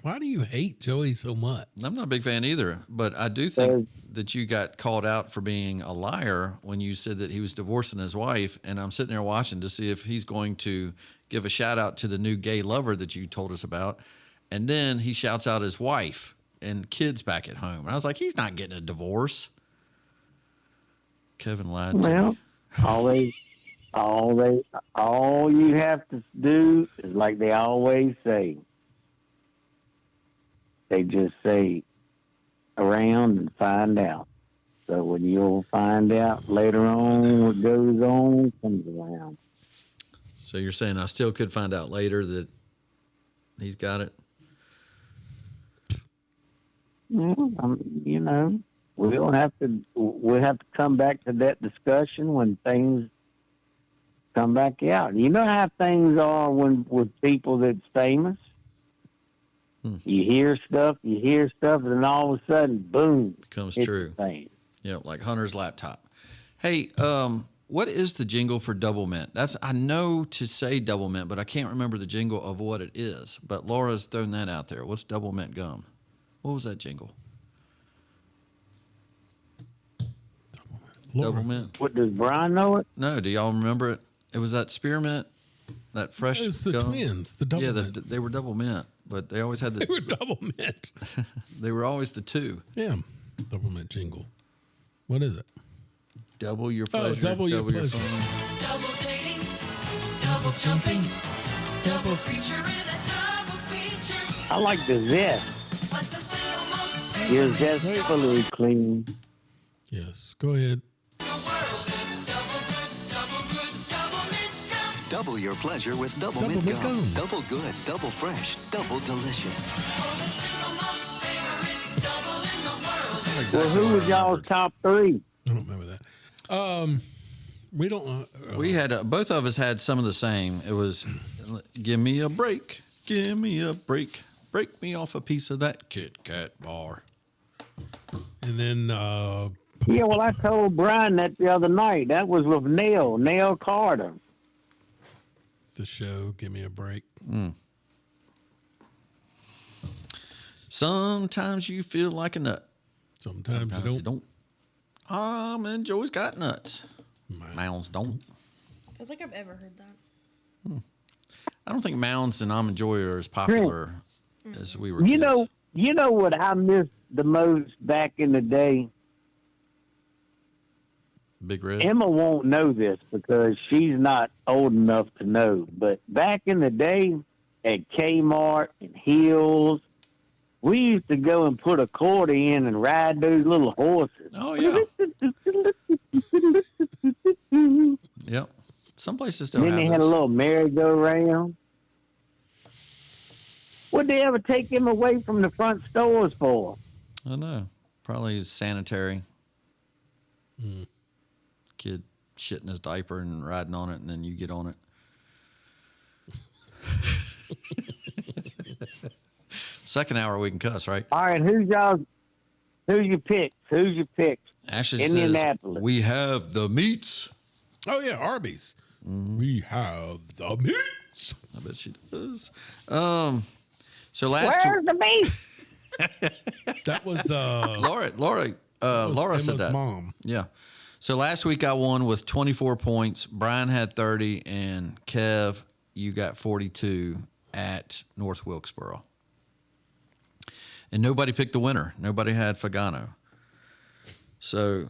Why do you hate Joey so much? I'm not a big fan either, but I do think that you got called out for being a liar when you said that he was divorcing his wife, and I'm sitting there watching to see if he's going to give a shout out to the new gay lover that you told us about, and then he shouts out his wife and kids back at home. And I was like, he's not getting a divorce. Kevin lied to me. All you have to do is like they always say. They just say around and find out. So when you'll find out later on what goes on comes around. So you're saying I still could find out later that he's got it? You know, we'll have to come back to that discussion when things come back out. You know how things are with people that's famous. You hear stuff, and then all of a sudden, boom, Becomes it's true. the same. Yeah, like Hunter's laptop. Hey, what is the jingle for Double Mint? I know to say Double Mint, but I can't remember the jingle of what it is. But Laura's thrown that out there. What's Double Mint gum? What was that jingle? Double Mint. What, does Brian know it? No, do y'all remember it? It was that spearmint, that fresh It's the gum. twins, the Double Yeah, Mint. they were Double Mint, but they always had the. They were Double Mint. They were always the two. Yeah, Double Mint jingle. What is it? Double your pleasure. double your pleasure. fun. Double dating, double jumping, double feature in a double feature. I like the zest. But the single most Your zest fully clean. Yes, go ahead. Double your pleasure with Double, Double Mint Mint Gum. Gum. Double good, double fresh, double delicious. Well, who was y'all's top three? I don't remember that. We don't. We had both of us had some of the same. It was, give me a break, give me a break, break me off a piece of that Kit Kat bar. And then Yeah, well, I told Brian that the other night. That was with Neil Carter. the show, Give Me a Break. Sometimes you feel like a nut. Sometimes you don't. And Joey's got nuts. Mounds don't. I don't think I've ever heard that. I don't think Mounds and Almond Joy are as popular as we were kids. You know what I missed the most back in the day? Big Red. Emma won't know this because she's not old enough to know. But back in the day at Kmart and Hills, we used to go and put a quarter in and ride those little horses. Oh, yeah. Yep. Some places still Then have they had a those. little merry-go-round. What'd they ever take him away from the front stores for? I don't know. Probably sanitary. Kid shitting his diaper and riding on it, and then you get on it. Second hour we can cuss, right? All right, who's your picks? Who's your picks? Ashley Indianapolis. says, we have the meats. Oh, yeah, Arby's. We have the meats. I bet she does. So last Where's the beef? That was Laura said Emma's that. mom. Yeah. So last week I won with 24 points. Brian had 30, and Kev, you got 42 at North Wilkesboro. And nobody picked the winner. Nobody had Fagano. So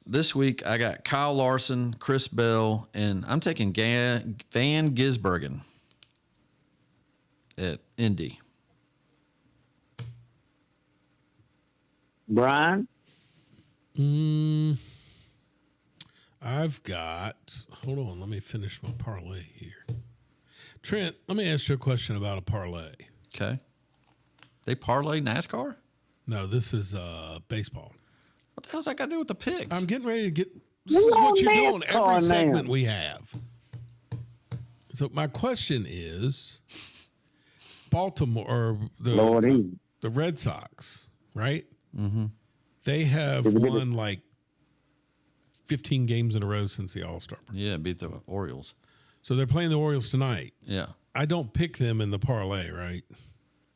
this week I got Kyle Larson, Chris Bell, and I'm taking Van Gisbergen at Indy. Brian? I've got, hold on, let me finish my parlay here. Trent, let me ask you a question about a parlay. Okay. They parlay NASCAR? No, this is baseball. What the hell's that got to do with the picks? I'm getting ready to get, this is what you do on every segment we have. So my question is, Baltimore, or the Red Sox, right? Mm-hmm. They have won like 15 games in a row since the All-Star break. Yeah, beat the Orioles. So they're playing the Orioles tonight. Yeah. I don't pick them in the parlay, right?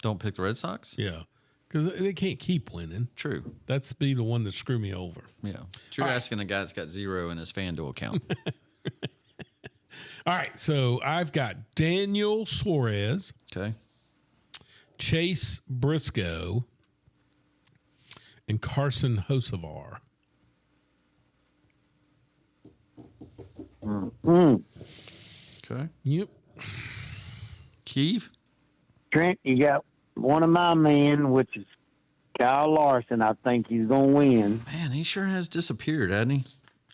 Don't pick the Red Sox? Yeah. Because they can't keep winning. True. That's be the one that screw me over. Yeah. You're asking a guy that's got zero in his FanDuel account. All right. So I've got Daniel Suarez. Okay. Chase Briscoe. And Carson Hocevar. Okay. Yep. Keith? Trent, you got one of my men, which is Kyle Larson. I think he's going to win. Man, he sure has disappeared, hasn't he?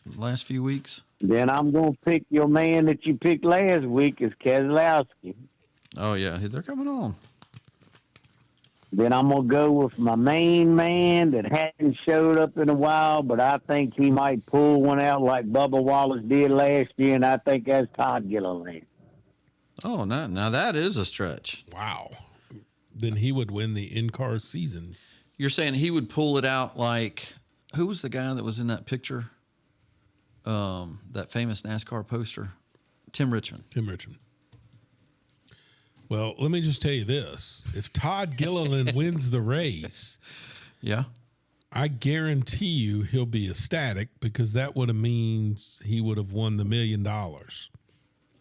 The last few weeks. Then I'm going to pick your man that you picked last week is Keselowski. Oh, yeah. They're coming on. Then I'm going to go with my main man that hadn't showed up in a while, but I think he might pull one out like Bubba Wallace did last year, and I think that's Todd Gilliland. Oh, now that is a stretch. Wow. Then he would win the in-car season. You're saying he would pull it out like, who was the guy that was in that picture? That famous NASCAR poster? Tim Richmond. Tim Richmond. Well, let me just tell you this. If Todd Gilliland wins the race, yeah, I guarantee you he'll be ecstatic because that would have means he would have won the $1 million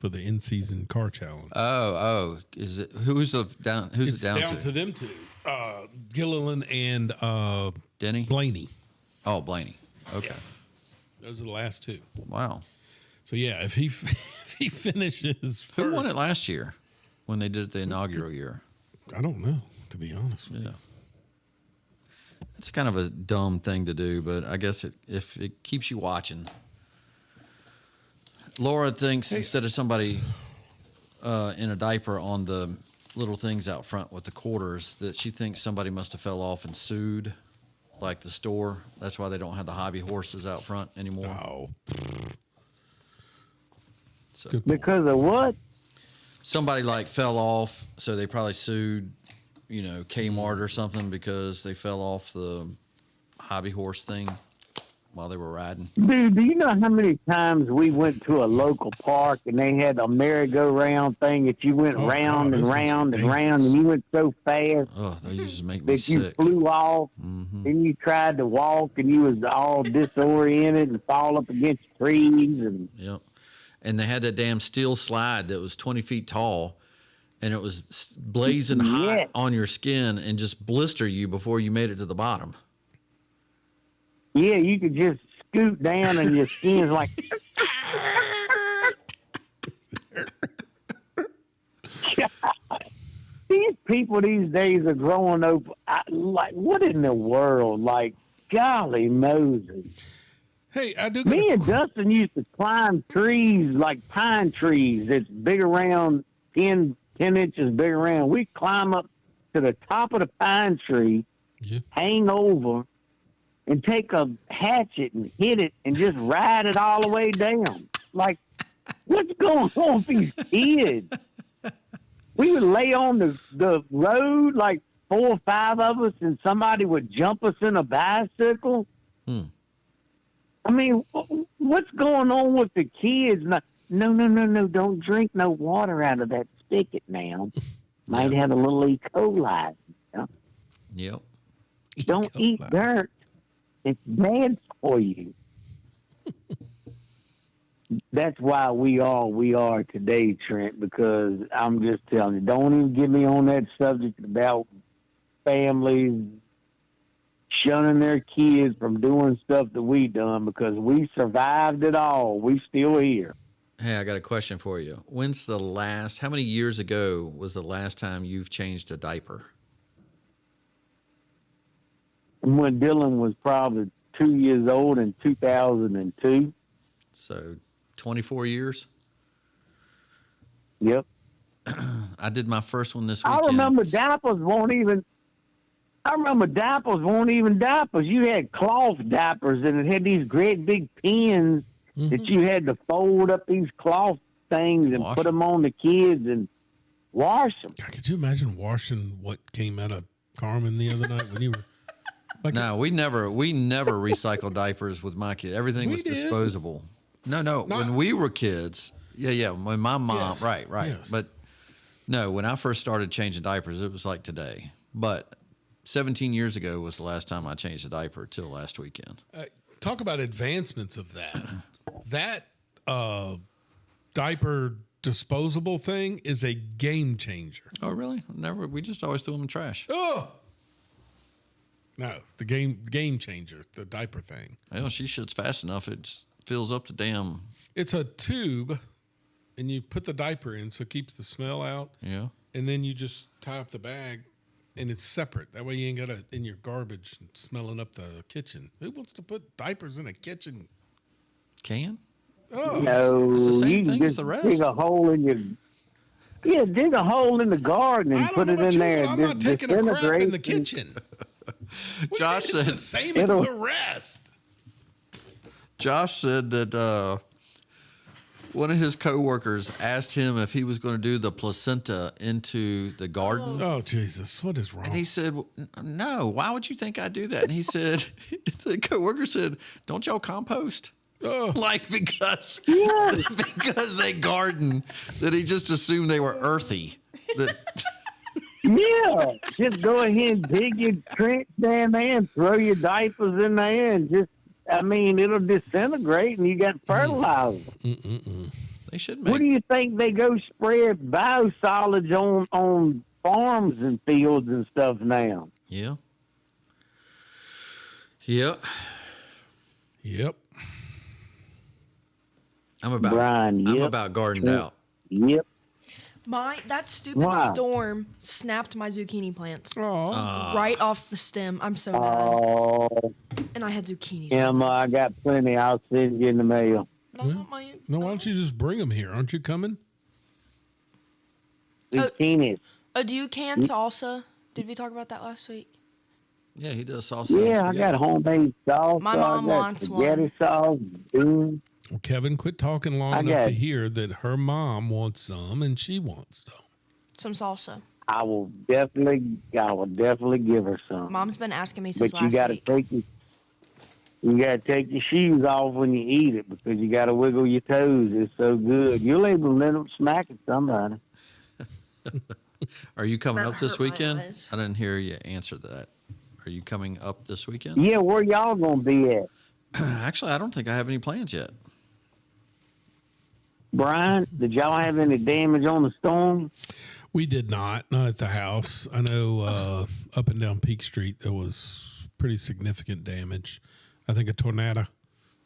for the in-season car challenge. Oh, is it who's it down to them two. Gilliland and Denny Blaney. Oh, Blaney. Okay. Yeah. Those are the last two. Wow. So yeah, if he finishes first, who won it last year when they did it the inaugural year? I don't know, to be honest with you. It's kind of a dumb thing to do, but I guess if it keeps you watching. Laura thinks instead of somebody in a diaper on the little things out front with the quarters, that she thinks somebody must have fell off and sued, like the store. That's why they don't have the hobby horses out front anymore. Oh. So, because of what? Somebody like fell off, so they probably sued, Kmart or something because they fell off the hobby horse thing while they were riding. Dude, do you know how many times we went to a local park and they had a merry-go-round thing that you went round and round and round, and you went so fast that used to make me that you sick. flew off, and you tried to walk, and you was all disoriented and fall up against trees. And Yep. And they had that damn steel slide that was 20 feet tall, and it was blazing hot on your skin and just blister you before you made it to the bottom. Yeah, you could just scoot down and your skin's like... God. These people these days are growing up like, what in the world? Like, golly Moses. Hey, I do. Me and Dustin used to climb trees like pine trees that's big around 10 inches big around. We climb up to the top of the pine tree, hang over, and take a hatchet and hit it and just ride it all the way down. Like, what's going on with these kids? We would lay on the road, like 4 or 5 of us, and somebody would jump us in a bicycle. I mean, what's going on with the kids? No, don't drink no water out of that spigot now. Might have a little E. coli. Yep. Don't eat dirt. It's bad for you. That's why we are today, Trent, because I'm just telling you, don't even get me on that subject about families shunning their kids from doing stuff that we done, because we survived it all. We still here. Hey, I got a question for you. How many years ago was the last time you've changed a diaper? When Dylan was probably 2 years old in 2002. So 24 years? Yep. I did my first one this weekend. I remember diapers weren't even diapers. You had cloth diapers, and it had these great big pins that you had to fold up these cloth things and put them on the kids and wash them. Could you imagine washing what came out of Carmen the other night when you were... No, we never recycled diapers with my kids. Everything was disposable. No. When we were kids, when my mom, right. Yes. But no, when I first started changing diapers, it was like today. But 17 years ago was the last time I changed a diaper till last weekend. Talk about advancements of that. That diaper disposable thing is a game changer. Oh, really? Never. We just always threw them in trash. Oh. No, the game changer, the diaper thing. Well, she shits fast enough. It fills up the damn It's a tube, and you put the diaper in so it keeps the smell out. Yeah. And then you just tie up the bag, and it's separate. That way you ain't got it in your garbage and smelling up the kitchen. Who wants to put diapers in a kitchen? Can? Oh, No, it's the same you thing as just the rest. dig a hole in your. Yeah, dig a hole in the garden and put it in there. I'm not taking a crap in Disintegrate the kitchen. Josh said It's the same as the rest. Josh said that one of his coworkers asked him if he was going to do the placenta into the garden. Oh, Jesus. What is wrong? And he said, no, why would you think I'd do that? And he said, the coworker said, don't y'all compost? Oh. Like because they garden, that he just assumed they were earthy. That Yeah, just go ahead and dig your trench down there and throw your diapers in there and just, I mean, it'll disintegrate and you got fertilizer. They should What do you think they go spread biosolids on farms and fields and stuff now? Yeah. Yep. Yep. I'm about Brian, I'm yep. about gardened out. Yep. That stupid Wow. storm snapped my zucchini plants Oh. right off the stem. I'm so mad. Oh, And I had zucchinis. Emma, I got plenty. I'll send you in the mail. No, why don't you just bring them here? Aren't you coming? Zucchinis. Do you can salsa? Did we talk about that last week? Yeah, he does salsa. Yeah, I got homemade sauce. My mom I got wants spaghetti one. sauce. Beans. Well, Kevin, quit talking long I enough got- to hear that her mom wants some and she wants some. Some salsa. I will definitely give her some. Mom's been asking me since But you last gotta week. you gotta take your shoes off when you eat it because you gotta wiggle your toes. It's so good. You'll able to end up smacking somebody. Are you coming That up this hurt my weekend? eyes. I didn't hear you answer that. Are you coming up this weekend? Yeah, where y'all gonna be at? Actually, I don't think I have any plans yet. Brian, did y'all have any damage on the storm? We did not at the house. I know up and down Peak Street there was pretty significant damage. I think a tornado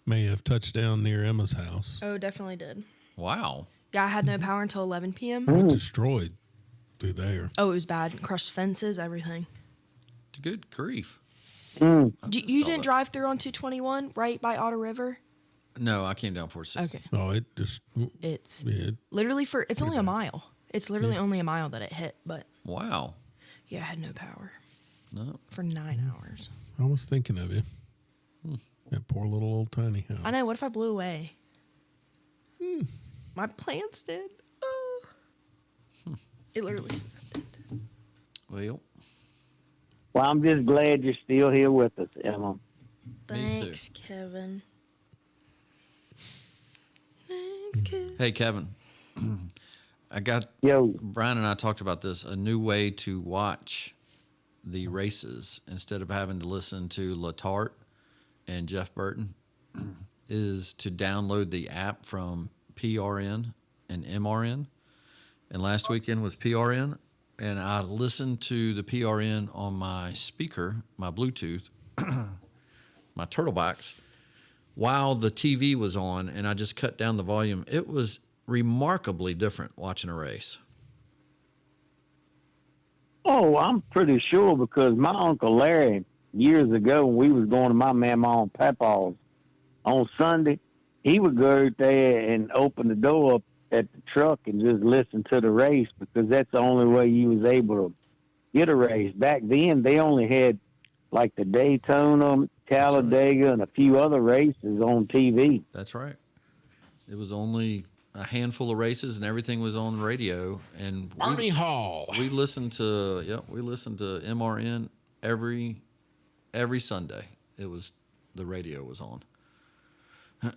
may have touched down near Emma's house. Oh, definitely did. Wow. Yeah, I had no power until 11 p.m. It destroyed through there. Oh, it was bad. Crushed fences, everything. Good grief. You didn't drive through on 221 right by Otter River? No, I came down Port City. Okay. Oh, it just It's it, literally it's only a mile. It's literally only a mile that it hit, but Wow. yeah, I had no power No. for 9 hours. I was thinking of you. That poor little old tiny house. I know. What if I blew away? My plants did. Oh. It literally snapped. Well, Well, I'm just glad you're still here with us, Emma. Thanks, Kevin. Thanks, Kevin. hey, Kevin. I got Brian and I talked about this. A new way to watch the races instead of having to listen to Latart and Jeff Burton is to download the app from PRN and MRN. And last weekend was PRN. And I listened to the PRN on my speaker, my Bluetooth, my Turtle Box, while the TV was on, and I just cut down the volume. It was remarkably different watching a race. Oh, I'm pretty sure because my Uncle Larry, years ago when we was going to my mama and papa's on Sunday, he would go out there and open the door up at the truck and just listen to the race because that's the only way you was able to get a race. Back then, they only had like the Daytona, Talladega, and a few other races on TV. That's right. It was only a handful of races, and everything was on the radio. And Barney Hall. We listened to MRN every Sunday. It was the radio was on.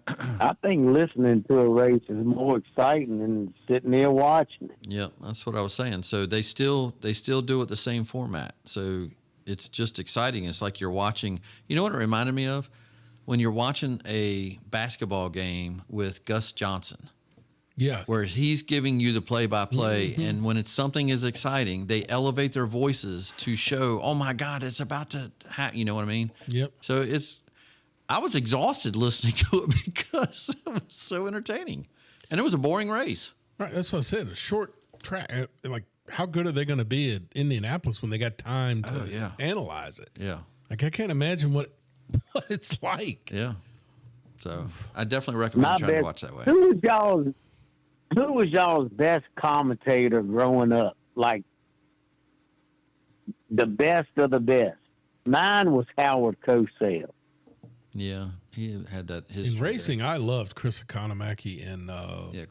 I think listening to a race is more exciting than sitting there watching it. Yeah, that's what I was saying. So they still do it the same format. So it's just exciting. It's like you're watching. You know what it reminded me of? When you're watching a basketball game with Gus Johnson. Yes. Where he's giving you the play-by-play, and when it's something is exciting, they elevate their voices to show, oh my God, it's about to happen. You know what I mean? Yep. So I was exhausted listening to it because it was so entertaining. And it was a boring race. Right. That's what I said. A short track. Like, how good are they going to be at Indianapolis when they got time to analyze it? Yeah. Like, I can't imagine what it's like. Yeah. So I definitely recommend trying to watch that way. Who was y'all's best commentator growing up? Like, the best of the best. Mine was Howard Cosell. Yeah, he had that history. In racing, I loved Chris Economaki and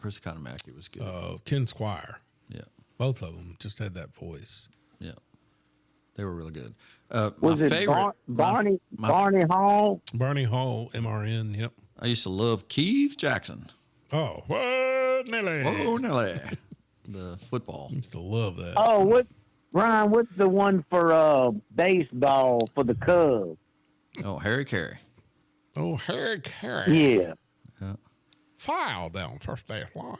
Chris Economaki was good. Ken Squire. Yeah, both of them just had that voice. Yeah, they were really good. Was my it favorite Barney Hall? Barney Hall, MRN. Yep. I used to love Keith Jackson. Oh, whoa, Nelly! Whoa, Nelly! The football. I used to love that. Oh, Brian? What's the one for baseball for the Cubs? Oh, Harry Carey. Oh, Harry Carey. Yeah. Foul down first base line.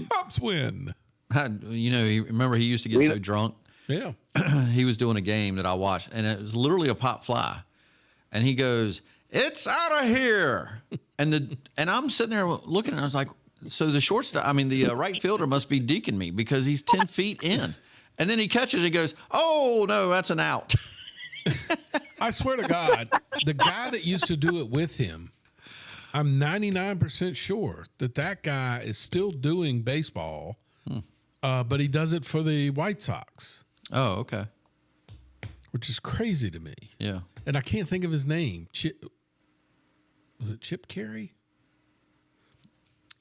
Cubs win. Remember he used to get so drunk. Yeah. He was doing a game that I watched, and it was literally a pop fly, and he goes, "It's out of here," and I'm sitting there looking, and I was like, so the shortstop, the right fielder must be deking me because he's 10 feet in, and then he catches, he goes, "Oh no, that's an out." I swear to God, the guy that used to do it with him, I'm 99% sure that guy is still doing baseball, but he does it for the White Sox. Oh, okay. Which is crazy to me. Yeah. And I can't think of his name. Was it Chip Carey?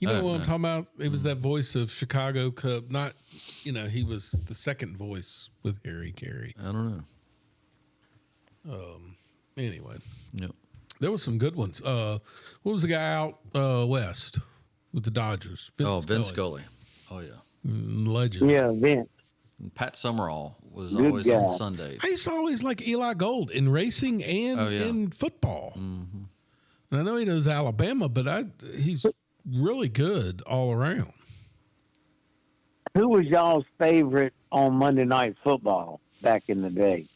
You know what I'm talking about? It was that voice of Chicago Cub. Not, he was the second voice with Harry Carey. I don't know. Anyway. Yep. There was some good ones. What was the guy out west with the Dodgers? Vince Scully. Oh, yeah. Legend. Yeah, Vince. And Pat Summerall was Good always guy. on Sundays. I used to always like Eli Gold in racing and in football. Mm-hmm. And I know he does Alabama, but he's really good all around. Who was y'all's favorite on Monday Night Football back in the day?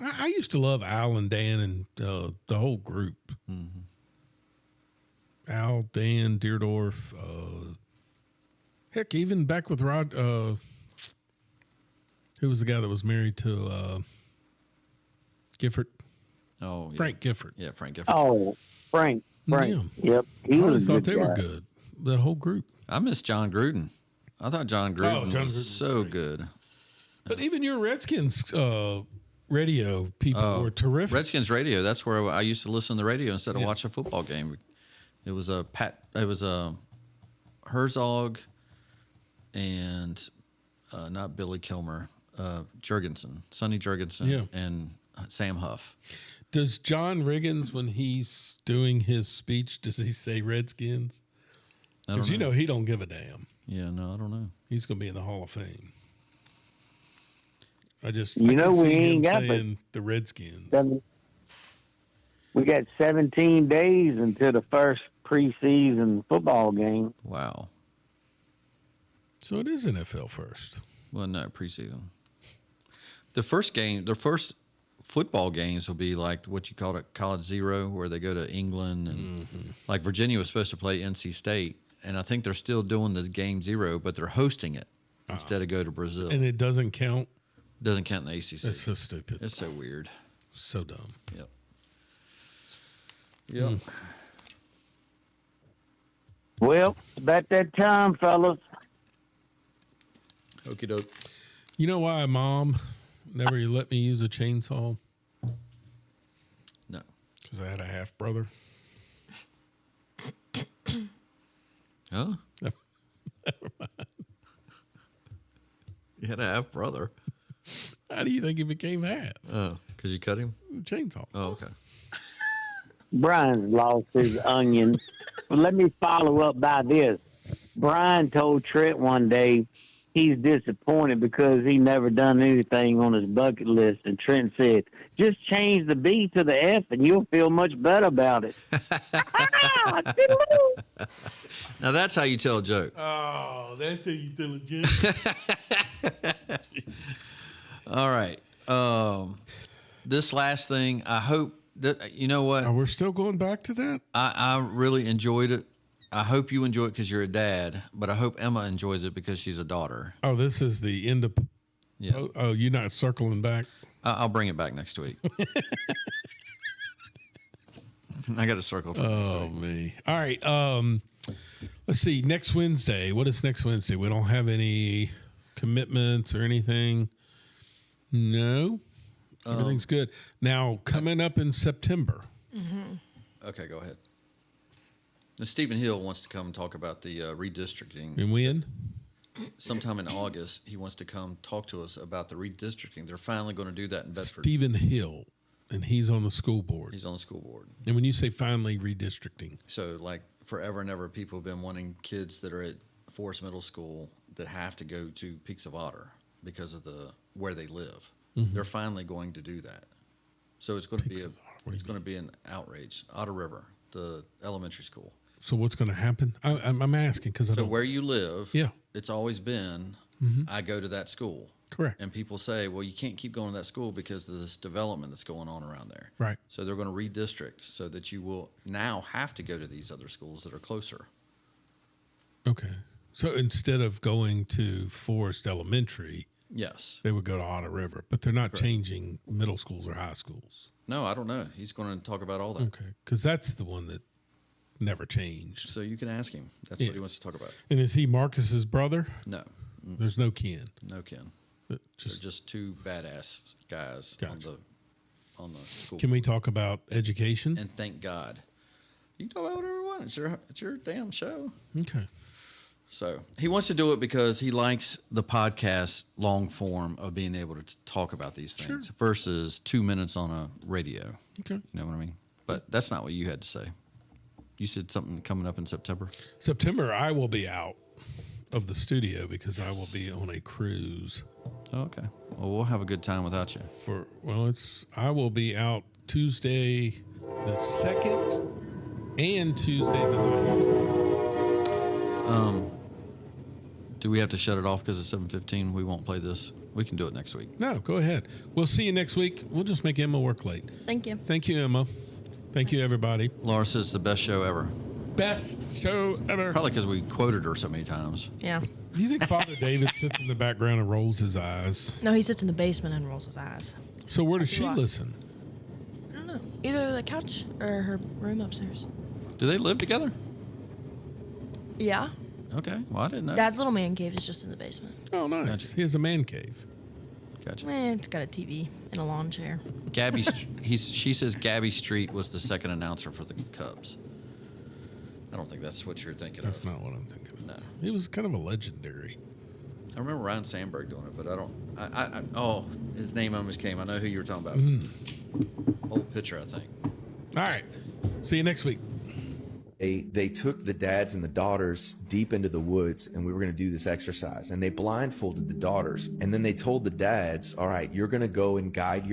I used to love Al and Dan and the whole group. Mm-hmm. Al, Dan, Deerdorf. Heck, even back with Rod. Who was the guy that was married to Gifford? Oh, yeah. Frank Gifford. Yeah, Frank Gifford. Oh, Frank. Yeah. Yep. I always thought they were good. That whole group. I miss John Gruden. I thought John Gruden was so good. But even your Redskins radio people were terrific. Redskins radio. That's where I used to listen to the radio instead of watch a football game. It was a Herzog and not Billy Kilmer, Jurgensen, Sonny Jurgensen, and Sam Huff. Does John Riggins, when he's doing his speech, does he say Redskins? Because he don't give a damn. Yeah, no, I don't know. He's going to be in the Hall of Fame. I can we see ain't him got saying the Redskins. We got 17 days until the first preseason football game. Wow. So it is NFL first. Well, no, preseason. The first football games will be like what you call it College Zero, where they go to England. And like Virginia was supposed to play NC State. And I think they're still doing the game zero, but they're hosting it instead of go to Brazil. And it doesn't count? Doesn't count in the ACC. That's so stupid. It's so weird. So dumb. Yep. Yep. Well, it's about that time, fellas. Okie doke. You know why Mom never let me use a chainsaw? No. Because I had a half brother. Huh? Never mind. You had a half brother. How do you think he became half? Oh, because you cut him? Chainsaw. Oh, okay. Brian's lost his onion. But let me follow up by this. Brian told Trent one day he's disappointed because he never done anything on his bucket list. And Trent said, just change the B to the F and you'll feel much better about it. Now that's how you tell a joke. Oh, that's how you tell a joke. All right. This last thing, I hope that, you know what? We're still going back to that? I really enjoyed it. I hope you enjoy it because you're a dad, but I hope Emma enjoys it because she's a daughter. Oh, this is the end of. Yeah. Oh, you're not circling back? I'll bring it back next week. I got to circle. Oh, me. All right. Let's see. Next Wednesday. What is next Wednesday? We don't have any commitments or anything. No. Everything's good. Now, coming up in September. Okay, go ahead. Now, Stephen Hill wants to come and talk about the redistricting. And when? Sometime in August, he wants to come talk to us about the redistricting. They're finally going to do that in Bedford. Stephen Hill, and he's on the school board. He's on the school board. And when you say finally redistricting. So, like, forever and ever, people have been wanting kids that are at Forest Middle School that have to go to Peaks of Otter because of where they live. They're finally going to do that. So it's going to be an outrage. Otter River, the elementary school. So what's going to happen? I'm asking because I don't. So where you live, yeah, it's always been, I go to that school. Correct. And people say, well, you can't keep going to that school because there's this development that's going on around there. Right. So they're going to redistrict so that you will now have to go to these other schools that are closer. Okay. So instead of going to Forest Elementary, yes, they would go to Otter River, but they're not changing middle schools or high schools. No, I don't know. He's going to talk about all that. Okay. Because that's the one that never changed. So you can ask him. That's what he wants to talk about. And is he Marcus's brother? No. There's no kin. No kin. They're just two badass guys on the school. Can we talk about education? And thank God. You can talk about whatever you want. It's your damn show. Okay. So he wants to do it because he likes the podcast long form of being able to talk about these things versus 2 minutes on a radio. Okay. You know what I mean? But that's not what you had to say. You said something coming up in September? September, I will be out of the studio because I will be on a cruise. Okay. Well, we'll have a good time without you. I will be out Tuesday the 2nd and Tuesday the 9th. Do we have to shut it off because it's 7:15? We won't play this. We can do it next week. No, go ahead. We'll see you next week. We'll just make Emma work late. Thank you. Thank you, Emma. Thank you, everybody. Laura says the best show ever. Best show ever. Probably because we quoted her so many times. Yeah. Do you think Father David sits in the background and rolls his eyes? No, he sits in the basement and rolls his eyes. So where does she listen? I don't know. Either the couch or her room upstairs. Do they live together? Yeah. Okay. Well, I didn't know. Dad's little man cave is just in the basement. Oh, nice. Gotcha. He has a man cave. Gotcha. It's got a TV and a lawn chair. She says Gabby Street was the second announcer for the Cubs. I don't think that's what you're thinking That's of. not what I'm thinking of. No. He was kind of a legendary. I remember Ryan Sandberg doing it, but I don't. His name almost came. I know who you were talking about. Old pitcher, I think. All right. See you next week. They took the dads and the daughters deep into the woods, and we were going to do this exercise. And they blindfolded the daughters. And then they told the dads, all right, you're going to go and guide your